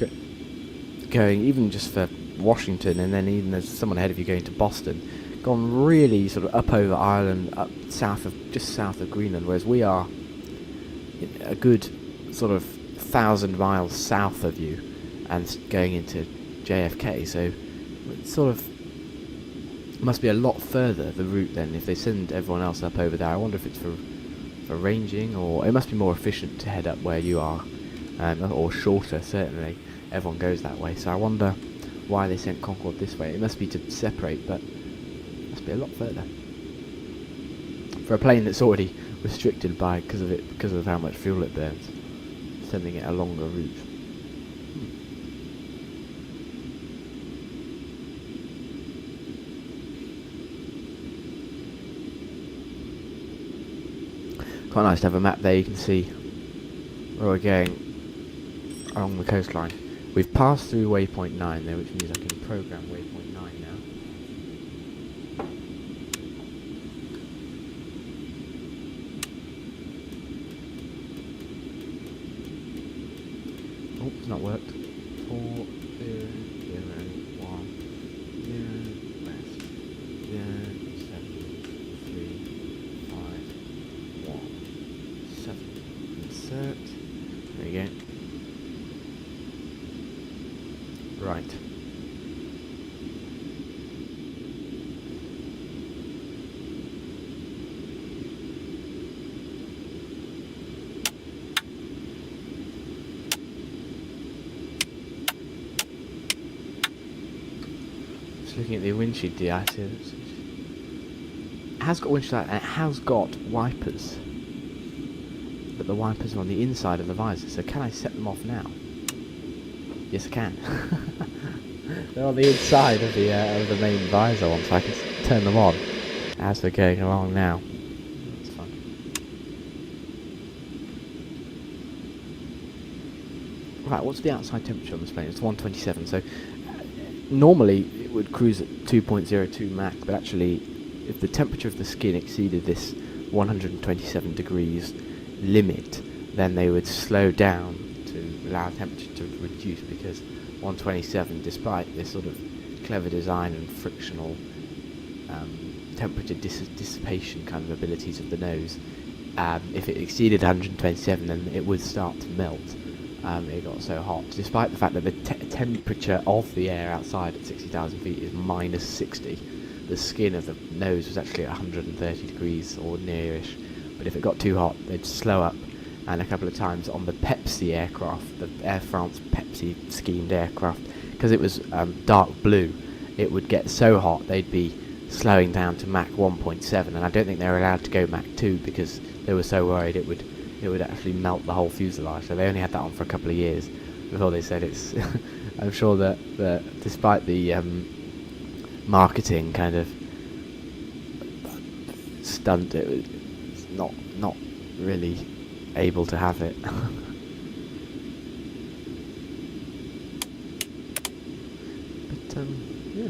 going, even just for Washington, and then even there's someone ahead of you going to Boston, gone really sort of up over Ireland, up just south of Greenland, whereas we are a good sort of 1,000 miles south of you and going into JFK, so it sort of must be a lot further, the route, then, if they send everyone else up over there. I wonder if it's for ranging, or it must be more efficient to head up where you are, or shorter, certainly. Everyone goes that way, so I wonder why they sent Concorde this way. It must be to separate, but it must be a lot further. For a plane that's already restricted by, because of how much fuel it burns, sending it a longer route. Quite nice to have a map there. You can see where we're going along the coastline. We've passed through waypoint 9 there, which means I can program waypoint 9 now. Oh, it's not worked. 4, 0, 0, 1, 0, west, 0, 7, 3, 5, 1, 7. Insert. There you go. Right. Just looking at the windshield DI, it has got windshield and it has got wipers, but the wipers are on the inside of the visor, so can I set them off now? Yes, I can. They're on the inside of the main visor one, so I can turn them on as we're going along now. That's fun. Right, what's the outside temperature on this plane? It's 127, so normally it would cruise at 2.02 Mach, but actually if the temperature of the skin exceeded this 127 degrees limit, then they would slow down to allow temperature to reduce, because 127, despite this sort of clever design and frictional temperature dissipation kind of abilities of the nose, if it exceeded 127, then it would start to melt. It got so hot, despite the fact that the temperature of the air outside at 60,000 feet is minus 60. The skin of the nose was actually at 130 degrees or nearish, but if it got too hot, they'd slow up. And a couple of times on the Pepsi aircraft, the Air France Pepsi schemed aircraft, because it was dark blue, it would get so hot they'd be slowing down to Mach 1.7, and I don't think they were allowed to go Mach 2 because they were so worried it would actually melt the whole fuselage. So they only had that on for a couple of years before they said it's. I'm sure that despite the marketing kind of stunt, it was not really able to have it. But yeah.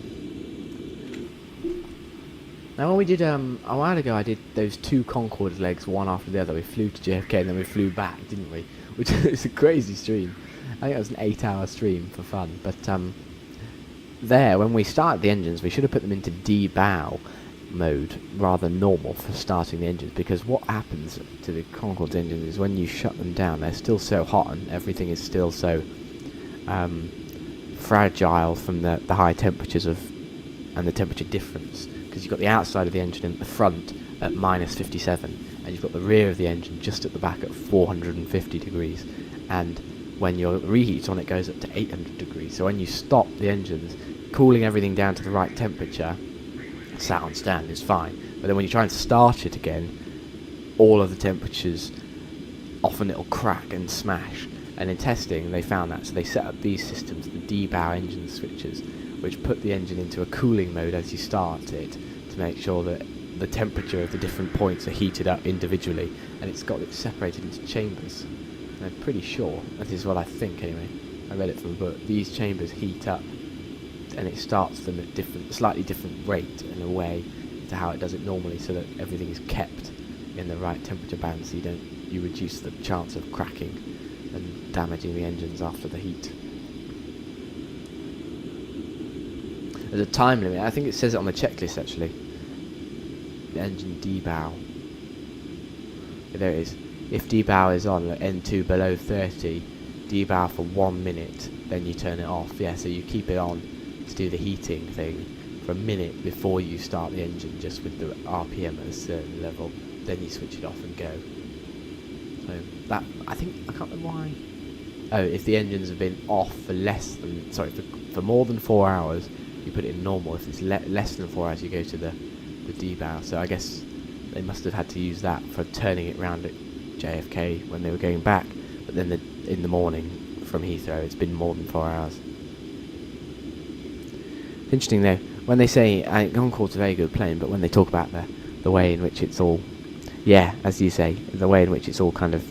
Now when we did a while ago, I did those 2 Concorde legs one after the other. We flew to JFK and then we flew back, didn't we? Which is a crazy stream. I think it was an 8-hour stream for fun. But there, when we started the engines, we should have put them into debow mode rather than normal for starting the engines, because what happens to the Concorde's engines is when you shut them down, they're still so hot and everything is still so fragile from the high temperatures and the temperature difference, because you've got the outside of the engine in the front at minus 57 and you've got the rear of the engine just at the back at 450 degrees, and when your reheat on it goes up to 800 degrees. So when you stop the engines, cooling everything down to the right temperature sat on stand is fine, but then when you try and start it again, all of the temperatures, often it'll crack and smash. And in testing they found that, so they set up these systems, the debow engine switches, which put the engine into a cooling mode as you start it, to make sure that the temperature of the different points are heated up individually, and it's got it separated into chambers. And I'm pretty sure, that is what I think anyway, I read it from a book, these chambers heat up and it starts them at slightly different rate in a way to how it does it normally, so that everything is kept in the right temperature band, so you reduce the chance of cracking and damaging the engines after the heat. There's a time limit. I think it says it on the checklist actually. The engine debow. There it is. If debow is on at N2 below 30, debow for 1 minute, then you turn it off. Yeah, so you keep it on to do the heating thing for a minute before you start the engine, just with the RPM at a certain level. Then you switch it off and go. So that, I can't remember why. Oh, if the engines have been off for for more than 4 hours, you put it in normal. If it's less than 4 hours, you go to the debow. So I guess they must have had to use that for turning it round at JFK when they were going back. But then in the morning from Heathrow, it's been more than 4 hours. Interesting though, when they say, Concorde's a very good plane, but when they talk about the way in which it's all, yeah, as you say, the way in which it's all kind of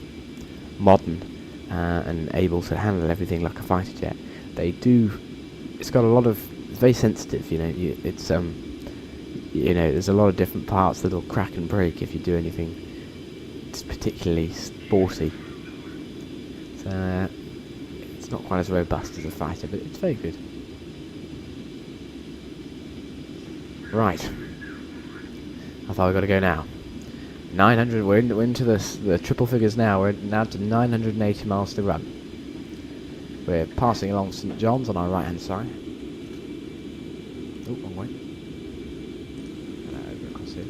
modern and able to handle everything like a fighter jet, it's got a lot of, it's very sensitive, you know, there's a lot of different parts that'll crack and break if you do anything particularly sporty. So it's not quite as robust as a fighter, but it's very good. Right, how far we got to go now? 900. We're into the triple figures now. We're now to 980 miles to run. We're passing along St John's on our right hand side. Oh, wrong way. Over across here.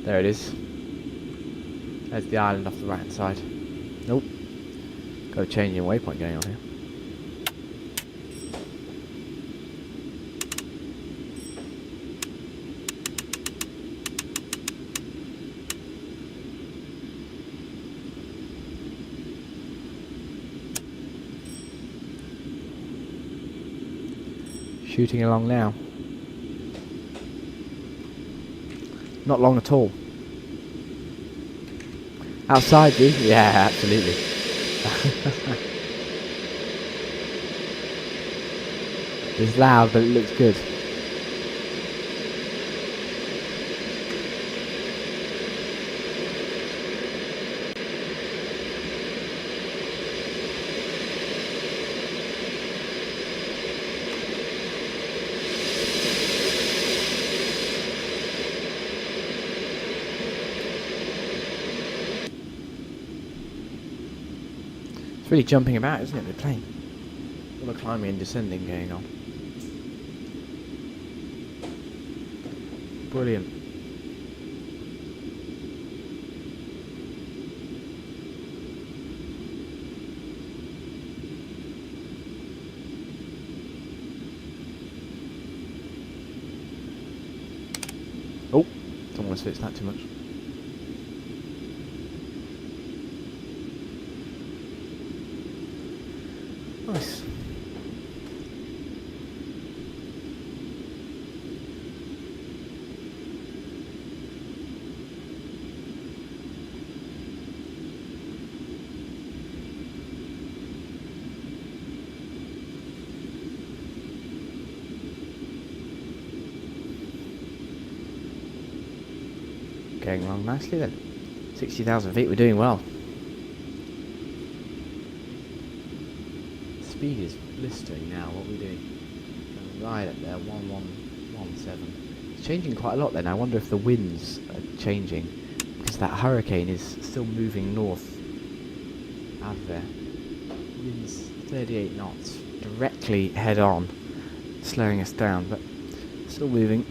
There it is. There's the island off the right hand side. Nope. Got a change in waypoint going on here. Shooting along now. Not long at all. Outside view? Yeah, absolutely. It's loud, but it looks good. It's really jumping about, isn't it, the plane? All the climbing and descending going on. Brilliant. Oh, don't want to switch that too much. Nice. Going along nicely then. 60,000 feet, we're doing well. Speed is blistering now. What are we doing? Right up there, 1117. It's changing quite a lot then. I wonder if the winds are changing, because that hurricane is still moving north out of there. Winds 38 knots, directly head on, slowing us down, but still moving.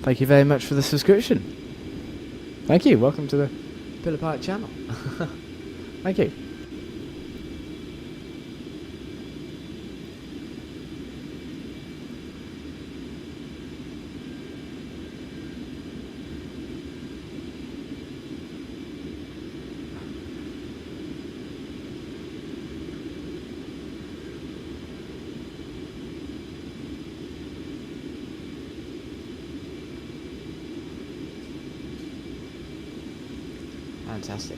Thank you very much for the subscription. Thank you. Welcome to the Pillar Pilot channel. Thank you. Fantastic.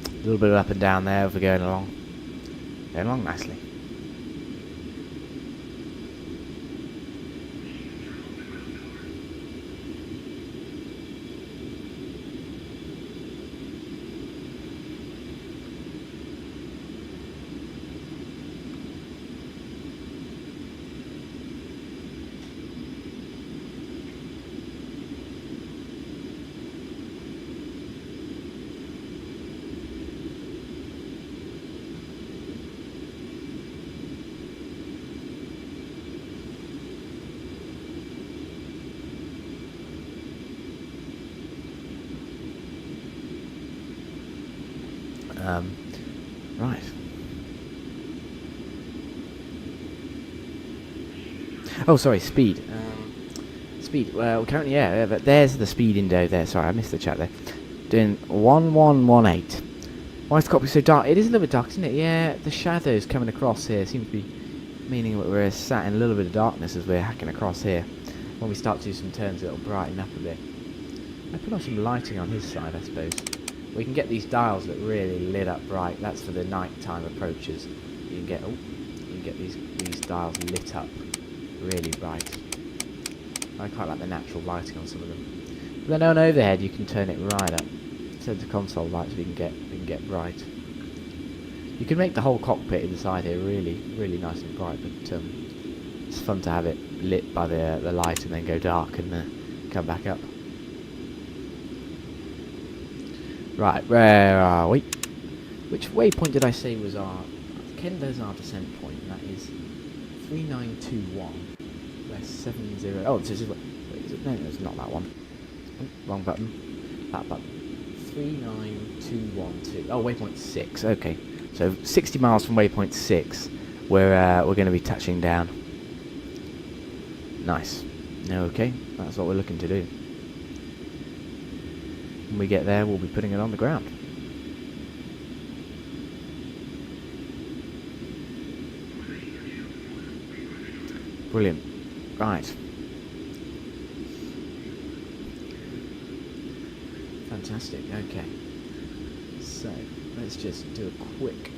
A little bit of up and down there as we're going along. Going along nicely. Right. Oh, sorry, speed. Speed. Well, currently, yeah, but there's the speed window there. Sorry, I missed the chat there. Doing 1118. Why is the cockpit so dark? It is a little bit dark, isn't it? Yeah, the shadows coming across here seem to be meaning that we're sat in a little bit of darkness as we're hacking across here. When we start to do some turns, it'll brighten up a bit. I put on some lighting on his side, I suppose. We can get these dials that really lit up bright. That's for the nighttime approaches. You can get these dials lit up really bright. I quite like the natural lighting on some of them. But then on overhead, you can turn it right up. Center console lights we can get bright. You can make the whole cockpit inside here really nice and bright. But it's fun to have it lit by the light and then go dark and come back up. Right, where are we? Which waypoint did I say was our... There's our descent point, and that is 3921. West 70... Oh, this is... Wait, is it? No, it's not that one. Oh, wrong button. That button. 39212. Oh, waypoint 6. Okay. So 60 miles from waypoint 6, we're going to be touching down. Nice. Okay, that's what we're looking to do. When we get there, we'll be putting it on the ground. Brilliant. Right. Fantastic. Okay. So, let's just do a quick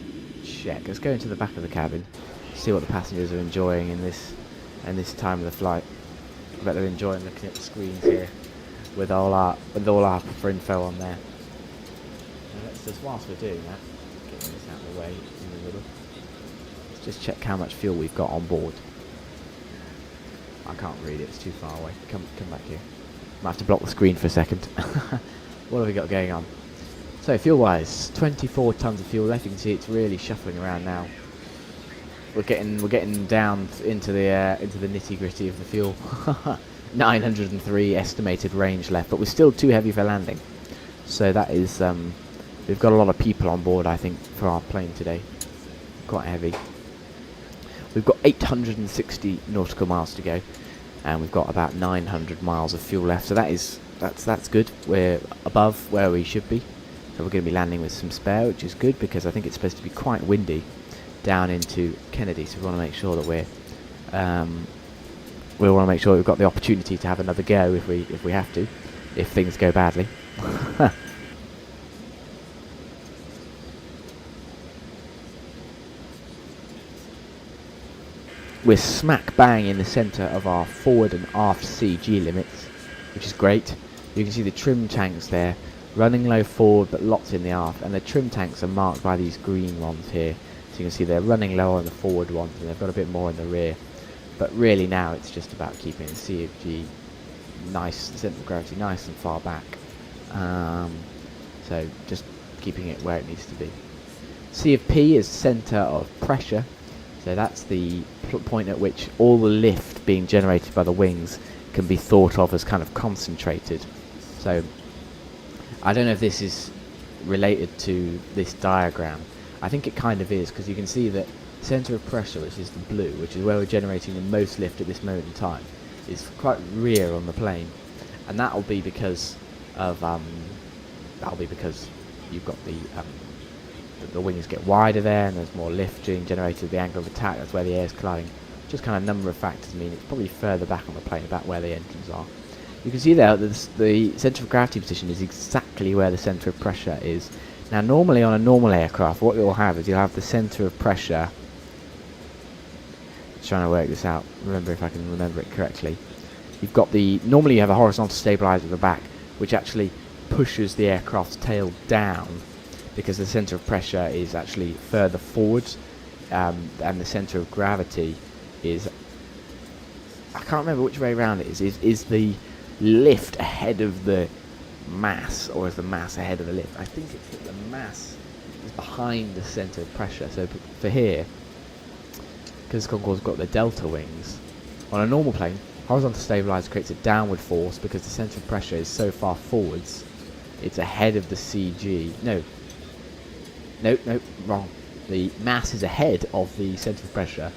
check. Let's go into the back of the cabin, see what the passengers are enjoying in this time of the flight. I bet they're enjoying looking at the screens here. With all our proper info on there. Now let's just, whilst we're doing that, getting this out of the way in the middle, let's just check how much fuel we've got on board. I can't read it, it's too far away. Come back here. Might have to block the screen for a second. What have we got going on? So fuel-wise, 24 tons of fuel left. You can see it's really shuffling around now. We're getting down into the nitty-gritty of the fuel. 903 estimated range left, but we're still too heavy for landing. So that is, we've got a lot of people on board, I think, for our plane today. Quite heavy. We've got 860 nautical miles to go, and we've got about 900 miles of fuel left. So that's good. We're above where we should be. So we're going to be landing with some spare, which is good because I think it's supposed to be quite windy down into Kennedy. So we want to make sure that we want to make sure we've got the opportunity to have another go if we have to, if things go badly. We're smack bang in the centre of our forward and aft CG limits, which is great. You can see the trim tanks there, running low forward but lots in the aft, and the trim tanks are marked by these green ones here. So you can see they're running low on the forward ones and they've got a bit more in the rear. But really now it's just about keeping the CFG nice, centre of gravity nice and far back. So just keeping it where it needs to be. CFP is centre of pressure. So that's the point at which all the lift being generated by the wings can be thought of as kind of concentrated. So I don't know if this is related to this diagram. I think it kind of is, because you can see that centre of pressure, which is the blue, which is where we're generating the most lift at this moment in time, is quite rear on the plane, and that'll be because of you've got the wings get wider there, and there's more lift being generated at the angle of attack. That's where the air is colliding. Just kind of number of factors mean it's probably further back on the plane, about where the engines are. You can see there that the centre of gravity position is exactly where the centre of pressure is. Now normally on a normal aircraft, what you'll have is you'll have the centre of pressure. Just trying to work this out, remember if I can remember it correctly. You've got normally you have a horizontal stabiliser at the back, which actually pushes the aircraft's tail down because the centre of pressure is actually further forwards, and the centre of gravity is, I can't remember which way around it is the lift ahead of the mass, or is the mass ahead of the lift? I think it's that the mass is behind the centre of pressure. So for here, because Concorde's got the delta wings, on a normal plane, horizontal stabiliser creates a downward force because the centre of pressure is so far forwards, it's ahead of the CG. No, wrong. The mass is ahead of the centre of pressure,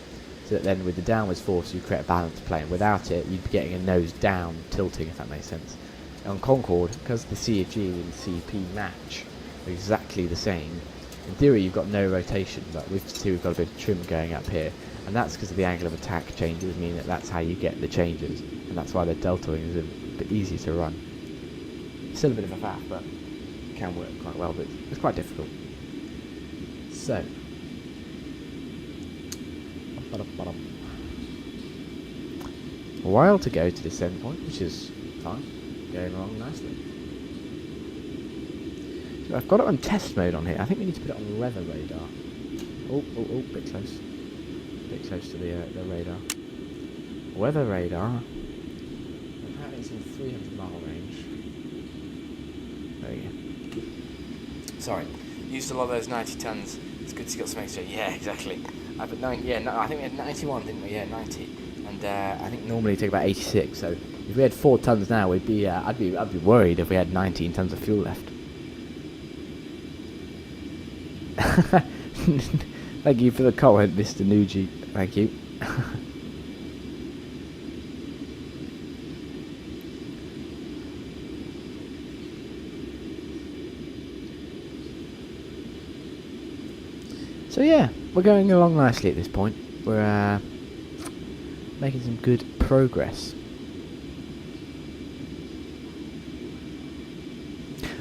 so that then with the downwards force you create a balanced plane. Without it, you'd be getting a nose down tilting, if that makes sense. On Concorde, because the CG and CP match are exactly the same, in theory you've got no rotation, but we've got a bit of trim going up here, and that's because of the angle of attack changes, meaning that's how you get the changes, and that's why the delta wing is a bit easy to run. Still a bit of a faff, but it can work quite well, but it's quite difficult. So, a while to go to this end point, which is fine, going along nicely. So I've got it on test mode on here. I think we need to put it on weather radar. Oh, bit close to the radar. Weather radar. Apparently it's in 300-mile range. There we go. Sorry, used a lot of those 90 tons. It's good to get some extra. Yeah, exactly. I think we had 91, didn't we? Yeah, 90. And I think normally it take about 86. So if we had 4 tons now, we'd be. I'd be worried if we had 19 tons of fuel left. Thank you for the comment, Mr. Nuji. Thank you. So yeah, we're going along nicely at this point. We're making some good progress.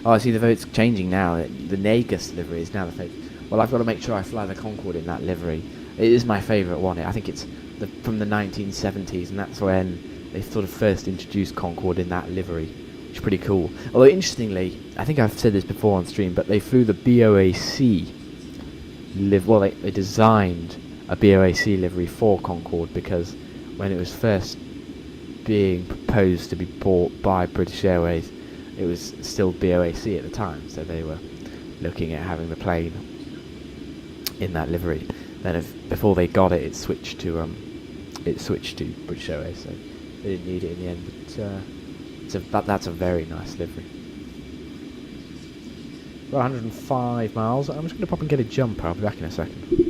Oh, I see the vote's changing now. The Negus livery is now the favourite. Well, I've got to make sure I fly the Concorde in that livery. It is my favourite one. I think it's from the 1970s, and that's when they sort of first introduced Concorde in that livery, which is pretty cool. Although, interestingly, I think I've said this before on stream, but they flew the BOAC they designed a BOAC livery for Concorde because when it was first being proposed to be bought by British Airways, it was still BOAC at the time, so they were looking at having the plane in that livery. Then before they got it, it switched to British Airways, so they didn't need it in the end. But that's a very nice livery. Got 105 miles. I'm just going to pop and get a jumper. I'll be back in a second.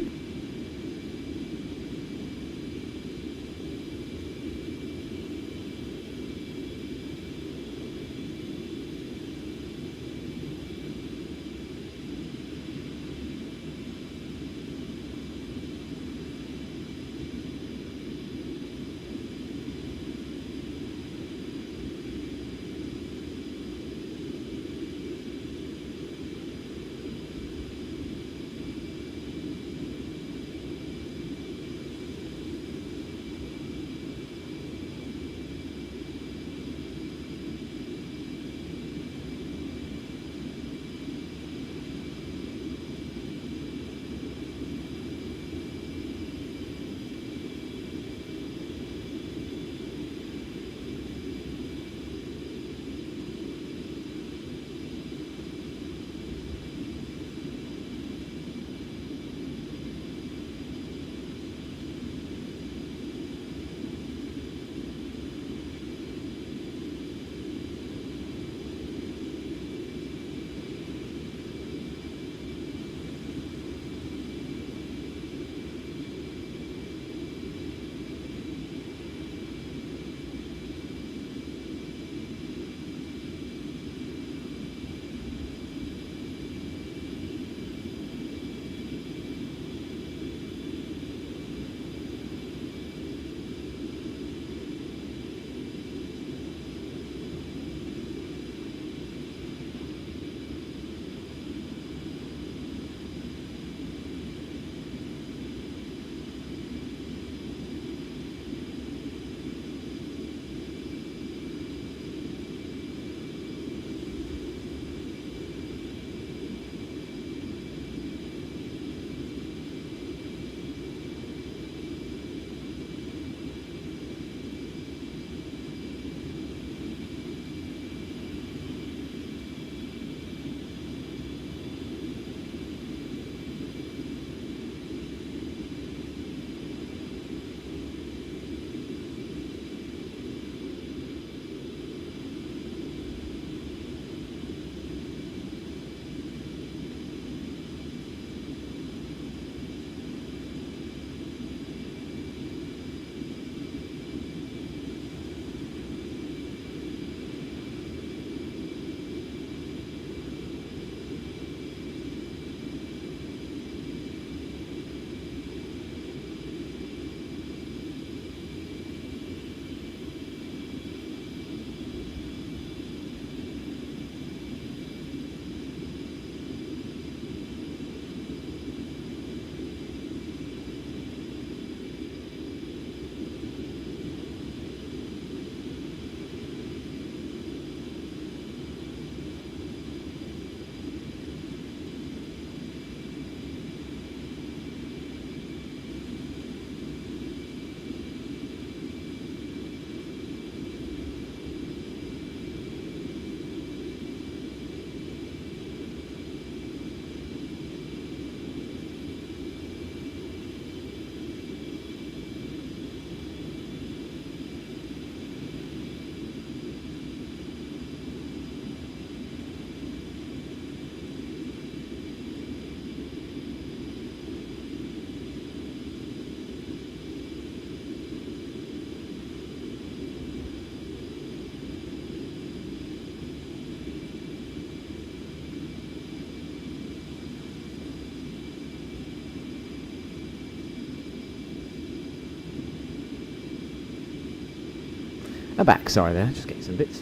I'm back, sorry there, just getting some bits.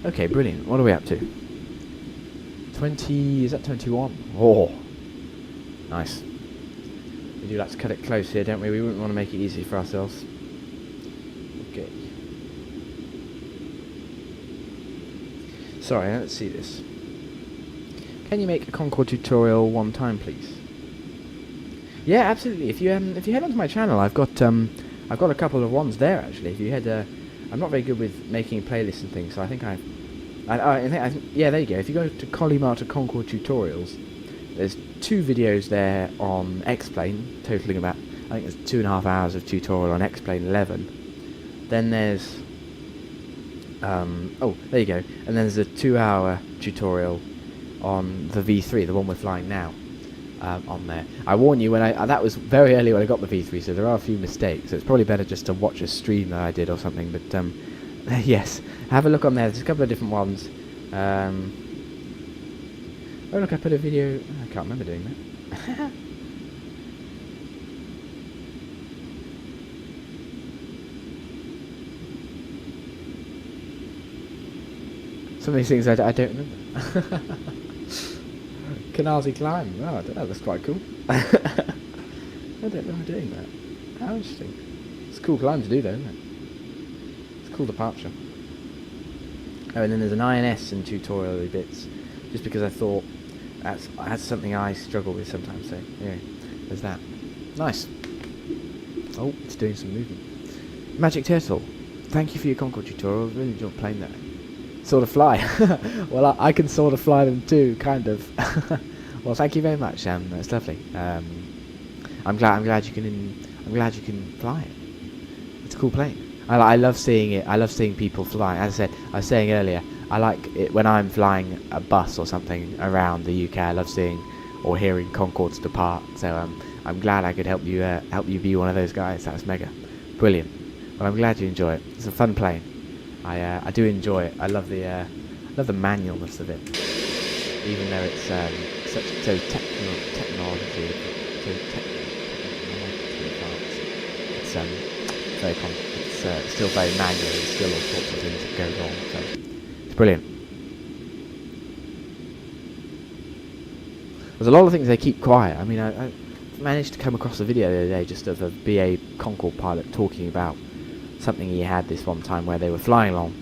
Okay, brilliant. What are we up to? 20, is that 21? Oh, nice. We do like to cut it close here, don't we? We wouldn't want to make it easy for ourselves. Okay. Sorry, let's see this. Can you make a Concorde tutorial one time, please? Yeah, absolutely. If you head onto my channel, I've got a couple of ones there actually. If you head, I'm not very good with making playlists and things, so I think yeah, there you go. If you go to Colimata Concorde tutorials, there's 2 videos there on Xplane, totaling about, I think there's 2.5 hours of tutorial on Xplane 11. Then there's, oh, there you go. And then there's a 2-hour tutorial on the V3, the one we're flying now, on there. I warn you, when that was very early when I got the V3, so there are a few mistakes. So it's probably better just to watch a stream that I did or something. But yes, have a look on there. There's a couple of different ones. Oh look, I put a video. I can't remember doing that. Some of these things I don't remember. Canarsie climb. Oh, I don't know. That's quite cool. I don't remember doing that. How interesting. It's a cool climb to do, though, isn't it? It's a cool departure. Oh, and then there's an INS and tutorial bits, just because I thought that's something I struggle with sometimes. So yeah, there's that. Nice. Oh, it's doing some movement. Magic Turtle, thank you for your Concorde tutorial. Really enjoyed playing that. Sort of fly. Well, I can sort of fly them too, kind of. Well, thank you very much. That's lovely. I'm glad you can fly it. It's a cool plane. I love seeing it. I love seeing people fly. As I said, I was saying earlier, I like it when I'm flying a bus or something around the UK. I love seeing or hearing Concordes depart. So I'm glad I could help you be one of those guys. That was mega, brilliant. Well, I'm glad you enjoy it. It's a fun plane. I do enjoy it. I love the manualness of it, even though it's so technology, so it's very it's still very manual. There's still all sorts of things that go wrong. So it's brilliant. There's a lot of things they keep quiet. I mean, I managed to come across a video the other day just of a BA Concorde pilot talking about something he had this one time where they were flying along.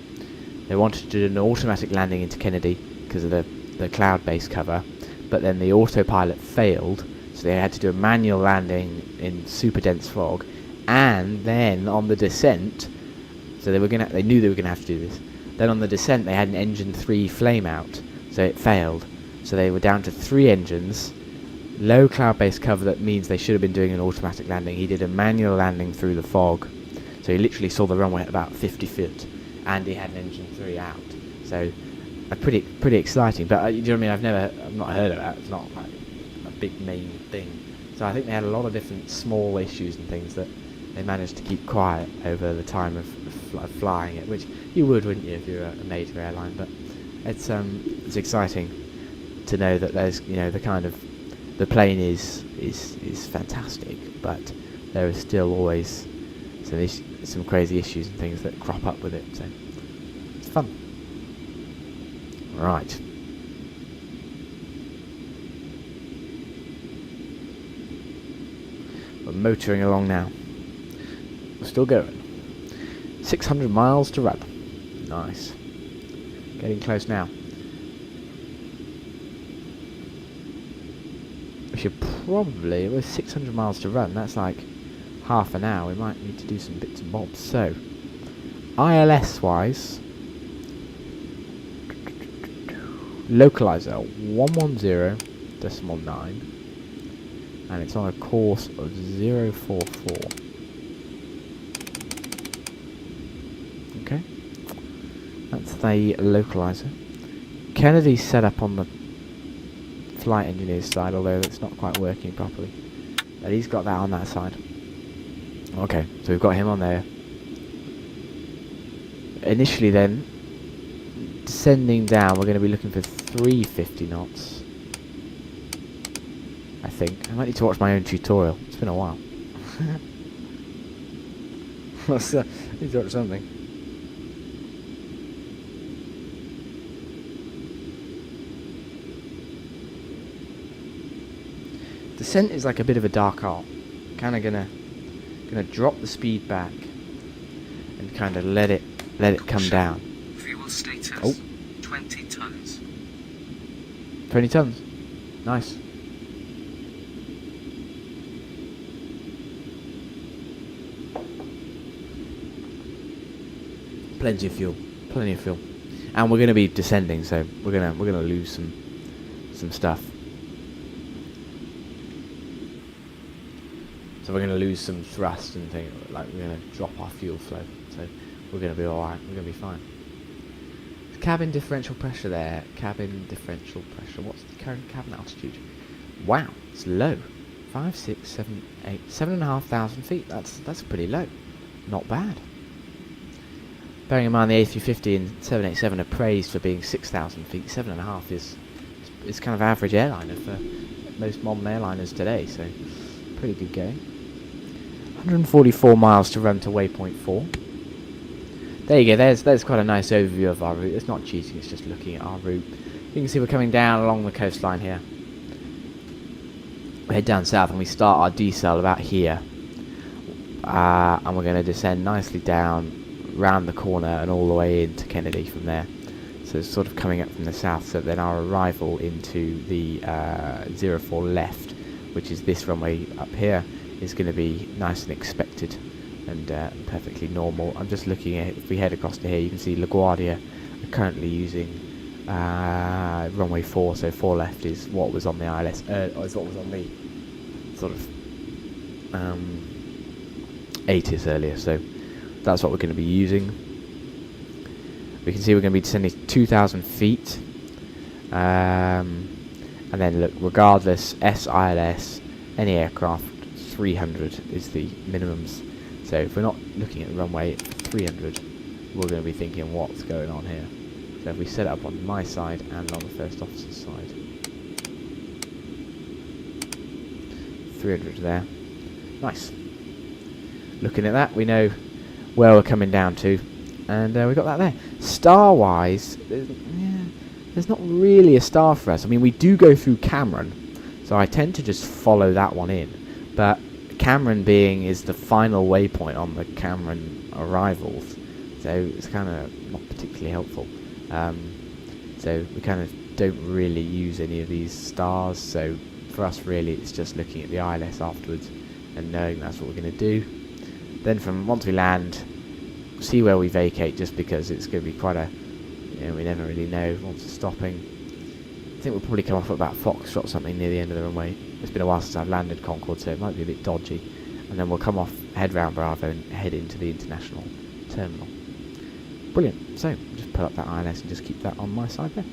They wanted to do an automatic landing into Kennedy because of the cloud base cover, but then the autopilot failed, so they had to do a manual landing in super dense fog, and then on the descent, so they knew they were gonna have to do this. Then on the descent they had an engine 3 flame out, so it failed. So they were down to 3 engines, low cloud base cover. That means they should have been doing an automatic landing. He did a manual landing through the fog. So he literally saw the runway at about 50 foot, and he had an engine 3 out. So pretty exciting. But you know what I mean? I've not heard of that. It's not like a big main thing. So I think they had a lot of different small issues and things that they managed to keep quiet over the time of flying it, which you would, wouldn't you, if you're a major airline? But it's exciting to know that there's the plane is fantastic, but there is still always some crazy issues and things that crop up with it, so it's fun. Right. We're motoring along now. We're still going. 600 miles to run. Nice. Getting close now. We should probably, with 600 miles to run, that's like half an hour. We might need to do some bits and bobs. So, ILS wise, localizer 110.9, and it's on a course of 044. Okay, that's the localizer. Kennedy's set up on the flight engineer's side, although it's not quite working properly. But he's got that on that side. Okay, so we've got him on there. Initially then, descending down, we're going to be looking for 350 knots. I think. I might need to watch my own tutorial. It's been a while. I need to watch something. Descent is like a bit of a dark art. Kind of gonna drop the speed back and kind of let it come down.
Fuel status. 20 tons.
20 tons. Nice. Plenty of fuel. Plenty of fuel. And we're gonna be descending, so we're gonna lose some stuff. So we're going to lose some thrust and things, like we're going to drop our fuel flow. So we're going to be alright, we're going to be fine. Cabin differential pressure there. Cabin differential pressure. What's the current cabin altitude? Wow, it's low. 5, 6, 7, 8, 7,500 feet. That's pretty low. Not bad. Bearing in mind the A350 and 787 are praised for being 6,000 feet. 7.5 is kind of average airliner for most modern airliners today. So pretty good going. 144 miles to run to waypoint 4. There you go, there's quite a nice overview of our route. It's not cheating, it's just looking at our route. You can see we're coming down along the coastline here. We head down south and we start our decel about here. And we're going to descend nicely down, round the corner and all the way into Kennedy from there. So it's sort of coming up from the south, so then our arrival into the 04 left, which is this runway up here, is going to be nice and expected and perfectly normal. I'm just looking at, if we head across to here, you can see LaGuardia are currently using runway 4, so 4 left is what was on the ILS, is what was on the sort of ATIS earlier, so that's what we're going to be using. We can see we're going to be descending 2,000 feet, and then look, regardless, SILS, any aircraft, 300 is the minimums. So if we're not looking at the runway at 300, we're going to be thinking what's going on here. So if we set it up on my side and on the first officer's side, 300 there. Nice. Looking at that, we know where we're coming down to, and we got that there. Star-wise, there's not really a star for us. I mean, we do go through Cameron, so I tend to just follow that one in. But Cameron is the final waypoint on the Cameron arrivals, so it's kind of not particularly helpful. So we kind of don't really use any of these stars, so for us really it's just looking at the ILS afterwards and knowing that's what we're going to do. Then once we land, see where we vacate, just because it's going to be quite a, we never really know once we're stopping. I think we'll probably come off at about Foxtrot something near the end of the runway. It's been a while since I've landed Concorde, so it might be a bit dodgy. And then we'll come off, head round Bravo and head into the international terminal. Brilliant. So just put up that ILS and just keep that on my side there.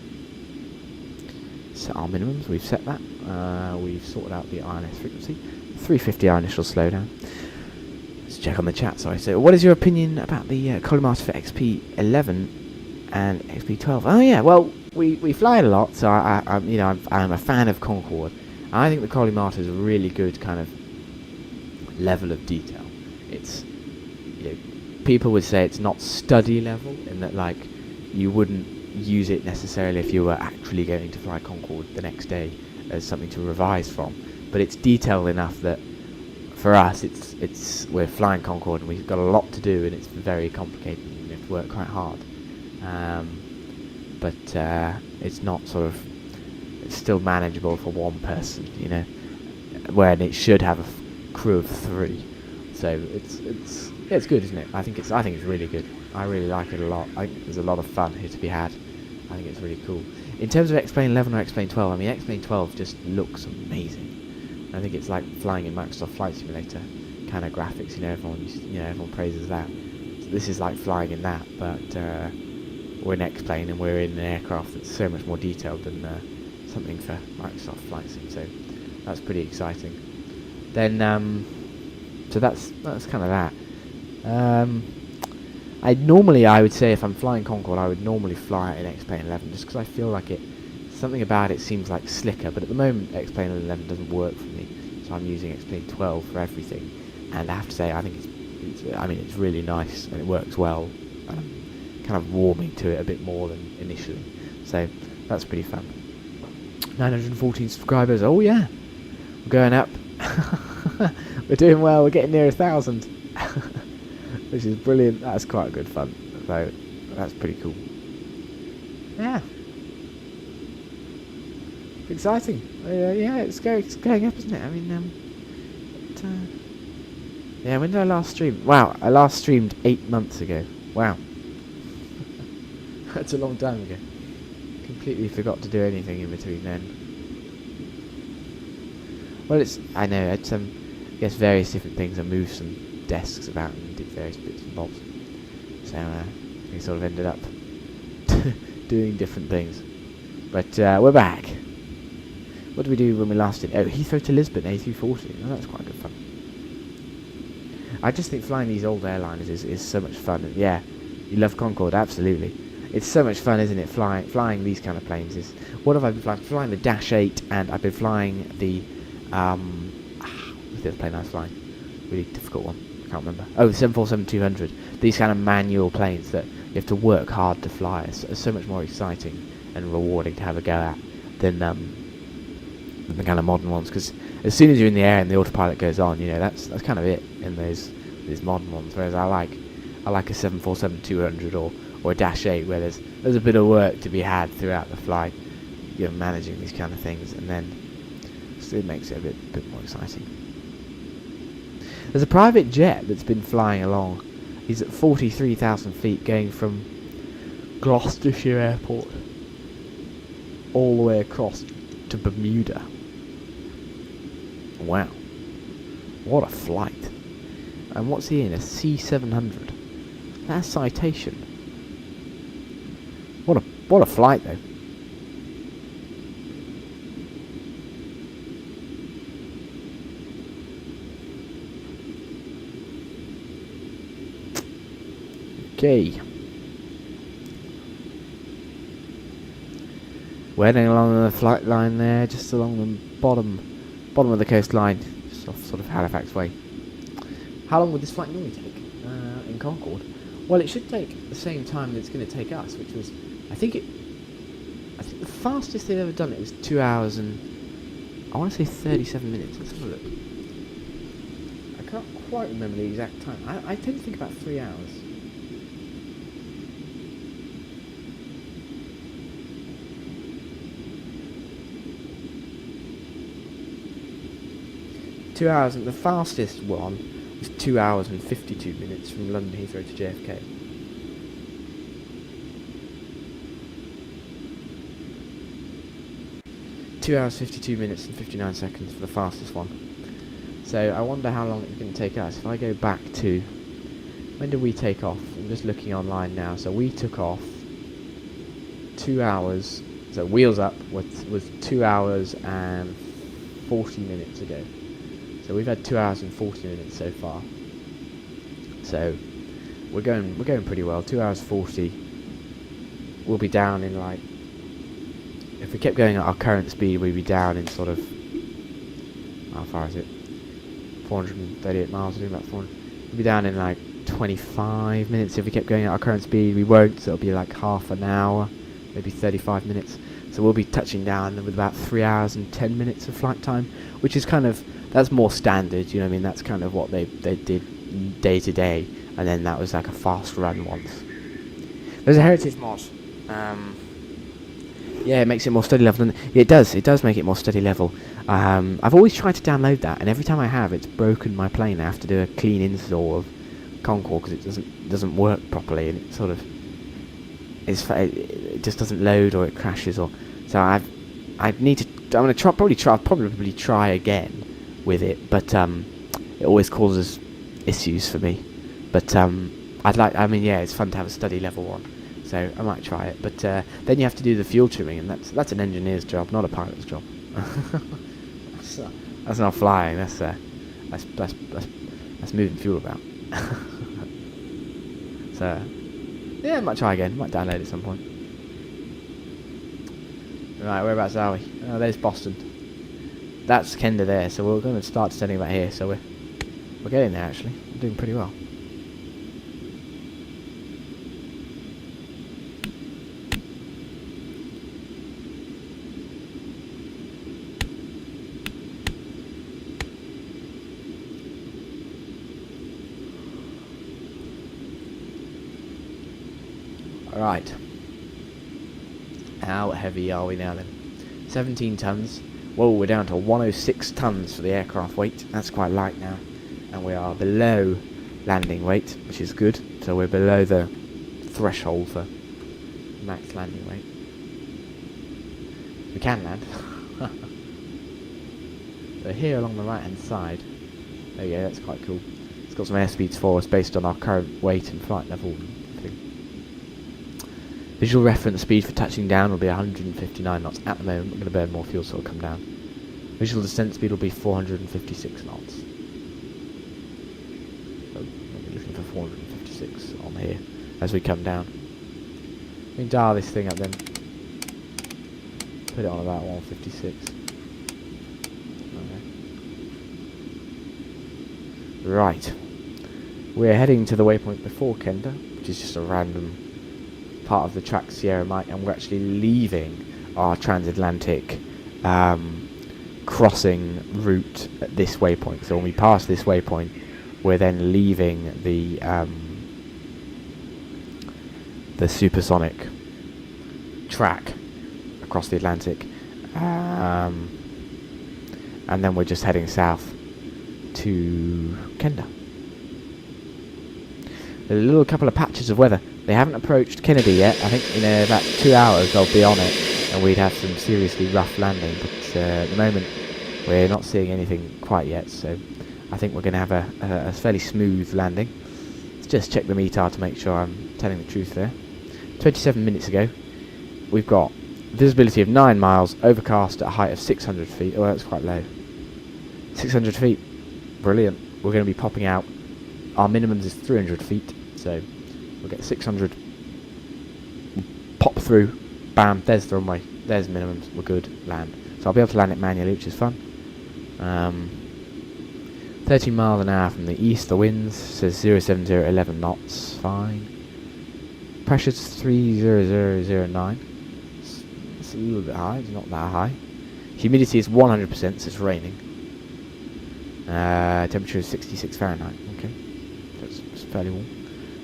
Set our minimums, we've set that. We've sorted out the ILS frequency. 350 our initial slowdown. Let's check on the chat, sorry. So what is your opinion about the Colimata for XP11 and XP12? Oh yeah, well, we fly it a lot, so I'm a fan of Concorde. I think the Colimata is a really good kind of level of detail. It's, people would say it's not study level, in that like you wouldn't use it necessarily if you were actually going to fly Concorde the next day as something to revise from. But it's detailed enough that for us, we're flying Concorde and we've got a lot to do, and it's very complicated and we have to work quite hard. But it's not it's still manageable for one person, when it should have a crew of 3. So it's good, isn't it? I think it's really good. I really like it a lot. I think there's a lot of fun here to be had. I think it's really cool. In terms of Xplane 11 or Xplane 12, I mean, Xplane 12 just looks amazing. I think it's like flying in Microsoft Flight Simulator kind of graphics. Everyone praises that. So this is like flying in that, but we're in Xplane and we're in an aircraft that's so much more detailed than something for Microsoft Flight Sim. So that's pretty exciting. Then so that's kind of that. I would say if I'm flying Concorde, I would normally fly an Xplane 11, just because I feel like something about it seems like slicker. But at the moment, Xplane 11 doesn't work for me, so I'm using Xplane 12 for everything. And I have to say, I think it's really nice and it works well. And I'm kind of warming to it a bit more than initially, so that's pretty fun. 914 subscribers. Oh yeah, we're going up. We're doing well. We're getting near 1,000, which is brilliant. That's quite good fun. So that's pretty cool. Yeah, exciting. Yeah, it's going up, isn't it? I mean, yeah. When did I last stream? Wow, I last streamed 8 months ago. Wow, that's a long time ago. Completely forgot to do anything in between then. Well, I know, I guess various different things. I moved some desks about and did various bits and bobs. So, we sort of ended up doing different things. But, we're back. What did we do when we last did? Oh, Heathrow to Lisbon, A340. Oh, that's quite good fun. I just think flying these old airliners is so much fun. And yeah, you love Concorde, absolutely. It's so much fun, isn't it? Flying these kind of planes is... What have I been flying? Flying the Dash 8, and I've been flying the... what's the other plane I was flying? Really difficult one. I can't remember. Oh, the 747-200. These kind of manual planes that you have to work hard to fly. It's so much more exciting and rewarding to have a go at than the kind of modern ones. Because as soon as you're in the air and the autopilot goes on, you know, that's kind of it in these modern ones. Whereas I like a 747-200 or a Dash 8, where there's a bit of work to be had throughout the flight, you know, managing these kind of things, and then it makes it a bit more exciting. There's a private jet that's been flying along. He's at 43,000 feet, going from Gloucestershire Airport all the way across to Bermuda. Wow, what a flight! And what's he in? A C700. That's Citation. What a flight, though. Okay. We're heading along the flight line there, just along the bottom of the coastline, just off sort of Halifax way. How long would this flight normally take in Concorde? Well, it should take the same time that it's going to take us, which was, I think the fastest they've ever done it was 2 hours and, I want to say 37 minutes. Let's have a look. I can't quite remember the exact time. I tend to think about 3 hours. .2 hours, and the fastest one was 2 hours and 52 minutes from London Heathrow to JFK. Two hours, 52 minutes and 59 seconds for the fastest one. So I wonder how long it's going to take us. If I go back to, when did we take off? I'm just looking online now. So we took off 2 hours, so wheels up was 2 hours and 40 minutes ago. So we've had 2 hours and 40 minutes so far. So we're going pretty well. 2 hours 40. We'll be down in, like, if we kept going at our current speed, we'd be down in sort of, how far is it? 438 miles. We're doing about 400. We'll be down in like 25 minutes if we kept going at our current speed. We won't, so it'll be like half an hour, maybe 35 minutes. So we'll be touching down with about 3 hours and 10 minutes of flight time, which is kind of, that's more standard, you know what I mean? That's kind of what they did day to day, and then that was like a fast run once. There's a heritage mod. Yeah, it makes it more steady level. It does make it more steady level. I've always tried to download that, and every time I have, it's broken my plane. I have to do a clean install of Concorde because it doesn't work properly, and it sort of it just doesn't load, or it crashes, or so I'm gonna probably try again with it, but it always causes issues for me. But yeah, it's fun to have a steady level one. So I might try it, but then you have to do the fuel trimming, and that's an engineer's job, not a pilot's job. That's not flying. That's moving fuel about. So, yeah, might try again. Might download at some point. Right, whereabouts are we? Oh, there's Boston. That's Kenda there, so we're going to start descending about here. So we're getting there actually. We're doing pretty well. Right. How heavy are we now then? 17 tons. Whoa, we're down to 106 tons for the aircraft weight. That's quite light now. And we are below landing weight, which is good. So we're below the threshold for max landing weight. We can land. So here along the right hand side, there you go, that's quite cool. It's got some airspeeds for us based on our current weight and flight level and everything. Visual reference speed for touching down will be 159 knots at the moment. We're going to burn more fuel, so it'll come down. Visual descent speed will be 456 knots. So we'll be looking for 456 on here as we come down. We can dial this thing up then. Put it on about 156. Okay. Right. We're heading to the waypoint before Kenda, which is just a random part of the track Sierra Mike, and we're actually leaving our transatlantic crossing route at this waypoint. So when we pass this waypoint, we're then leaving the supersonic track across the Atlantic, and then we're just heading south to Kenda. There's a little couple of patches of weather. They haven't approached Kennedy yet. I think in about 2 hours they'll be on it, and we'd have some seriously rough landing. But at the moment, we're not seeing anything quite yet. So I think we're going to have a fairly smooth landing. Let's just check the METAR to make sure I'm telling the truth there. 27 minutes ago, we've got visibility of 9 miles, overcast at a height of 600 feet. Oh, that's quite low. 600 feet. Brilliant. We're going to be popping out. Our minimums is 300 feet, so we'll get 600. Pop through. Bam. There's the runway. There's minimums. We're good. Land. So I'll be able to land it manually, which is fun. 13 miles an hour from the east. The winds says 070, 11 knots. Fine. Pressure's 30009. It's a little bit high. It's not that high. Humidity is 100%, so it's raining. Temperature is 66 Fahrenheit. Okay. That's fairly warm.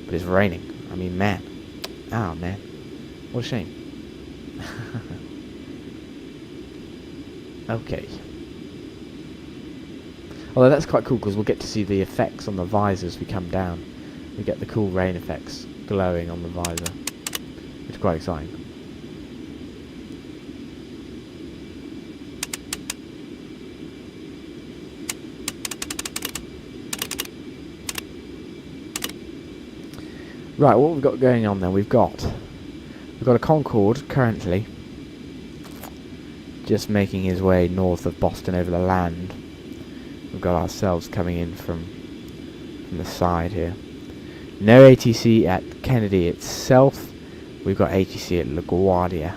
But it's raining. I mean, man. Oh, man. What a shame. Okay. Although that's quite cool because we'll get to see the effects on the visor as we come down. We get the cool rain effects glowing on the visor, which is quite exciting. Right, what we've got going on then, we've got a Concorde currently just making his way north of Boston over the land. We've got ourselves coming in from the side here. No ATC at Kennedy itself. We've got ATC at LaGuardia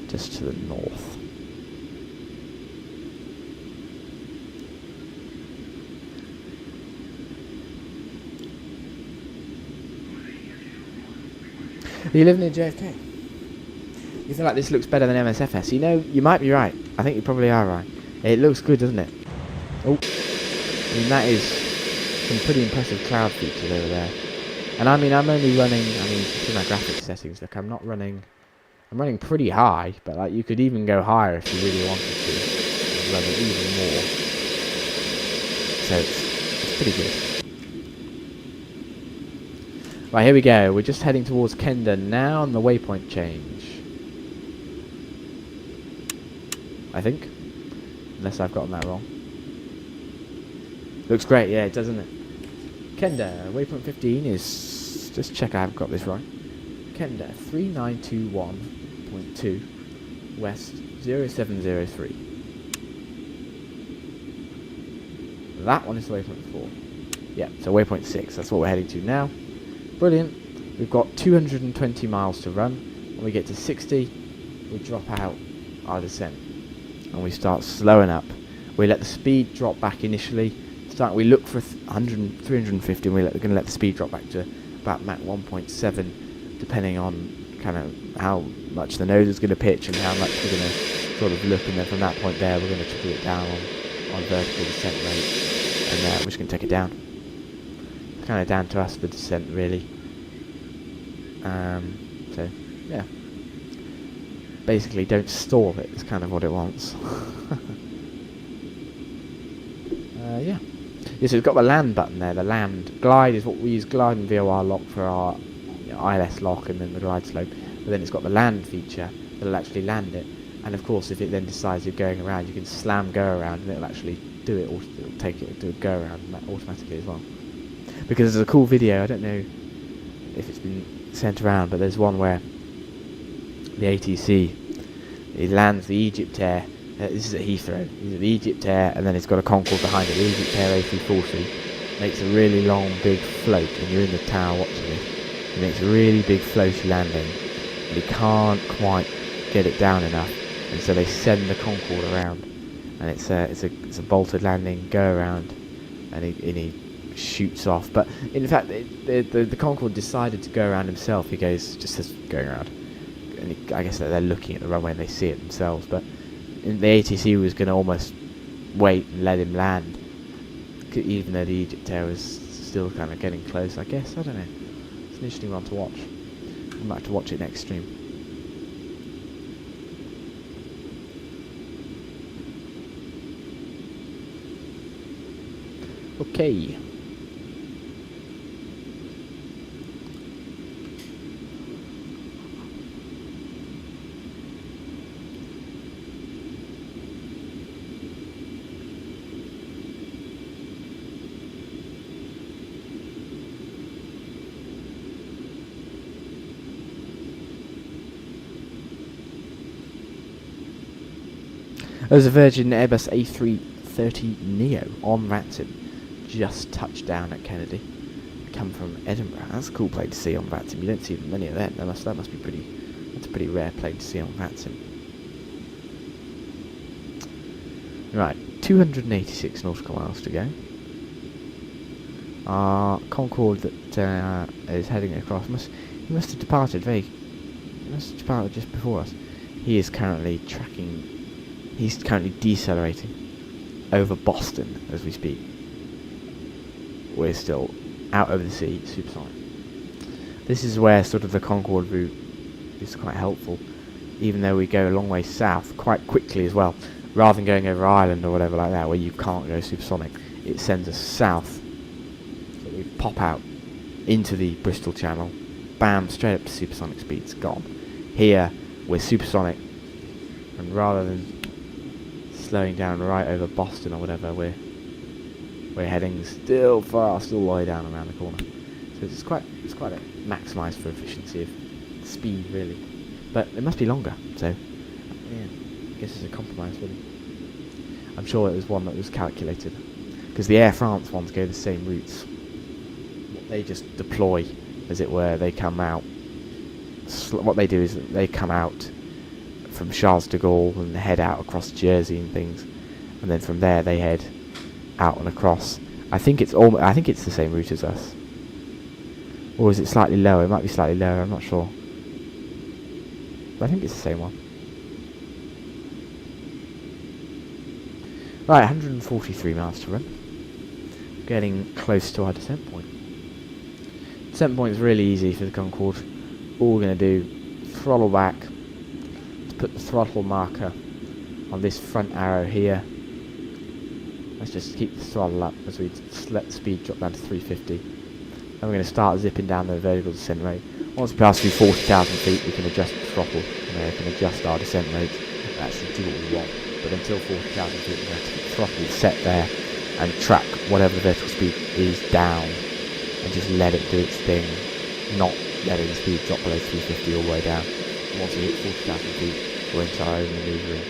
just to the north. You live near JFK? You feel like this looks better than MSFS? You know, you might be right. I think you probably are right. It looks good, doesn't it? Oh, I mean, that is some pretty impressive cloud features over there. And I mean, I'm only running, see my graphics settings, look, I'm running pretty high, but like you could even go higher if you really wanted to. And run it even more. So it's pretty good. Right, here we go. We're just heading towards Kenda now on the waypoint change. I think. Unless I've gotten that wrong. Looks great, yeah, it does, doesn't it? Kenda, waypoint 15 is... Just check I've got this right. Kenda, 3921.2, west 0703. That one is waypoint 4. Yeah, so waypoint 6, that's what we're heading to now. Brilliant. We've got 220 miles to run. When we get to 60, we drop out our descent and we start slowing up. We let the speed drop back initially. We look for 350, and we're going to let the speed drop back to about Mach 1.7, depending on kind of how much the nose is going to pitch and how much we're going to sort of look. And then from that point there, we're going to trickle it down on vertical descent rate, and we're just going to take it down. It's kind of down to us, the descent, really. So yeah, basically don't stall it. It's kind of what it wants. Yeah. Yes, we've got the land button there. The land glide is what we use. Glide and VOR lock for our ILS lock, and then the glide slope. But then it's got the land feature that'll actually land it. And of course, if it then decides you're going around, you can slam go around, and it'll actually do it. Or it'll take it, do a go around automatically as well. Because there's a cool video. I don't know if it's been sent around, but there's one where the ATC, it lands the Egypt Air. This is at Heathrow. He's at the Egypt Air, and then it's got a Concorde behind it. The Egypt Air A340 makes a really long, big float, and you're in the tower watching it. It makes a really big floaty landing, and he can't quite get it down enough, and so they send the Concorde around, and it's a bolted landing, go around, and he shoots off. But in fact, the Concorde decided to go around himself. He goes, just says going around, and I guess that they're looking at the runway and they see it themselves, but the ATC was going to almost wait and let him land, even though the Egypt Air was still kind of getting close, I guess. I don't know. It's an interesting one to watch. I might have to watch it next stream. Okay. There's a Virgin Airbus A330neo on Vatsim, just touched down at Kennedy. Come from Edinburgh. That's a cool plane to see on Vatsim. You don't see many of them. That must be pretty. That's a pretty rare plane to see on Vatsim. Right, 286 nautical miles to go. Our Concorde that is heading across he must have departed just before us. He is currently tracking. He's currently decelerating over Boston as we speak. We're still out over the sea, supersonic. This is where sort of the Concorde route is quite helpful, even though we go a long way south quite quickly as well. Rather than going over Ireland or whatever like that, where you can't go supersonic, it sends us south. So we pop out into the Bristol Channel, bam, straight up to supersonic speeds, gone. Here, we're supersonic, and rather than slowing down right over Boston or whatever, we're heading still fast all the way down around the corner. So it's quite a maximised for efficiency of speed, really. But it must be longer, so yeah, I guess it's a compromise, really. I'm sure it was one that was calculated, because the Air France ones go the same routes. They just deploy, as it were. They come out. What they do is that they come out from Charles de Gaulle and head out across Jersey and things, and then from there they head out and across. I think it's the same route as us, or is it slightly lower? It might be slightly lower. I'm not sure, but I think it's the same one. Right, 143 miles to run. Getting close to our descent point. Descent point is really easy for the Concorde. All we're going to do, throttle back. Put the throttle marker on this front arrow here. Let's just keep the throttle up as we let the speed drop down to 350. Then we're going to start zipping down the vertical descent rate. Once we pass through 40,000 feet, we can adjust the throttle. We can adjust our descent rate and actually do what we want. But until 40,000 feet, we're going to have to keep the throttle set there and track whatever the vertical speed is down, and just let it do its thing, not letting the speed drop below 350 all the way down. Once we hit 40,000 feet, we're into our own manoeuvring.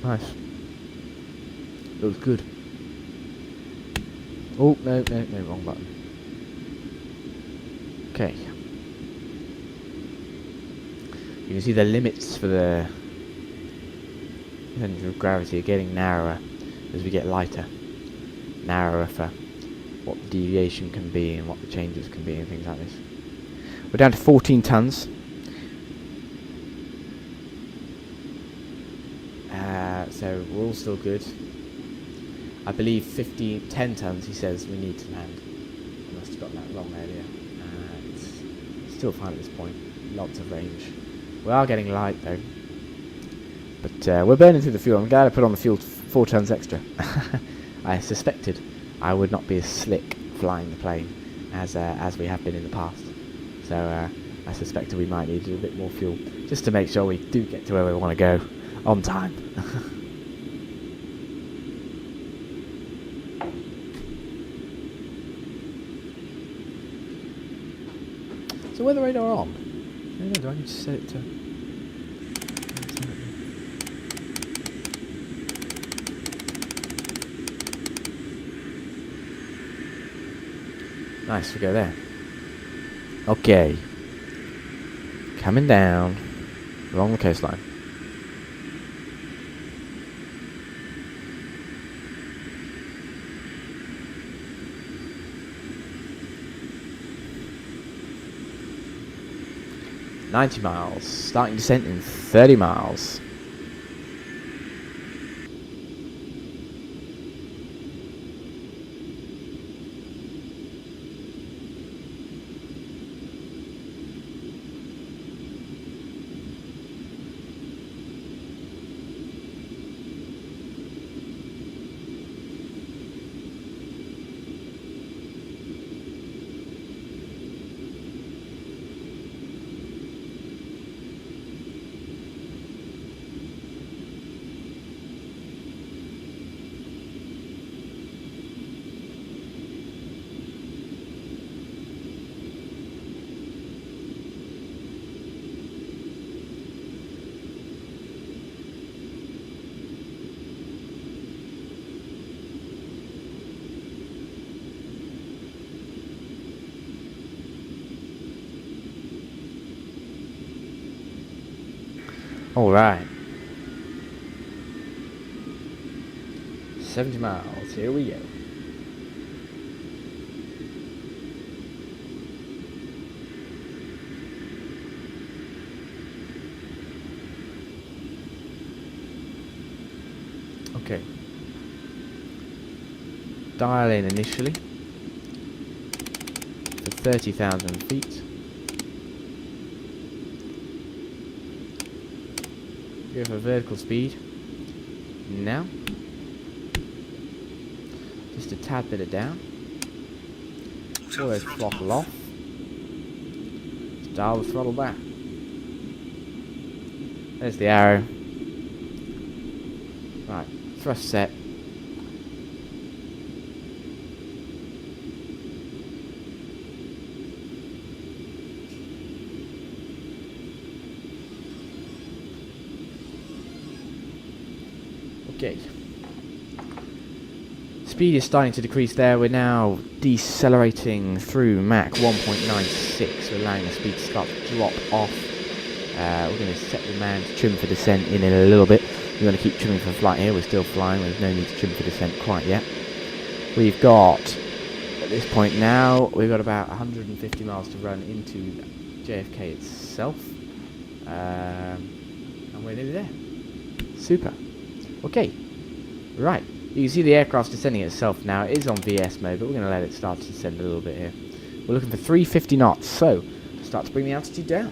Nice. Looks good. Oh, no, wrong button. Okay. You can see the limits for the center of gravity are getting narrower as we get lighter. Narrower for what the deviation can be and what the changes can be and things like this. We're down to 14 tons. So we're all still good. I believe 10 tons he says we need to land. I must have gotten that wrong earlier. It's still fine at this point. Lots of range. We are getting light though. But we're burning through the fuel. I'm glad I put on the fuel 4 tons extra. I suspected I would not be as slick flying the plane as we have been in the past. So I suspected we might need a bit more fuel just to make sure we do get to where we want to go on time. So weather radar on? I don't know, do I need to set it to... Nice, we go there. Okay. Coming down along the coastline. $90 miles, starting descent in 30 miles. Alright. 70 miles, here we go. Okay. Dial in initially for 30,000 feet. Go for vertical speed now. Just a tad bit of down. Always throttle off. Just dial the throttle back. There's the arrow. Right, thrust set. Okay. Speed is starting to decrease there. We're now decelerating through Mach 1.96. We're allowing the speed to start to drop off. We're going to set the man to trim for descent in a little bit. We're going to keep trimming for flight here. We're still flying. There's no need to trim for descent quite yet. We've got, at this point now, we've got about 150 miles to run into JFK itself. And we're nearly there. Super. Okay, right, you can see the aircraft's descending itself now. It is on VS mode, but we're going to let it start to descend a little bit here. We're looking for 350 knots, so start to bring the altitude down.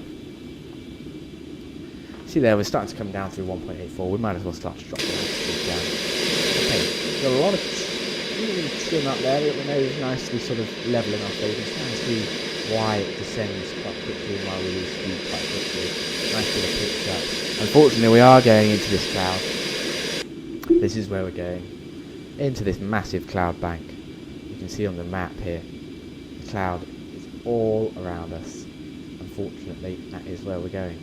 See there, we're starting to come down through 1.84. We might as well start to drop the altitude down. Okay, we've got a lot of really trim up there. We've got the nose nicely sort of levelling off there. You can kind of see why it descends quite quickly and why we lose speed quite quickly. Nice little pitch up. Unfortunately, we are going into this cloud. This is where we're going, into this massive cloud bank. You can see on the map here, the cloud is all around us. Unfortunately, that is where we're going.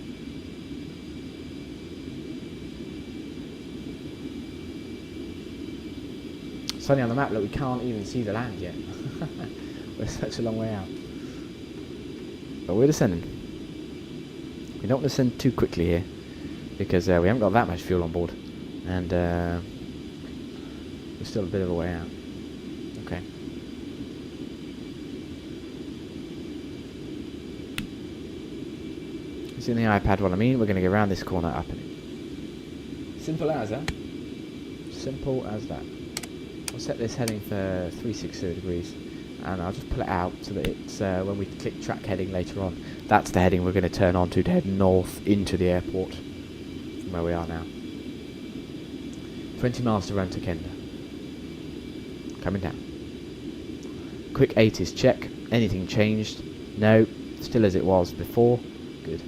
Funny on the map, look, we can't even see the land yet. We're such a long way out. But we're descending. We don't want to descend too quickly here, because we haven't got that much fuel on board. And we're still a bit of a way out. Okay. See in the iPad what I mean? We're going to go around this corner up in it. Simple as that. Simple as that. I'll set this heading for 360 degrees, and I'll just pull it out so that it's when we click track heading later on, that's the heading we're going to turn on to head north into the airport from where we are now. 20 miles to run to Kenda. Coming down. Quick 80s check. Anything changed? No. Still as it was before. Good.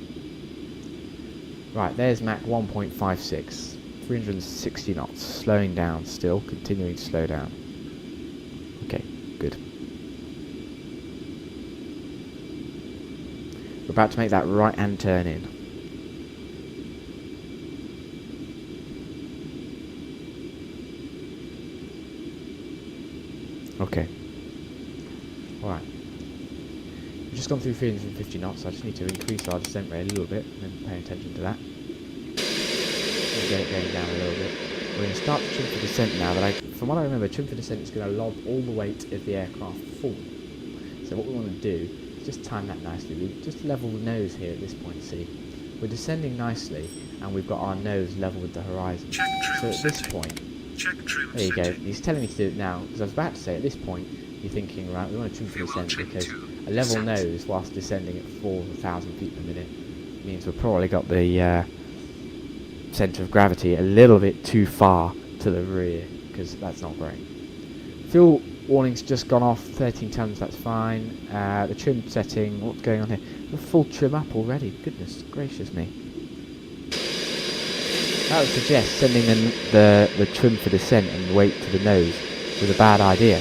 Right, there's Mach 1.56. 360 knots. Slowing down still. Continuing to slow down. Okay, good. We're about to make that right-hand turn in. Okay. Alright. We've just gone through 350 knots, so I just need to increase our descent rate a little bit, and then pay attention to that. We'll get it going down a little bit. We're going to start the trim for descent now, from what I remember, trim for descent is going to lob all the weight of the aircraft forward. So what we want to do is just time that nicely. We just level the nose here at this point, see? We're descending nicely, and we've got our nose level with the horizon. So at this point, there you go. He's telling me to do it now, because I was about to say at this point, you're thinking, right, we want to trim for descent because a level nose whilst descending at 4,000 feet per minute means we've probably got the centre of gravity a little bit too far to the rear, because that's not great. Fuel warning's just gone off, 13 tons, that's fine. The trim setting, what's going on here? We're full trim up already, goodness gracious me. That would suggest sending the trim for descent and weight to the nose was a bad idea.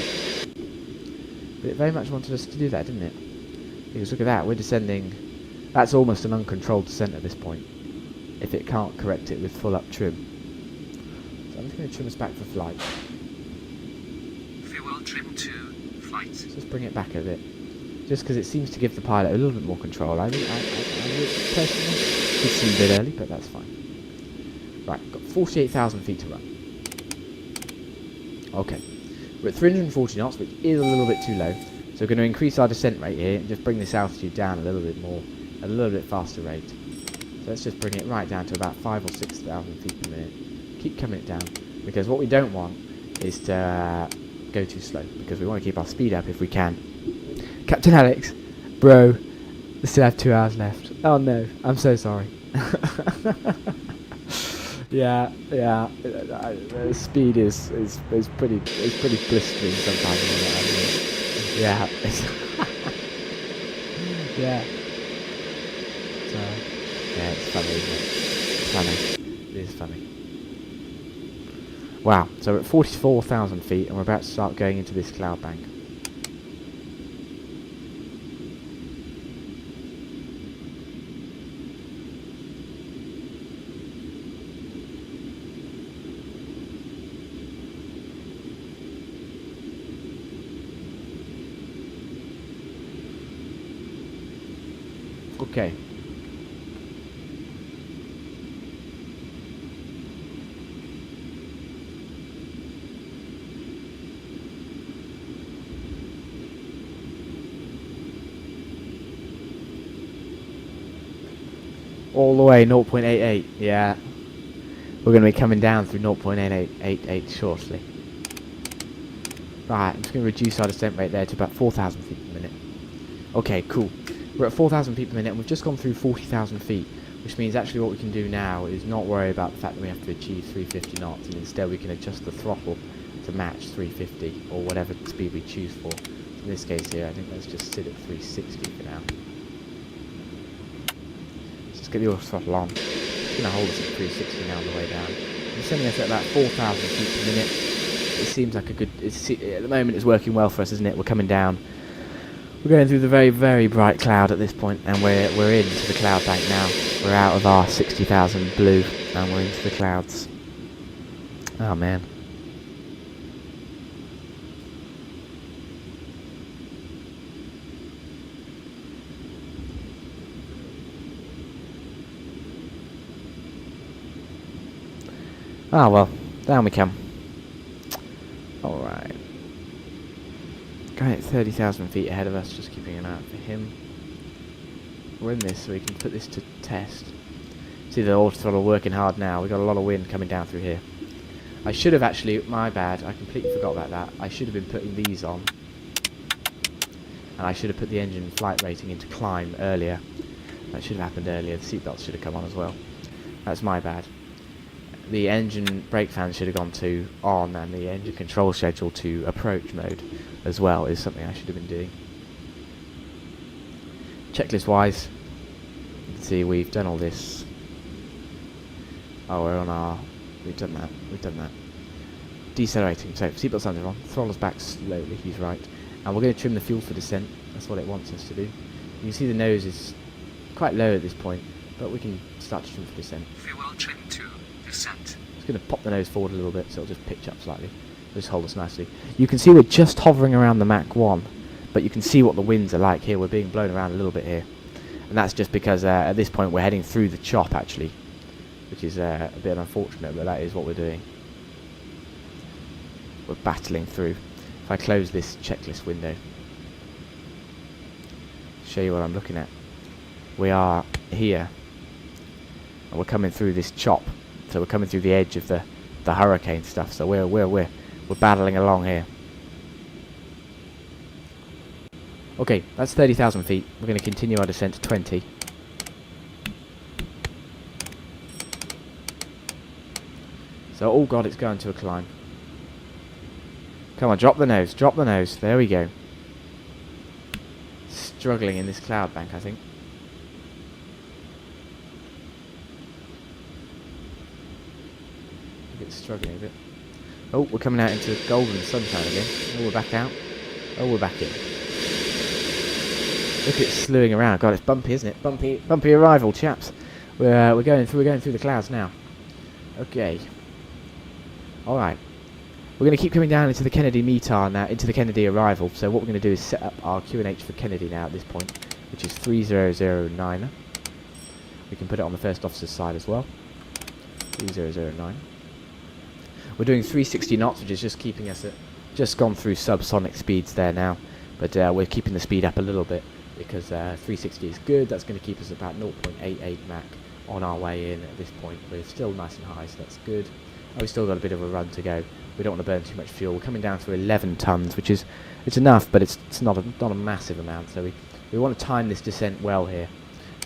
But it very much wanted us to do that, didn't it? Because look at that, we're descending. That's almost an uncontrolled descent at this point, if it can't correct it with full up trim. So I'm just going to trim us back for flight.
Fuel trim to flight.
Let's just bring it back a bit. Just because it seems to give the pilot a little bit more control. I personally could seem a bit early, but that's fine. Right, got 48,000 feet to run. Okay, we're at 340 knots, which is a little bit too low. So we're going to increase our descent rate here and just bring this altitude down a little bit more, at a little bit faster rate. So let's just bring it right down to about 5,000 or 6,000 feet per minute. Keep coming it down, because what we don't want is to go too slow, because we want to keep our speed up if we can. Captain Alex, bro, we still have 2 hours left. Oh no, I'm so sorry. Yeah, speed is pretty blistering sometimes. Yeah, yeah. So, yeah, it's funny, isn't it? It's funny. It is funny. Wow. So we're at 44,000 feet, and we're about to start going into this cloud bank. Okay. All the way 0.88. Yeah. We're going to be coming down through 0.8888 shortly. Right, I'm just going to reduce our descent rate there to about 4,000 feet per minute. Okay, cool. We're at 4,000 feet per minute, and we've just gone through 40,000 feet, which means actually what we can do now is not worry about the fact that we have to achieve 350 knots, and instead we can adjust the throttle to match 350, or whatever speed we choose for. In this case here, I think let's just sit at 360 for now. Let's just get the auto throttle on. It's going to hold us at 360 now on the way down. It's sending us at about 4,000 feet per minute. It seems like a good... at the moment it's working well for us, isn't it? We're coming down. We're going through the very, very bright cloud at this point, and we're into the cloud bank now. We're out of our 60,000 blue, and we're into the clouds. Oh man. Ah well, down we come. Alright. Going at 30,000 feet ahead of us, just keeping an eye out for him. We're in this so we can put this to test. See the auto throttle working hard now. We've got a lot of wind coming down through here. I should have actually, my bad, I completely forgot about that. I should have been putting these on. And I should have put the engine flight rating into climb earlier. That should have happened earlier. The seatbelts should have come on as well. That's my bad. The engine brake fan should have gone to on, and the engine control schedule to approach mode as well is something I should have been doing. Checklist wise, you can see we've done all this. Oh, we're on our... We've done that. Decelerating, so seatbelts under on, throttles back slowly, he's right. And we're going to trim the fuel for descent, that's what it wants us to do. You can see the nose is quite low at this point, but we can start to trim for descent.
Fuel trim to descent.
It's going to pop the nose forward a little bit, so it'll just pitch up slightly. Just hold us nicely. You can see we're just hovering around the Mach 1, but you can see what the winds are like here. We're being blown around a little bit here. And that's just because at this point we're heading through the chop, actually. Which is a bit unfortunate, but that is what we're doing. We're battling through. If I close this checklist window, show you what I'm looking at. We are here, and we're coming through this chop. So we're coming through the edge of the hurricane stuff. So we're battling along here. Okay, that's 30,000 feet. We're going to continue our descent to 20. So, oh god, it's going to a climb. Come on, drop the nose, drop the nose. There we go. Struggling in this cloud bank, I think. A bit struggling a bit. Oh, we're coming out into golden sunshine again. Oh, we're back out. Oh, we're back in. Look at it slewing around. God, it's bumpy, isn't it? Bumpy arrival, chaps. We're going through the clouds now. Okay. Alright, we're going to keep coming down into the Kennedy METAR now, into the Kennedy arrival. So what we're going to do is set up our QNH for Kennedy now at this point, which is 3009. We can put it on the first officer's side as well. 3009. We're doing 360 knots, which is just keeping us at, just gone through subsonic speeds there now. But we're keeping the speed up a little bit because 360 is good. That's going to keep us about 0.88 Mach on our way in at this point. We're still nice and high, so that's good. We've still got a bit of a run to go. We don't want to burn too much fuel. We're coming down to 11 tons, which is it's enough, but it's not a massive amount. So we want to time this descent well here.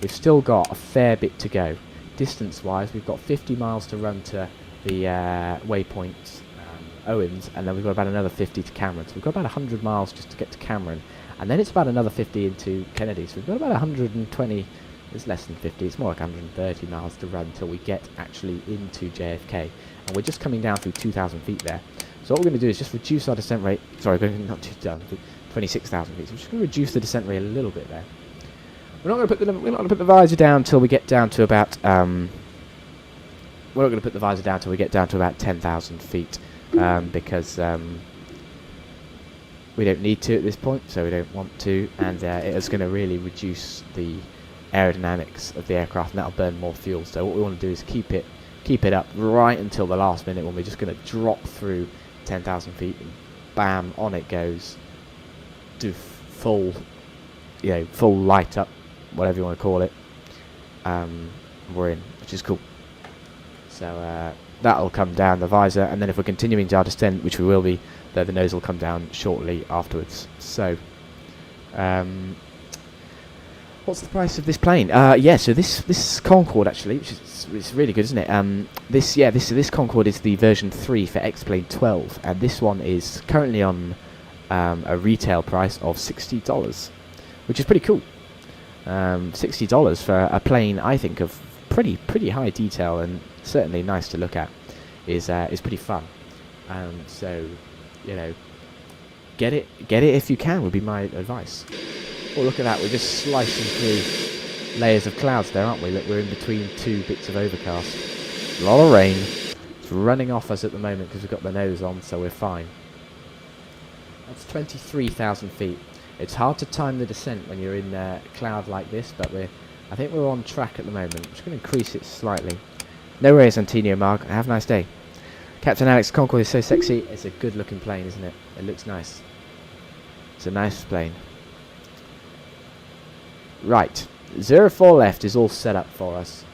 We've still got a fair bit to go. Distance-wise, we've got 50 miles to run to the waypoint Owens, and then we've got about another 50 to Cameron. So we've got about 100 miles just to get to Cameron, and then it's about another 50 into Kennedy. So we've got about 120. It's less than 50. It's more like 130 miles to run until we get actually into JFK. And we're just coming down through 2,000 feet there. So what we're going to do is just reduce our descent rate. Sorry, not 2,000 feet, 26,000 feet. So we're just going to reduce the descent rate a little bit there. We're not going to put the visor down until we get down to about. We're not going to put the visor down until we get down to about 10,000 feet, because we don't need to at this point, so we don't want to, and it's going to really reduce the aerodynamics of the aircraft, and that'll burn more fuel. So what we want to do is keep it up right until the last minute when we're just going to drop through 10,000 feet and bam, on it goes. Do full light up, whatever you want to call it. We're in, which is cool. So that'll come down the visor, and then if we're continuing to our descent, which we will be, the nose will come down shortly afterwards. So what's the price of this plane? So this Concorde actually, which is it's really good, isn't it? This Concorde is the version 3 for Xplane 12, and this one is currently on a retail price of $60, which is pretty cool. $60 for a plane, I think, of pretty high detail and certainly nice to look at, is pretty fun. So, get it if you can would be my advice. Oh, look at that, we're just slicing through layers of clouds there, aren't we? Look, we're in between two bits of overcast. A lot of rain. It's running off us at the moment because we've got the nose on, so we're fine. That's 23,000 feet. It's hard to time the descent when you're in a cloud like this, but I think we're on track at the moment. I'm just going to increase it slightly. No worries, Antonio Mark. Have a nice day. Captain Alex, Concorde is so sexy. It's a good looking plane, isn't it? It looks nice. It's a nice plane. Right, 04 left is all set up for us.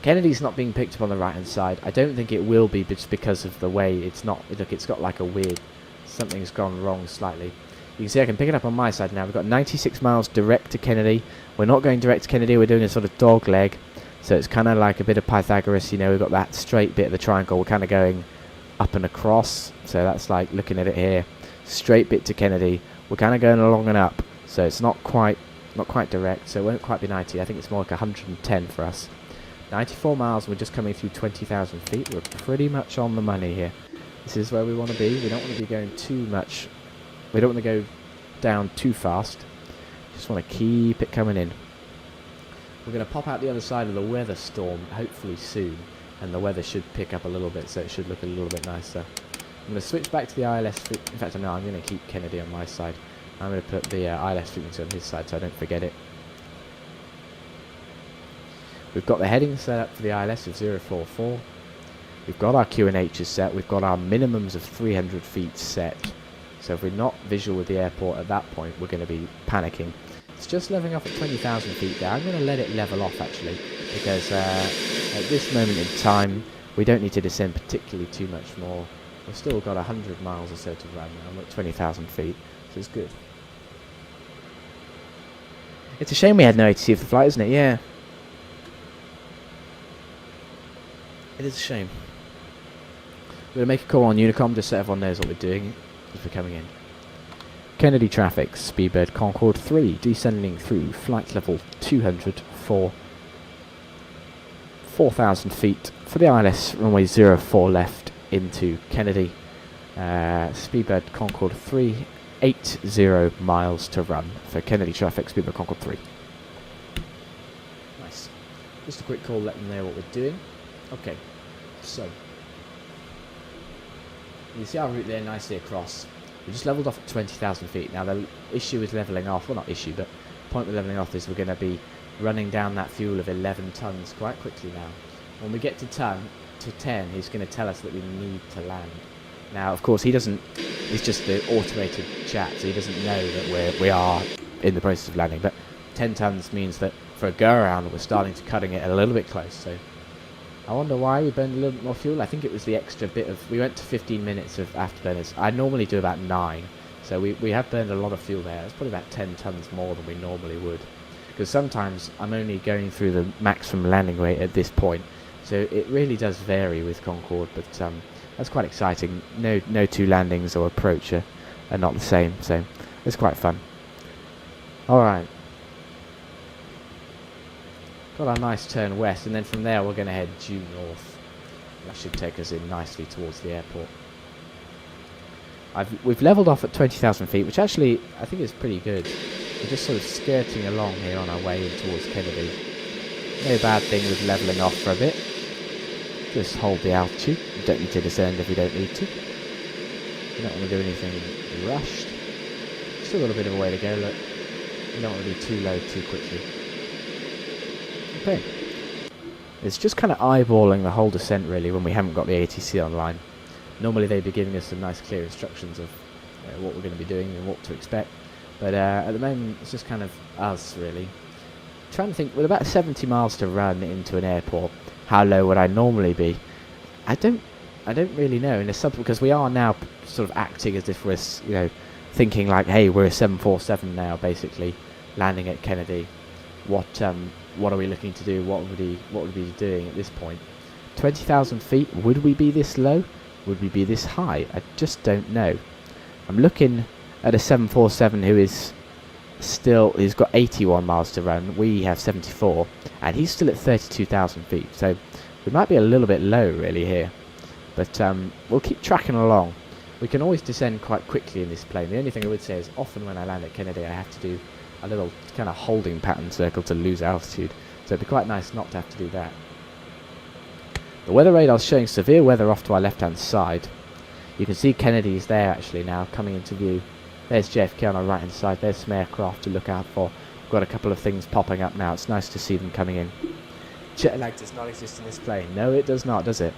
Kennedy's not being picked up on the right hand side. I don't think it will be just because of the way it's not. Look, it's got like a weird, something's gone wrong slightly. You can see I can pick it up on my side now. We've got 96 miles direct to Kennedy. We're not going direct to Kennedy, we're doing a sort of dog leg. So it's kind of like a bit of Pythagoras, you know, we've got that straight bit of the triangle. We're kind of going up and across. So that's like looking at it here. Straight bit to Kennedy. We're kind of going along and up. So it's not quite direct, so it won't quite be 90. I think it's more like 110 for us. 94 miles, we're just coming through 20,000 feet. We're pretty much on the money here. This is where we want to be. We don't want to be going too much. We don't want to go down too fast. Just want to keep it coming in. We're going to pop out the other side of the weather storm, hopefully soon. And the weather should pick up a little bit, so it should look a little bit nicer. I'm going to switch back to the ILS. In fact, no, I'm going to keep Kennedy on my side. I'm going to put the ILS frequency on his side so I don't forget it. We've got the heading set up for the ILS of 044. We've got our QNHs set. We've got our minimums of 300 feet set. So if we're not visual with the airport at that point, we're going to be panicking. It's just leveling off at 20,000 feet there. I'm going to let it level off actually, because at this moment in time, we don't need to descend particularly too much more. We've still got 100 miles or so to run. I'm at 20,000 feet, so it's good. It's a shame we had no ATC of the flight, isn't it? Yeah. It is a shame. We're going to make a call on Unicom just so everyone knows what we're doing as we're coming in. Kennedy traffic, Speedbird Concorde 3, descending through flight level 200 for 4,000 feet for the ILS runway 04 left into Kennedy. Speedbird Concorde 3, 80 miles to run for Kennedy traffic, Speedbird Concorde 3. Nice. Just a quick call letting them know what we're doing. Okay, so you see our route there nicely across. We just leveled off at 20,000 feet. Now the issue with levelling off, well not issue, but the point with levelling off is we're going to be running down that fuel of 11 tons quite quickly now. When we get to 10, he's going to tell us that we need to land. Now of course he doesn't, he's just the automated chat, so he doesn't know that we are in the process of landing, but 10 tons means that for a go around we're starting to cutting it a little bit close. So I wonder why we burned a little bit more fuel. I think it was the extra bit of... We went to 15 minutes of afterburners. I normally do about 9. So we have burned a lot of fuel there. It's probably about 10 tons more than we normally would. Because sometimes I'm only going through the maximum landing weight at this point. So it really does vary with Concorde. But that's quite exciting. No two landings or approach are not the same. So it's quite fun. Alright. Got our nice turn west, and then from there we're going to head due north. That should take us in nicely towards the airport. We've levelled off at 20,000 feet, which actually I think is pretty good. We're just sort of skirting along here on our way in towards Kennedy. No bad thing with levelling off for a bit. Just hold the altitude. You don't need to descend if you don't need to. You don't want to do anything rushed. Still got a bit of a way to go, look. You don't want to be too low too quickly. Okay. It's just kind of eyeballing the whole descent really when we haven't got the ATC online. Normally they'd be giving us some nice clear instructions of what we're going to be doing and what to expect. But at the moment it's just kind of us really. Trying to think, with about 70 miles to run into an airport, how low would I normally be? I don't really know in a sub, because we are now sort of acting as if we're thinking like, hey, we're a 747 now basically landing at Kennedy. What are we looking to do? What would we be doing at this point? 20,000 feet, would we be this low? Would we be this high? I just don't know. I'm looking at a 747 he's got 81 miles to run. We have 74, and he's still at 32,000 feet. So we might be a little bit low really here, but we'll keep tracking along. We can always descend quite quickly in this plane. The only thing I would say is often when I land at Kennedy I have to do a little kind of holding pattern circle to lose altitude, so it'd be quite nice not to have to do that. The weather radar's showing severe weather off to our left hand side. You can see Kennedy's there actually now coming into view. There's JFK on our right hand side, there's some aircraft to look out for. We've got a couple of things popping up now, it's nice to see them coming in. Jet lag does not exist in this plane. No, it does not, does it?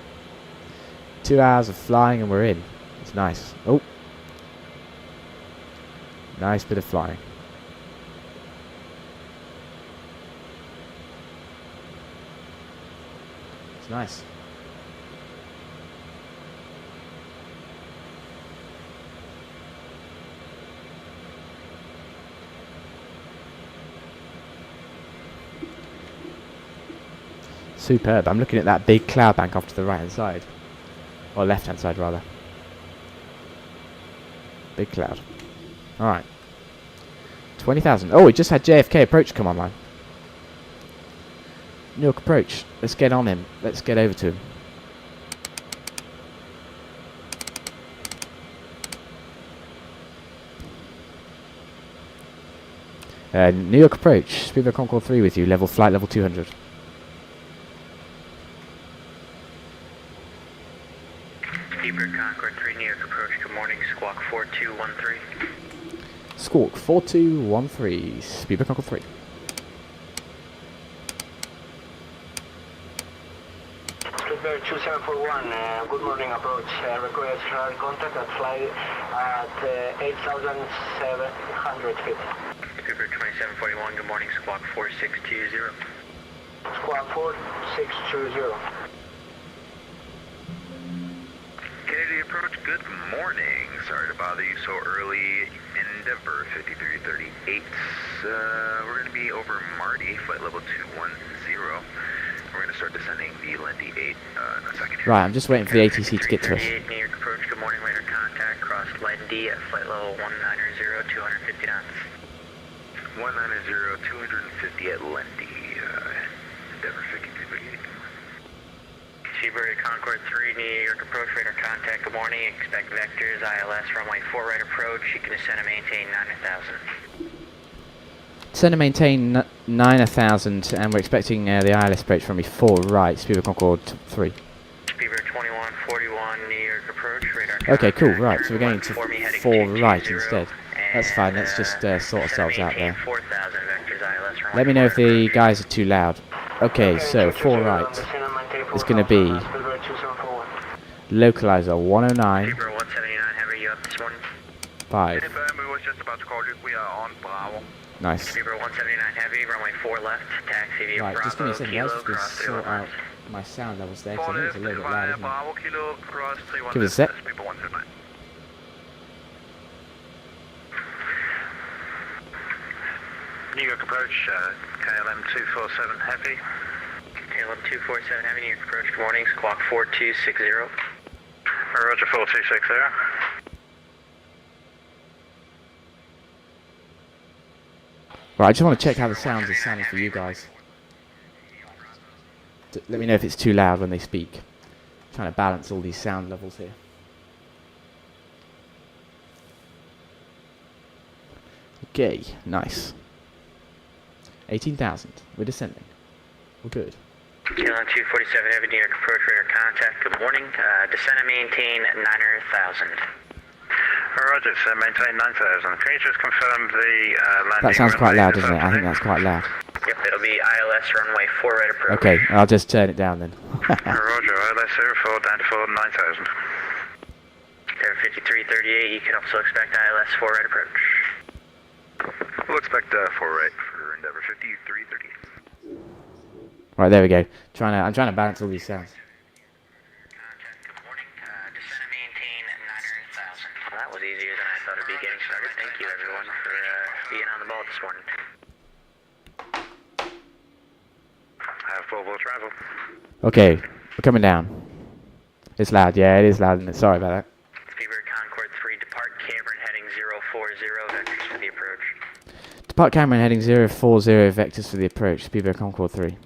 2 hours of flying and we're in. It's nice. Oh. Nice bit of flying. It's nice. Superb. I'm looking at that big cloud bank off to the right hand side. Or left hand side rather. Big cloud. Alright. 20,000. Oh, we just had JFK approach come online. New York approach. Let's get on him. Let's get over to him. New York approach. Speedboat Concorde 3 with you. Flight level 200.
Speedboat Concorde 3, New York approach. Good morning. Squawk 4213.
Squawk 4213. Speedboat Concorde 3.
Speedboat 2741. Good morning approach. Request radar contact at flight at 8,700 feet.
Speedboat 2741. Good morning. Squawk 4620.
Squawk 4620.
Kennedy approach, good morning. Sorry to bother you so early. Endeavor 5338. We're going to be over Marty, flight level 210. We're going to start descending the Lindy 8 in a second.
Right, I'm just waiting for the ATC to get to us.
New York approach, good morning. Radar contact, cross Lindy at flight level 190, 250 knots.
190, 250 at Lindy. Endeavor 5338.
Speedboat Concorde 3, New York approach, radar contact, good morning. Expect vectors, ILS, runway 4 right approach. You can descend and maintain 9,000.
Descend and maintain 9,000, and we're expecting the ILS approach from me 4 right. Speedboat Concorde 3.
Speedboat 2141, New York approach, radar contact.
Okay, cool, right, so we're going to 4 right instead. That's fine, let's just sort ourselves out there.
4,000 vectors, ILS, runway
Let me know if the guys are too loud. Okay, so 4 right. It's going to be localizer 109.
179, how are you up this morning?
5.
We was just about to call you. We are on Bravo.
Nice.
Speedboat 179 heavy, runway 4 left, taxi via
Right, just give me a second, guys.
Kilo,
Just sort out my sound levels there, because I think it's a little bit loud, isn't it? Give it a sec.
New York approach, KLM 247 heavy.
KLM 247 heavy, New York approach, good morning. Squawk 4260.
Roger 4260.
Right, I just want to check how the sounds are sounding for you guys. Let me know if it's too loud when they speak. I'm trying to balance all these sound levels here. Okay, nice. 18,000. We're descending. We're good.
KLM 247 heavy, New York approach, radar contact, good morning. Descend and maintain 9,000.
Roger, so maintain 9,000. Can you just confirm the landing?
That sounds quite loud, doesn't it? I think that's quite loud.
Yep, it'll be ILS runway 4 right approach.
Okay, I'll just turn it down then.
Roger, ILS 04 down to 9,000.
5338, you can also expect ILS 4 right approach.
We'll expect 4 right for Endeavor 5338.
Right, there we go. I'm trying to balance all these sounds.
That was easier than I thought it'd be getting started. Thank you everyone for being on the ball this morning.
Have full travel.
Okay, we're coming down. It's loud, yeah, it is loud, isn't it? Sorry about that.
Speedboat Concorde 3, depart Cameron heading 040, vectors for the approach.
Depart Cameron heading 040, vectors for the approach. Speedboat Concorde 3.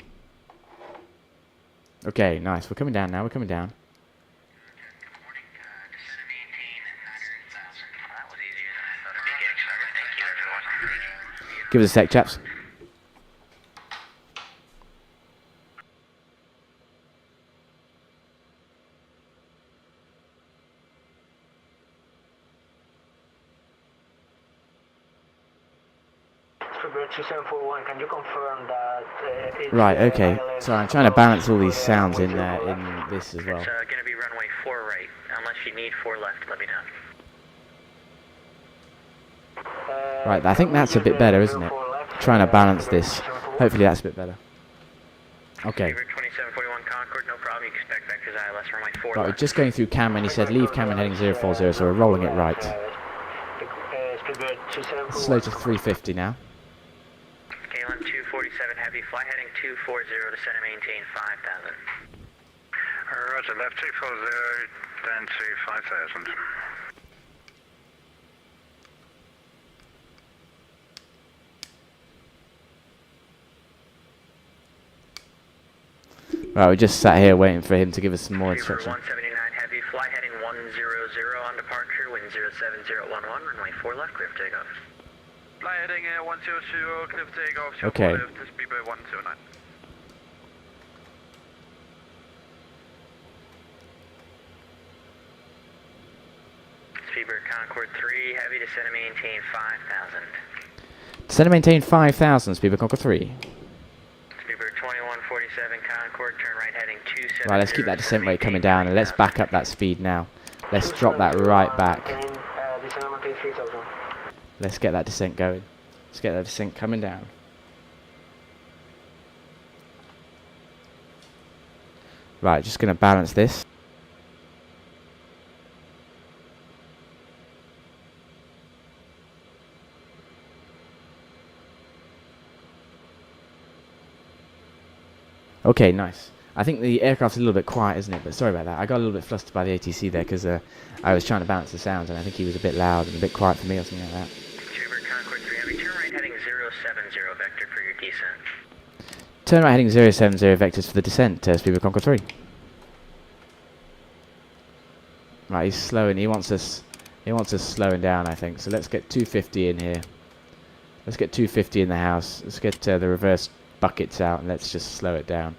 Okay, nice. We're coming down now, we're coming down. Give us a sec, chaps.
Speedboat 2741, can you confirm that it's
Right, okay. So I'm trying to balance all these sounds in this as well.
It's going to be runway 4 right. If you need 4 left, let me know.
Right, I think that's a bit better, isn't it? Trying to balance this. Hopefully that's a bit better. Okay.
2741 Concorde, no problem. You can expect vectors ILS runway 4
Right, we're
left.
just going through Cameron. He said leave Cameron heading 040, so we're rolling it right. Slow to 350 now.
KLM 247 heavy, fly heading 240 to center maintain 5000.
Roger, left 240, down to 5000.
Right, we just sat here waiting for him to give us some more instruction.
179 heavy, fly heading 100 on departure, wind 07011, runway 4 left, clear for takeoff.
Fly heading 100, clear for takeoff,
Okay.
left, speedbird 129.
Speedbird Concorde 3 heavy, descend and maintain 5000.
Descend and maintain 5,000, Speedbird Concorde 3.
Speedbird 2147 Concorde, turn right heading 270.
Right, let's keep that descent rate coming down and let's back up that speed now. Let's drop that right back. Let's get that descent going. Let's get that descent coming down. Right, just going to balance this. Okay, nice. I think the aircraft's a little bit quiet, isn't it? But sorry about that. I got a little bit flustered by the ATC there because I was trying to balance the sounds and I think he was a bit loud and a bit quiet for me or something like that.
Speedbird Concorde 3 heavy, turn right heading 070 vector for your descent.
Turn right heading 070 vectors for the descent, Speedbird Concorde 3. Right, he's slowing. He wants us slowing down, I think. So let's get 250 in here. Let's get 250 in the house. Let's get the reverse buckets out and let's just slow it down.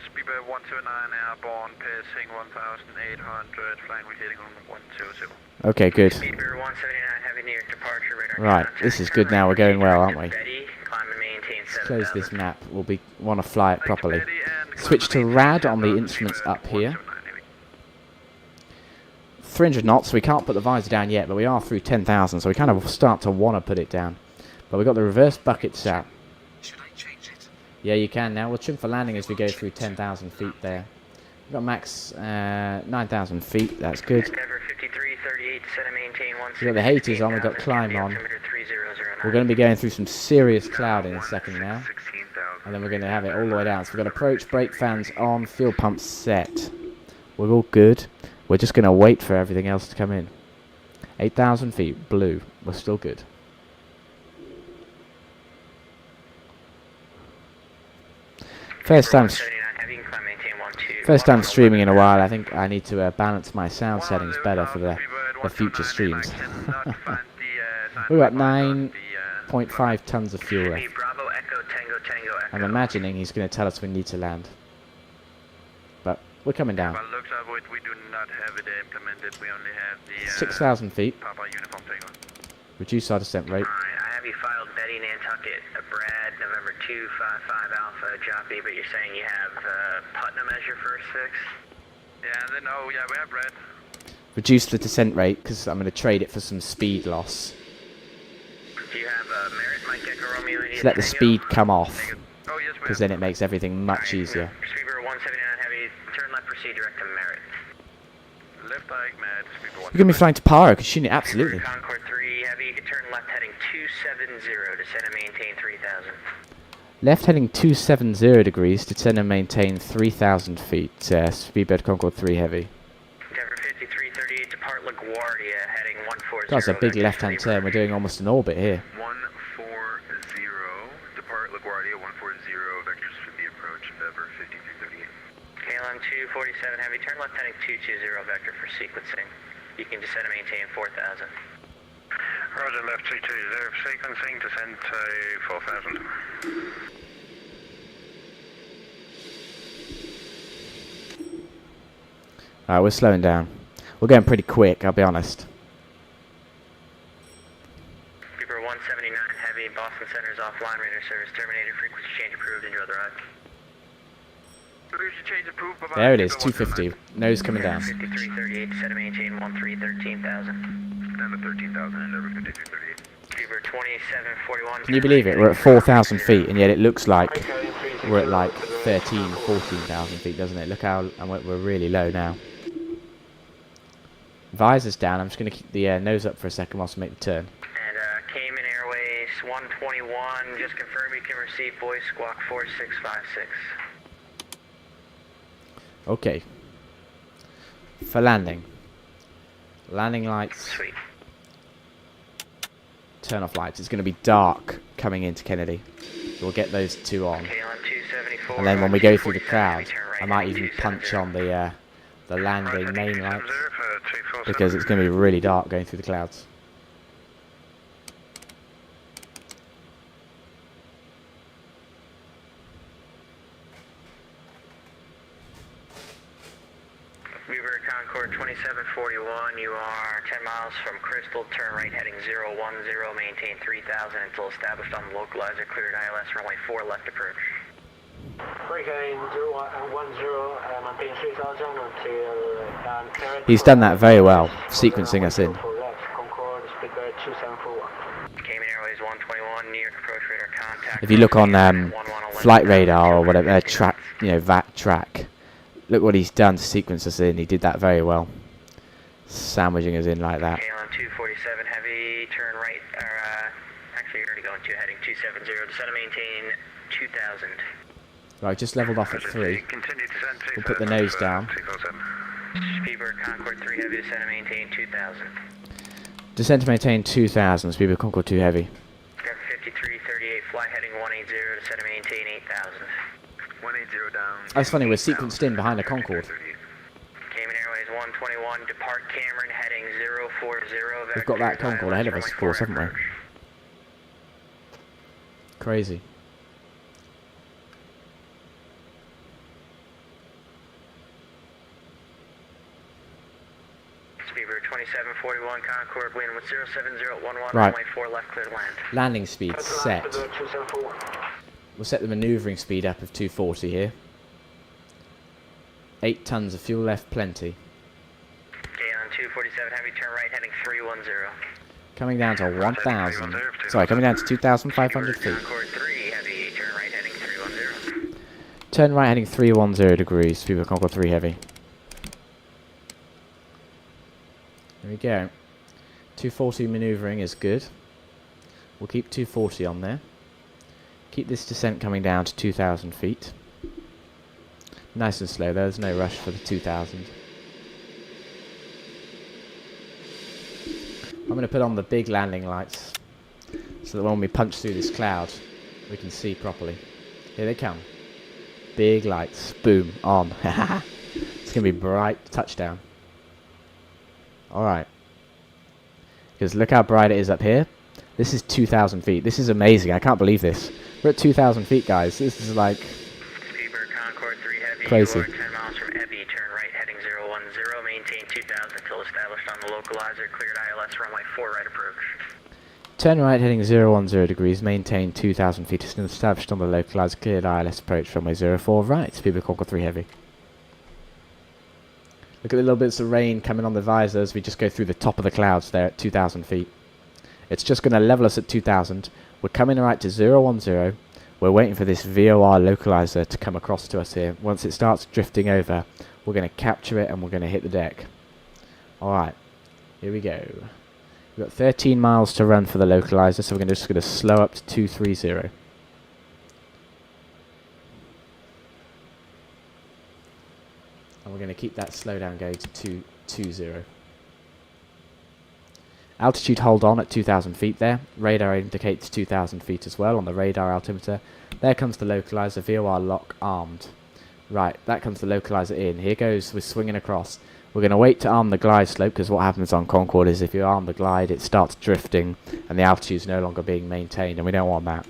Speedbird 129 airborne, pacing 1800, flying with heading on 120.
Okay, good.
Speedbird 179 heavy, near departure, radar
Right,
contact.
this is good now. We're going well, aren't we?
Steady, climb and maintain
Let's close
7000.
this map. We'll want to fly it properly. Switch to rad on the instruments up here. 300 knots, so we can't put the visor down yet, but we are through 10,000, so we kind of start to want to put it down. But we've got the reverse buckets out.
Should I change it?
Yeah, you can now. We'll trim for landing as we go through 10,000 feet there. We've got max 9,000 feet, that's good.
Endeavour 5338, descend and maintain 160.
We've got the haters on, we've got climb on. We're going to be going through some serious cloud in a second now. And then we're going to have it all the way down. So we've got approach, brake fans on, fuel pumps set. We're all good. We're just going to wait for everything else to come in. 8,000 feet, blue. We're still good. First time streaming in a while. I think I need to balance my sound settings better for the future streams. We've got 9.5 tons of fuel left. I'm imagining he's going to tell us we need to land. But we're coming down. 6,000 feet. Reduce our descent rate.
I have you filed Betty Nantucket, Brad, November 255 Alpha, Joppy, but you're saying you have Putnam as your first fix?
Yeah, then, oh yeah, we have Brad.
Reduce the descent rate because I'm going to trade it for some speed loss.
Do you have Merit, Mike Echo Romeo?
So let the speed come off because then it makes everything much easier.
Speedbird 179 heavy, turn left, proceed direct to Merit.
Left eye, Matt,
You're going to be flying to Paro, because you absolutely.
Concorde 3 heavy, you can turn left heading 270, descend and maintain 3000.
Left heading 270 degrees, descend and maintain 3,000 feet. Speedbird Concorde 3 heavy.
Endeavour 5338, depart LaGuardia, heading 140.
That's a big left-hand turn. We're doing almost an orbit here.
140, depart LaGuardia, 140, vectors for the approach, Endeavour 5338.
KLM 247 heavy, turn left heading 220, vector for sequencing. You can descend and maintain 4000.
Roger, left 220, sequencing, descend to 4000.
Alright, we're slowing down. We're going pretty quick, I'll be honest.
Beeper 179 heavy, Boston Center's offline, radar service terminated, frequency change approved, enjoy the ride.
There it is, 250. Nose coming down.
5338, set to maintain 1313,000.
Down to 13,000, Endeavour 5338.
Beaver 2741.
Can you believe it? We're at 4,000 feet, and yet it looks like we're at like 13, 14,000 feet, doesn't it? Look how, and we're really low now. Visor's down. I'm just going to keep the nose up for a second whilst we make the turn.
And Cayman Airways 121, just confirm you can receive voice squawk 4656.
Okay. For landing. Landing lights.
Sweet.
Turn off lights. It's going to be dark coming into Kennedy. So we'll get those two on. And then when we go through the crowd, I might even punch on the landing main lights. Because it's going to be really dark going through the clouds.
Beaver Concorde 2741, you are 10 miles from Crystal, turn right heading 010, maintain 3000 until established on the localizer, cleared ILS runway 4 left approach.
Hurricane 010, maintain 3000 until...
He's done that very well, sequencing us in.
Concorde, speaker 2741.
Cayman Airways 121, New York approach radar contact.
If you look on flight radar or whatever, track, VAT track, look what he's done to sequence us in. He did that very well. Sandwiching us in like that.
KLM 247 heavy, turn right, actually you're already going to heading 270, descend to maintain 2000.
Right, just leveled off at 3. We'll put the nose down.
Beaver Concorde 3 heavy, descend to maintain 2000.
Descend to maintain 2000, Beaver Concorde 2 heavy.
5338, fly heading 180, descend to maintain 8000. 180 down.
That's funny, we're sequenced in behind a Concorde.
Cayman Airways 121, depart Cameron heading 040.
We've got that Concorde ahead of us, of course, haven't we? Crazy.
Beaver 2741, Concorde, wind with 07011,
Right.
runway 4 left, clear to land.
Landing speed set. We'll set the manoeuvring speed up of 240 here. 8 tons of fuel left, plenty.
KLM 247 heavy, turn right heading 310.
Coming down to 1,000. Sorry, coming down to 2,500 feet.
Concorde 3 heavy, turn right heading 310.
Turn right heading 310 degrees, Beaver Concorde 3 heavy. There we go. 240 manoeuvring is good. We'll keep 240 on there. Keep this descent coming down to 2,000 feet. Nice and slow, there's no rush for the 2,000. I'm going to put on the big landing lights so that when we punch through this cloud we can see properly. Here they come. Big lights. Boom. On. It's going to be bright. Touchdown. Alright. Because look how bright it is up here. This is 2,000 feet. This is amazing. I can't believe this. We're at 2,000 feet, guys. This is like...
Beaver Concorde 3 heavy,
crazy.
you are 10 miles from Ebby, turn right heading 010, maintain 2000 until established on the localizer, cleared ILS runway 4 right approach.
Turn right heading 010 degrees, maintain 2,000 feet, established on the localizer, cleared ILS approach runway 04 right, Beaver Concorde 3 heavy. Look at the little bits of rain coming on the visor as we just go through the top of the clouds there at 2,000 feet. It's just going to level us at 2,000. We're coming right to 010. We're waiting for this VOR localizer to come across to us here. Once it starts drifting over, we're going to capture it and we're going to hit the deck. Alright, here we go. We've got 13 miles to run for the localizer, so we're just going to slow up to 230. And we're going to keep that slowdown going to 220. Altitude hold on at 2,000 feet there. Radar indicates 2,000 feet as well on the radar altimeter. There comes the localizer, VOR lock armed. Right, that comes the localizer in. Here goes, we're swinging across. We're going to wait to arm the glide slope, because what happens on Concorde is if you arm the glide, it starts drifting and the altitude is no longer being maintained, and we don't want that.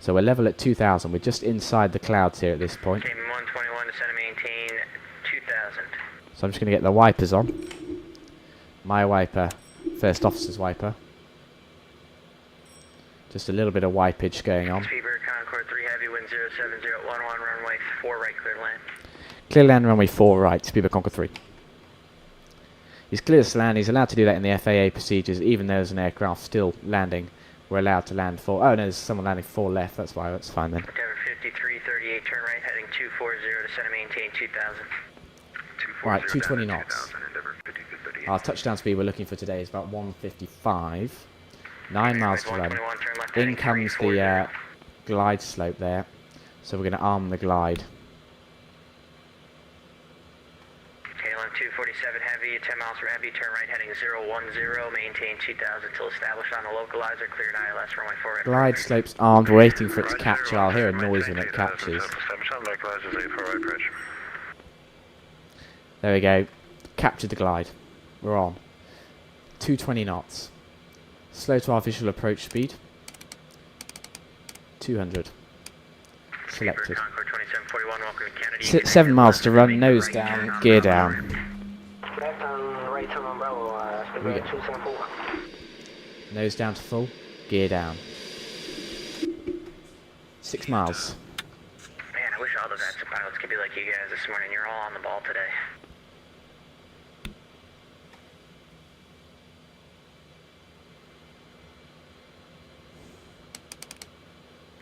So we're level at 2,000. We're just inside the clouds here at this point.
Cayman 121, descend to maintain 2000.
So I'm just going to get the wipers on. My wiper, first officer's wiper. Just a little bit of wipage going on.
Speedbird Concorde 3 Heavy, wind 07011, runway 4 right, clear to land.
Clear land, runway 4 right, Speedbird Concorde 3. He's clear to land. He's allowed to do that in the FAA procedures, even though there's an aircraft still landing. We're allowed to land 4. Oh, no, there's someone landing 4 left. That's why. That's fine then.
Endeavour 5338, turn right, heading 240 to center, maintain 2000.
Right, 220 knots. Our touchdown speed we're looking for today is about 155. 9 miles to run. In comes the glide slope there. So we're going to arm the glide.
KLM 247 heavy, 10 miles from heavy, turn right heading 010, maintain 2000 till established on the localizer, cleared ILS, runway 4 right.
Glide slope's armed, waiting for it to capture. I'll hear a noise when it captures. There we go. Captured the glide. We're on. 220 knots. Slow to our visual approach speed. 200. Selected. 7 miles to run, nose down, gear down. Nose down to full, gear down. 6 miles.
Man, I wish all the Vatsim pilots could be like you guys this morning. You're all on the ball today.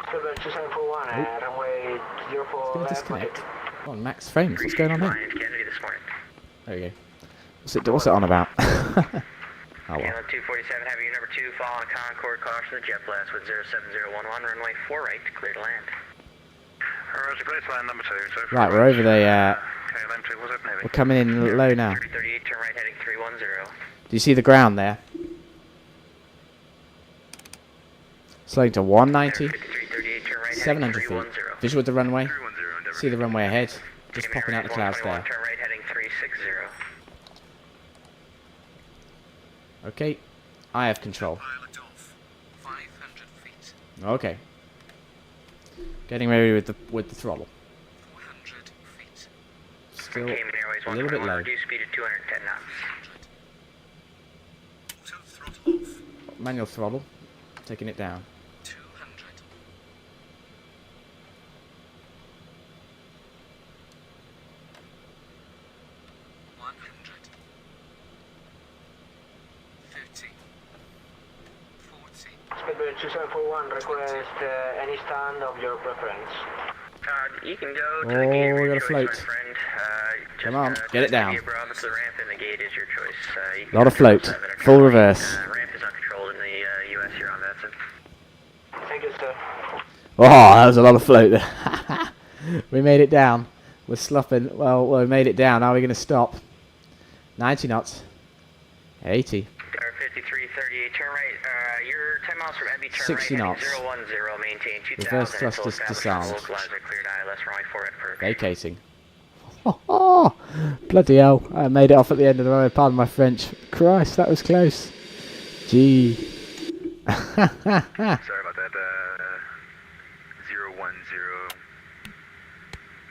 It's going to disconnect. Come on, max frames. What's going on here? There we go. What's it on about? Oh, well.
247 heavy, number 2, following Concorde, caution the jet blast with 07011, runway 4 right, clear to land.
Roger, place land number 2. So
right, we're over the, we're coming in low now.
38, turn right heading 310.
Do you see the ground there? Slowing to 190. 700 feet. Visual with the runway. See the runway ahead. Just popping out the clouds there.
Turn right heading 360.
Okay. I have control. Okay. Getting ready with the throttle. Still a little bit low.
Reduce speed to 210 knots.
Manual throttle. Taking it down.
2741, request any stand of your preference.
You can go to
the gate where you float.
my friend.
Come on, get it down.
The ramp and the gate is your choice.
Lot of float. Full reverse.
Ramp is uncontrolled in the U.S. here on Vatsim.
Thank you, sir.
Oh, that was a lot of float there. We made it down. We're slopping. Well, we made it down. Now we're going to stop. 90 knots. 80.
5338, turn right. You're 10 miles from Emby, turn
60
right,
knots.
010, maintain 2000.
Reverse thrusters disarmed.
Localizer cleared ILS, runway 4 right for
Vacating. Oh, bloody hell. I made it off at the end of the road. Pardon my French. Christ, that was close. Gee.
Sorry about that. 010.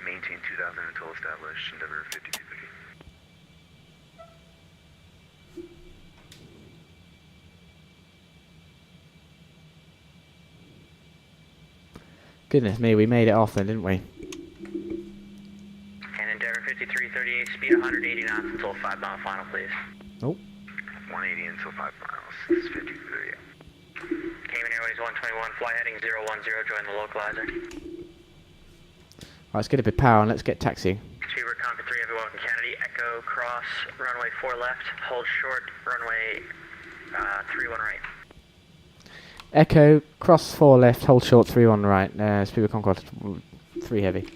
Maintain 2000 until established. Endeavor 5250.
Goodness me, we made it off then, didn't we?
And Endeavor 5338, speed 180 knots until 5 mile final, please.
Oh.
180 until 5 miles. This is 5338.
Cayman Airways 121, fly heading 010, join the localizer.
Right, let's get a bit of power and let's get taxiing.
Speedbird Concorde 3, everyone from Kennedy, Echo, cross, runway 4 left, hold short, runway 31 right.
Echo, cross 4 left, hold short 3-1 right. Speedbird Concorde 3 heavy.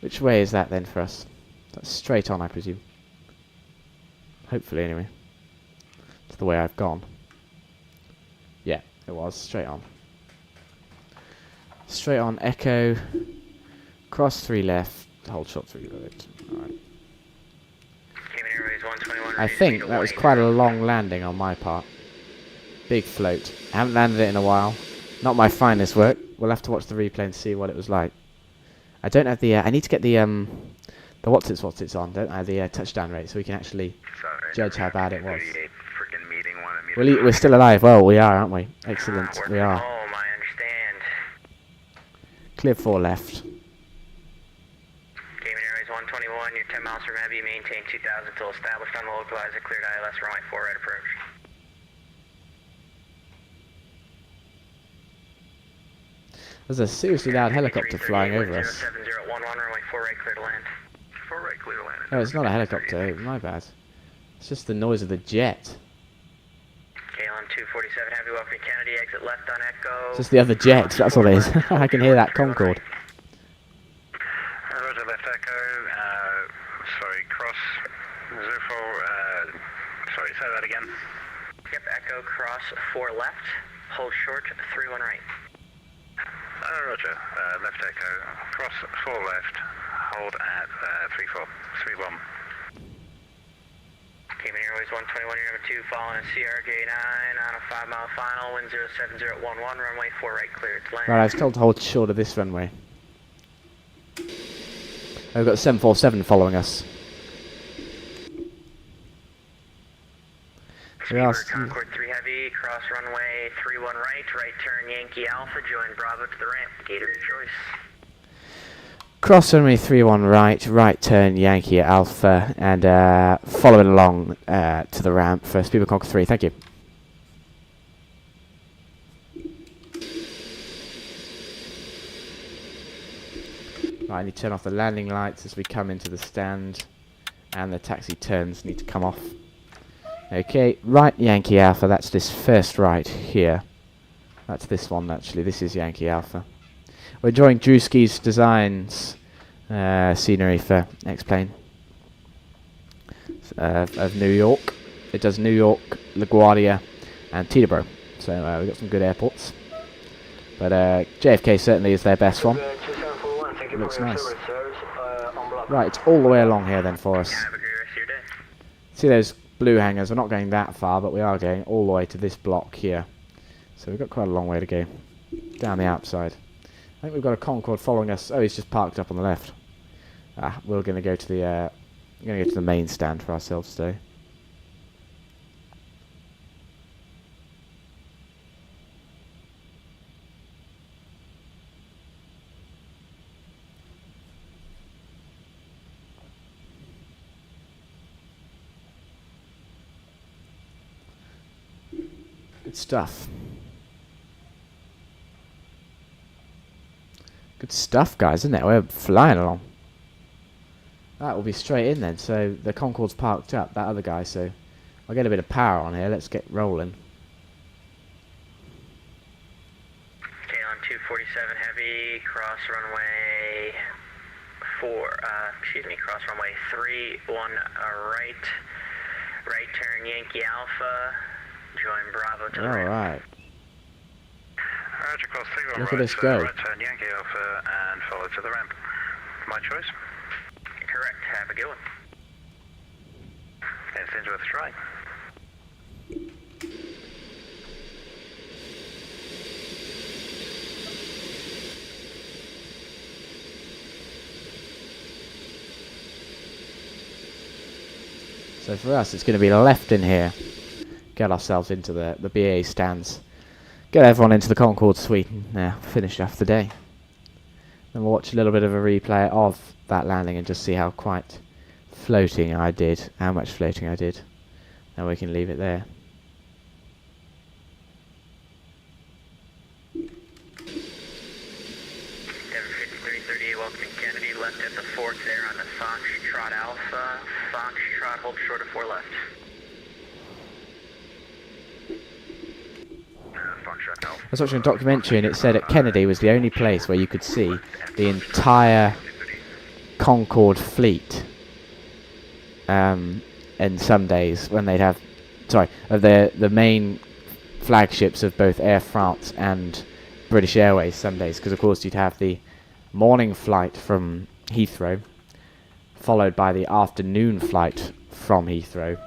Which way is that then for us? That's straight on, I presume. Hopefully, anyway. It's the way I've gone. Yeah, it was. Straight on. Straight on, Echo, cross 3 left, hold short 3 right. Alright. I think that was quite a long landing on my part. Big float. I haven't landed it in a while. Not my finest work. We'll have to watch the replay and see what it was like. I don't have the... I need to get the the what's it's on, don't they? The touchdown rate, so we can actually judge how bad it was. We're still alive. Well, we are, aren't we? Excellent. We are.
Home, I understand.
Clear 4 left.
Cayman Airways 121, you're 10 miles from heavy, maintain 2000 until established on the localizer, cleared ILS, runway 4 right approach.
There's a seriously loud helicopter flying over us.
7011, runway 4 right, clear to land. 4 right, clear to land.
Oh, it's not a helicopter, my bad. It's just the noise of the jet.
KLM 247 Heavy, welcome to Kennedy, exit left on Echo.
It's just the other jet, that's all it is. I can hear that Concorde.
Roger, left Echo, sorry, cross, 04, sorry, say that again.
Yep, Echo, cross 4 left, hold short, 31 right.
Roger, left Echo, cross 4 left, hold at 31.
Cayman Airways 121, you're number 2, following a CRJ9 on a 5-mile final, wind 07011, runway 4 right, clear to land.
Right, I was told to hold short of this runway. Oh, we've got 747 following us.
Concorde 3 Heavy, cross runway 31 right, right turn Yankee Alpha, join Bravo to the ramp, gate of your choice.
Cross runway 31 right, right turn Yankee Alpha, and following along to the ramp for Speedbird Concorde 3, thank you. Right, I need to turn off the landing lights as we come into the stand, and the taxi turns need to come off. Okay, right Yankee Alpha, that's this first right here. That's this one actually, this is Yankee Alpha. We're enjoying Drewski's designs, scenery for Xplane of New York. It does New York, LaGuardia and Teterboro, so we've got some good airports. But JFK certainly is their best one. It looks nice. Right, it's all the way along here then for us. See those blue hangars, we're not going that far, but we are going all the way to this block here. So we've got quite a long way to go down the outside. I think we've got a Concorde following us. Oh, he's just parked up on the left. We're going to go to the main stand for ourselves today. Good stuff. Good stuff, guys, isn't it? We're flying along. That will be straight in then. So the Concorde's parked up, that other guy, so I'll get a bit of power on here. Let's get rolling.
KLM 247 Heavy, cross runway cross runway 31 right. Right turn Yankee Alpha. Join Bravo to the ramp.
Alright.
Roger, cross 31
Look
right,
at this go.
right turn Yankee Alpha and follow to the ramp. My choice?
Correct, have a good one.
It's into a strike.
So for us, it's going to be left in here. Get ourselves into the BA stands. Get everyone into the Concorde suite and finish off the day. Then we'll watch a little bit of a replay of that landing and just see how much floating I did. And we can leave it there.
Welcome to Kennedy, left at the fork there on the Foxtrot Alpha. Foxtrot, hold short of 4 left.
I was watching a documentary and it said that Kennedy was the only place where you could see the entire Concorde fleet. And some days when they'd have, the main flagships of both Air France and British Airways some days, because of course you'd have the morning flight from Heathrow, followed by the afternoon flight from Heathrow,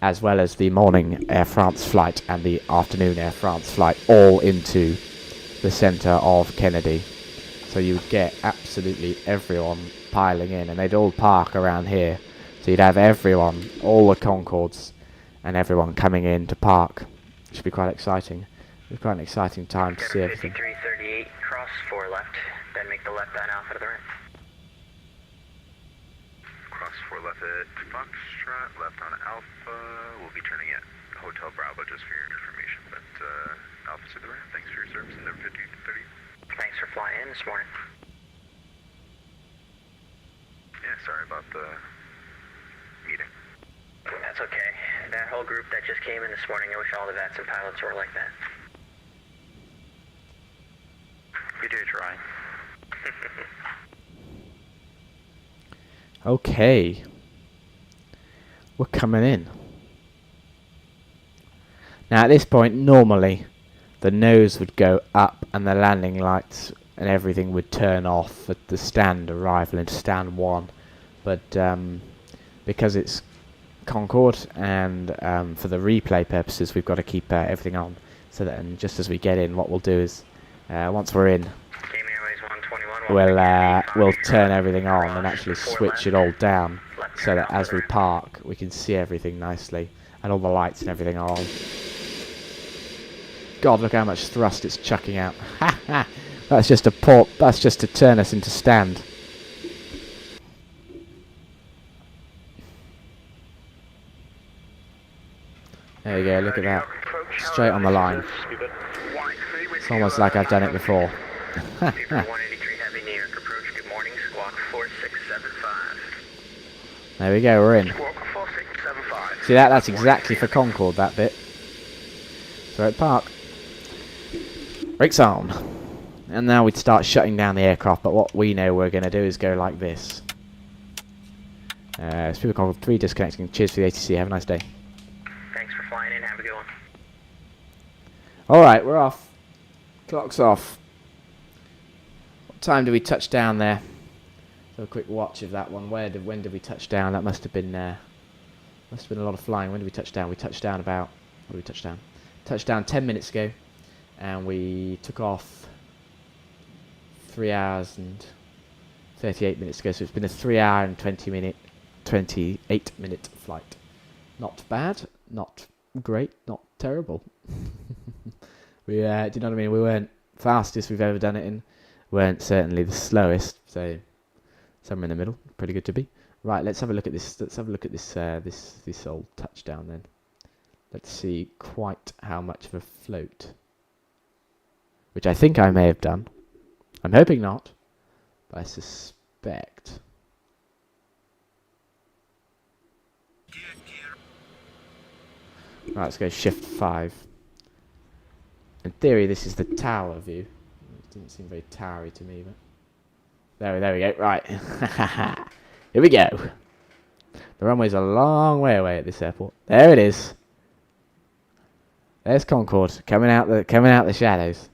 as well as the morning Air France flight and the afternoon Air France flight, all into the centre of Kennedy. So you would get absolutely everyone piling in, and they'd all park around here. So you'd have everyone, all the Concords, and everyone coming in to park. Should be quite exciting. It's quite an exciting time to see everything.
5338, cross 4 left, then make the left on Alpha to the right.
Cross 4 left at Foxtrot, left on Alpha. We'll be turning at Hotel Bravo just for your information, but Alpha to the right. Thanks for your service, and 5030.
Thanks for flying in this morning.
Yeah, sorry about the meeting.
That's okay. That whole group that just came in this morning, I wish all the Vatsim pilots were like that.
We do try.
Okay. We're coming in. Now at this point, normally, the nose would go up and the landing lights and everything would turn off at the stand arrival into stand 1. But because it's Concorde and for the replay purposes, we've got to keep everything on. So that, and just as we get in, what we'll do is, once we're in, we'll turn everything on and actually switch it all down, so that as we park, we can see everything nicely, and all the lights and everything are on. God, look how much thrust it's chucking out. Ha ha! That's just a port. That's just to turn us into stand. There you go, look at that. Straight on the line. It's almost like I've done it before. There we go, we're in. See that? That's exactly for Concorde, that bit. So at park. Brakes on. And now we'd start shutting down the aircraft, but what we know we're going to do is go like this. Super Concorde 3 disconnecting. Cheers for the ATC, have a nice day.
Thanks for flying in, have a good one.
Alright, we're off. Clock's off. What time did we touch down there? So a quick watch of that one. When did we touch down? That must have been a lot of flying. When did we touch down? We touched down about, what did we touch down? Touched down 10 minutes ago, and we took off 3 hours and 38 minutes ago. So it's been a 3 hour and 28 minute flight. Not bad, not great, not terrible. We, do you know what I mean? We weren't fastest we've ever done it in. Weren't certainly the slowest. So somewhere in the middle, pretty good to be. Right, let's have a look at this. Let's have a look at this. This old touchdown then. Let's see quite how much of a float, which I think I may have done. I'm hoping not, but I suspect. Right, let's go shift 5. In theory, this is the tower view. It didn't seem very towery to me, but there we go. Right, here we go. The runway's a long way away at this airport. There it is. There's Concorde coming out the shadows.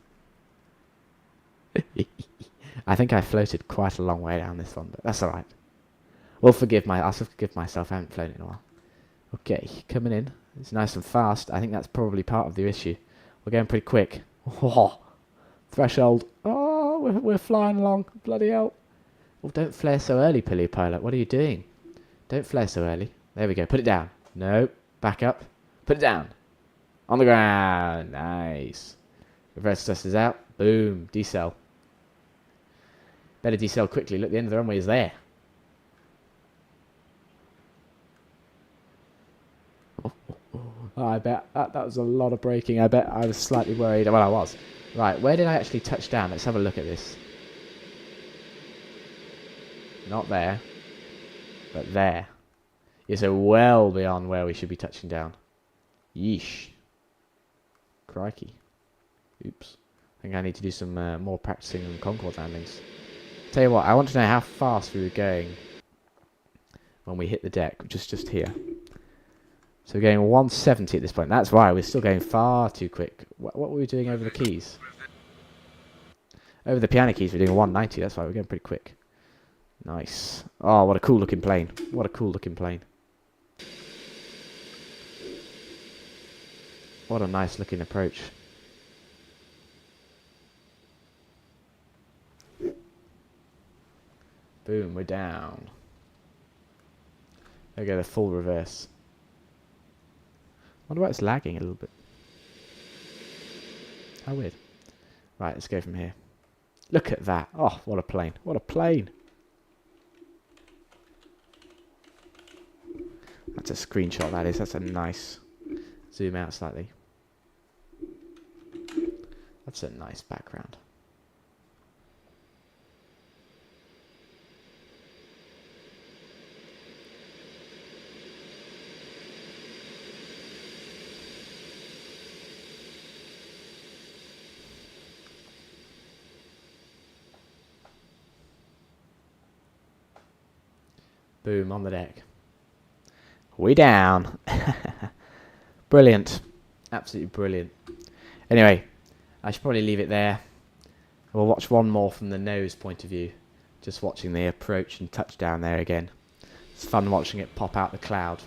I think I floated quite a long way down this one, but that's all right. I'll forgive myself. I haven't flown in a while. Okay, coming in. It's nice and fast. I think that's probably part of the issue. We're going pretty quick. Oh, threshold. Oh, we're flying along. Bloody hell. Oh, don't flare so early, Pilly Pilot. What are you doing? Don't flare so early. There we go. Put it down. No. Back up. Put it down. On the ground. Nice. Reverse thrusters out. Boom. Decel. Better decel quickly. Look, the end of the runway is there. Oh, I bet that was a lot of braking. I bet I was slightly worried. Well, I was. Right, where did I actually touch down? Let's have a look at this. Not there, but there. Yeah, so well beyond where we should be touching down. Yeesh. Crikey. Oops. I think I need to do some more practicing on Concorde landings. Tell you what, I want to know how fast we were going when we hit the deck, which is just here. So we're going 170 at this point. That's why we're still going far too quick. What were we doing over the keys? Over the piano keys, we're doing 190. That's why we're going pretty quick. Nice. Oh, what a cool looking plane. What a cool looking plane. What a nice looking approach. Boom, we're down. There we go, the full reverse. Wonder why it's lagging a little bit. How weird. Right, let's go from here. Look at that. Oh, what a plane. What a plane. That's a screenshot, that is. That's a nice... Zoom out slightly. That's a nice background. Boom, on the deck. We down. Brilliant. Absolutely brilliant. Anyway, I should probably leave it there. We'll watch one more from the nose point of view. Just watching the approach and touchdown there again. It's fun watching it pop out the cloud.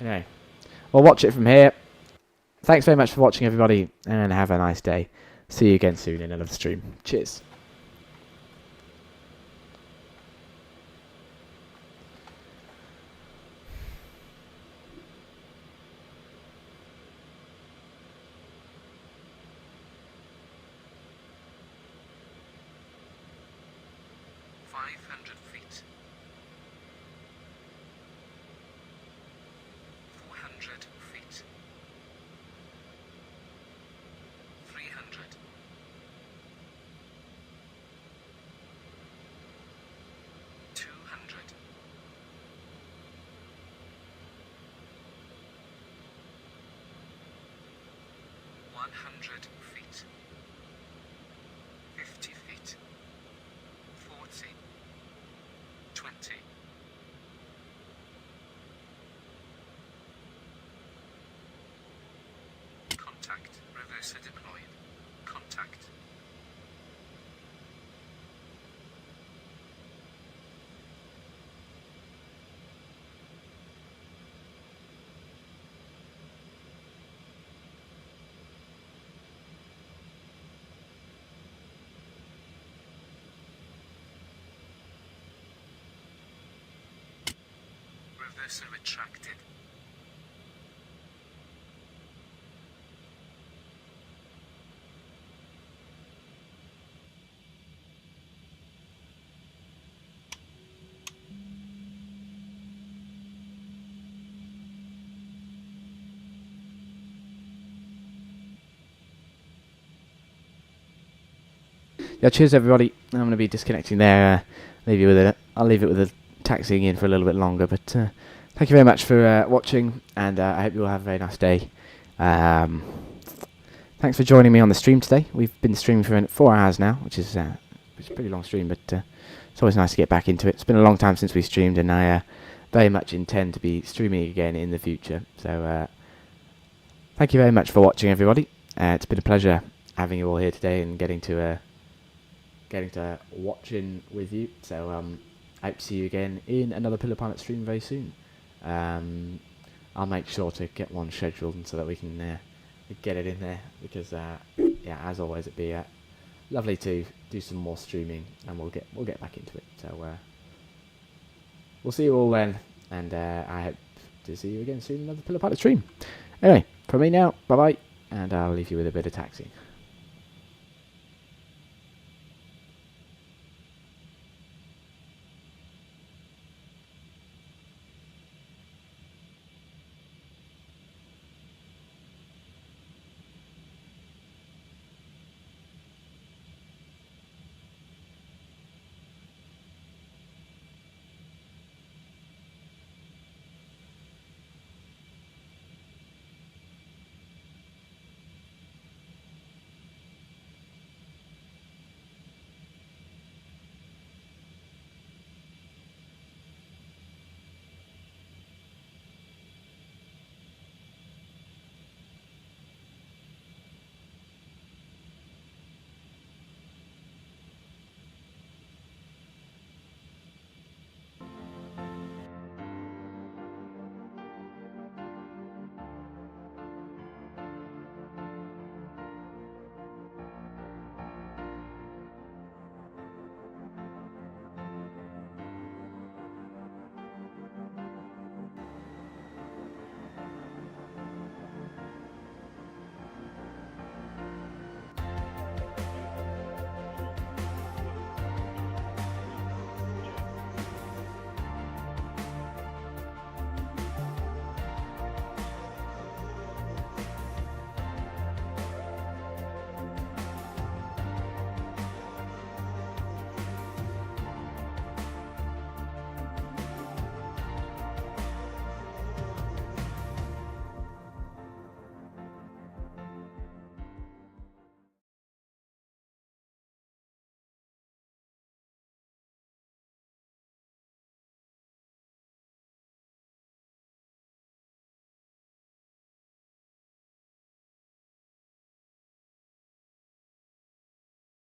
Anyway, we'll watch it from here. Thanks very much for watching, everybody, and have a nice day. See you again soon in another stream. Cheers.
Feet, 50 feet, 40, 20. Contact, reverser deployed. Contact. Reverser retracted.
Yeah, cheers everybody. I'm going to be disconnecting there. I'll leave it with a taxiing in for a little bit longer, but thank you very much for watching, and I hope you all have a very nice day. Thanks for joining me on the stream today. We've been streaming for 4 hours now, which is a pretty long stream, but it's always nice to get back into it. It's been a long time since we streamed, and I very much intend to be streaming again in the future. So thank you very much for watching, everybody. It's been a pleasure having you all here today and getting to watch in with you. So I hope to see you again in another Pillar Pilot stream very soon. I'll make sure to get one scheduled so that we can get it in there, because yeah, as always, it'd be lovely to do some more streaming, and we'll get back into it. So we'll see you all then, and I hope to see you again soon in another Pillar Pilot stream. Anyway, from me now, bye bye, and I'll leave you with a bit of taxiing.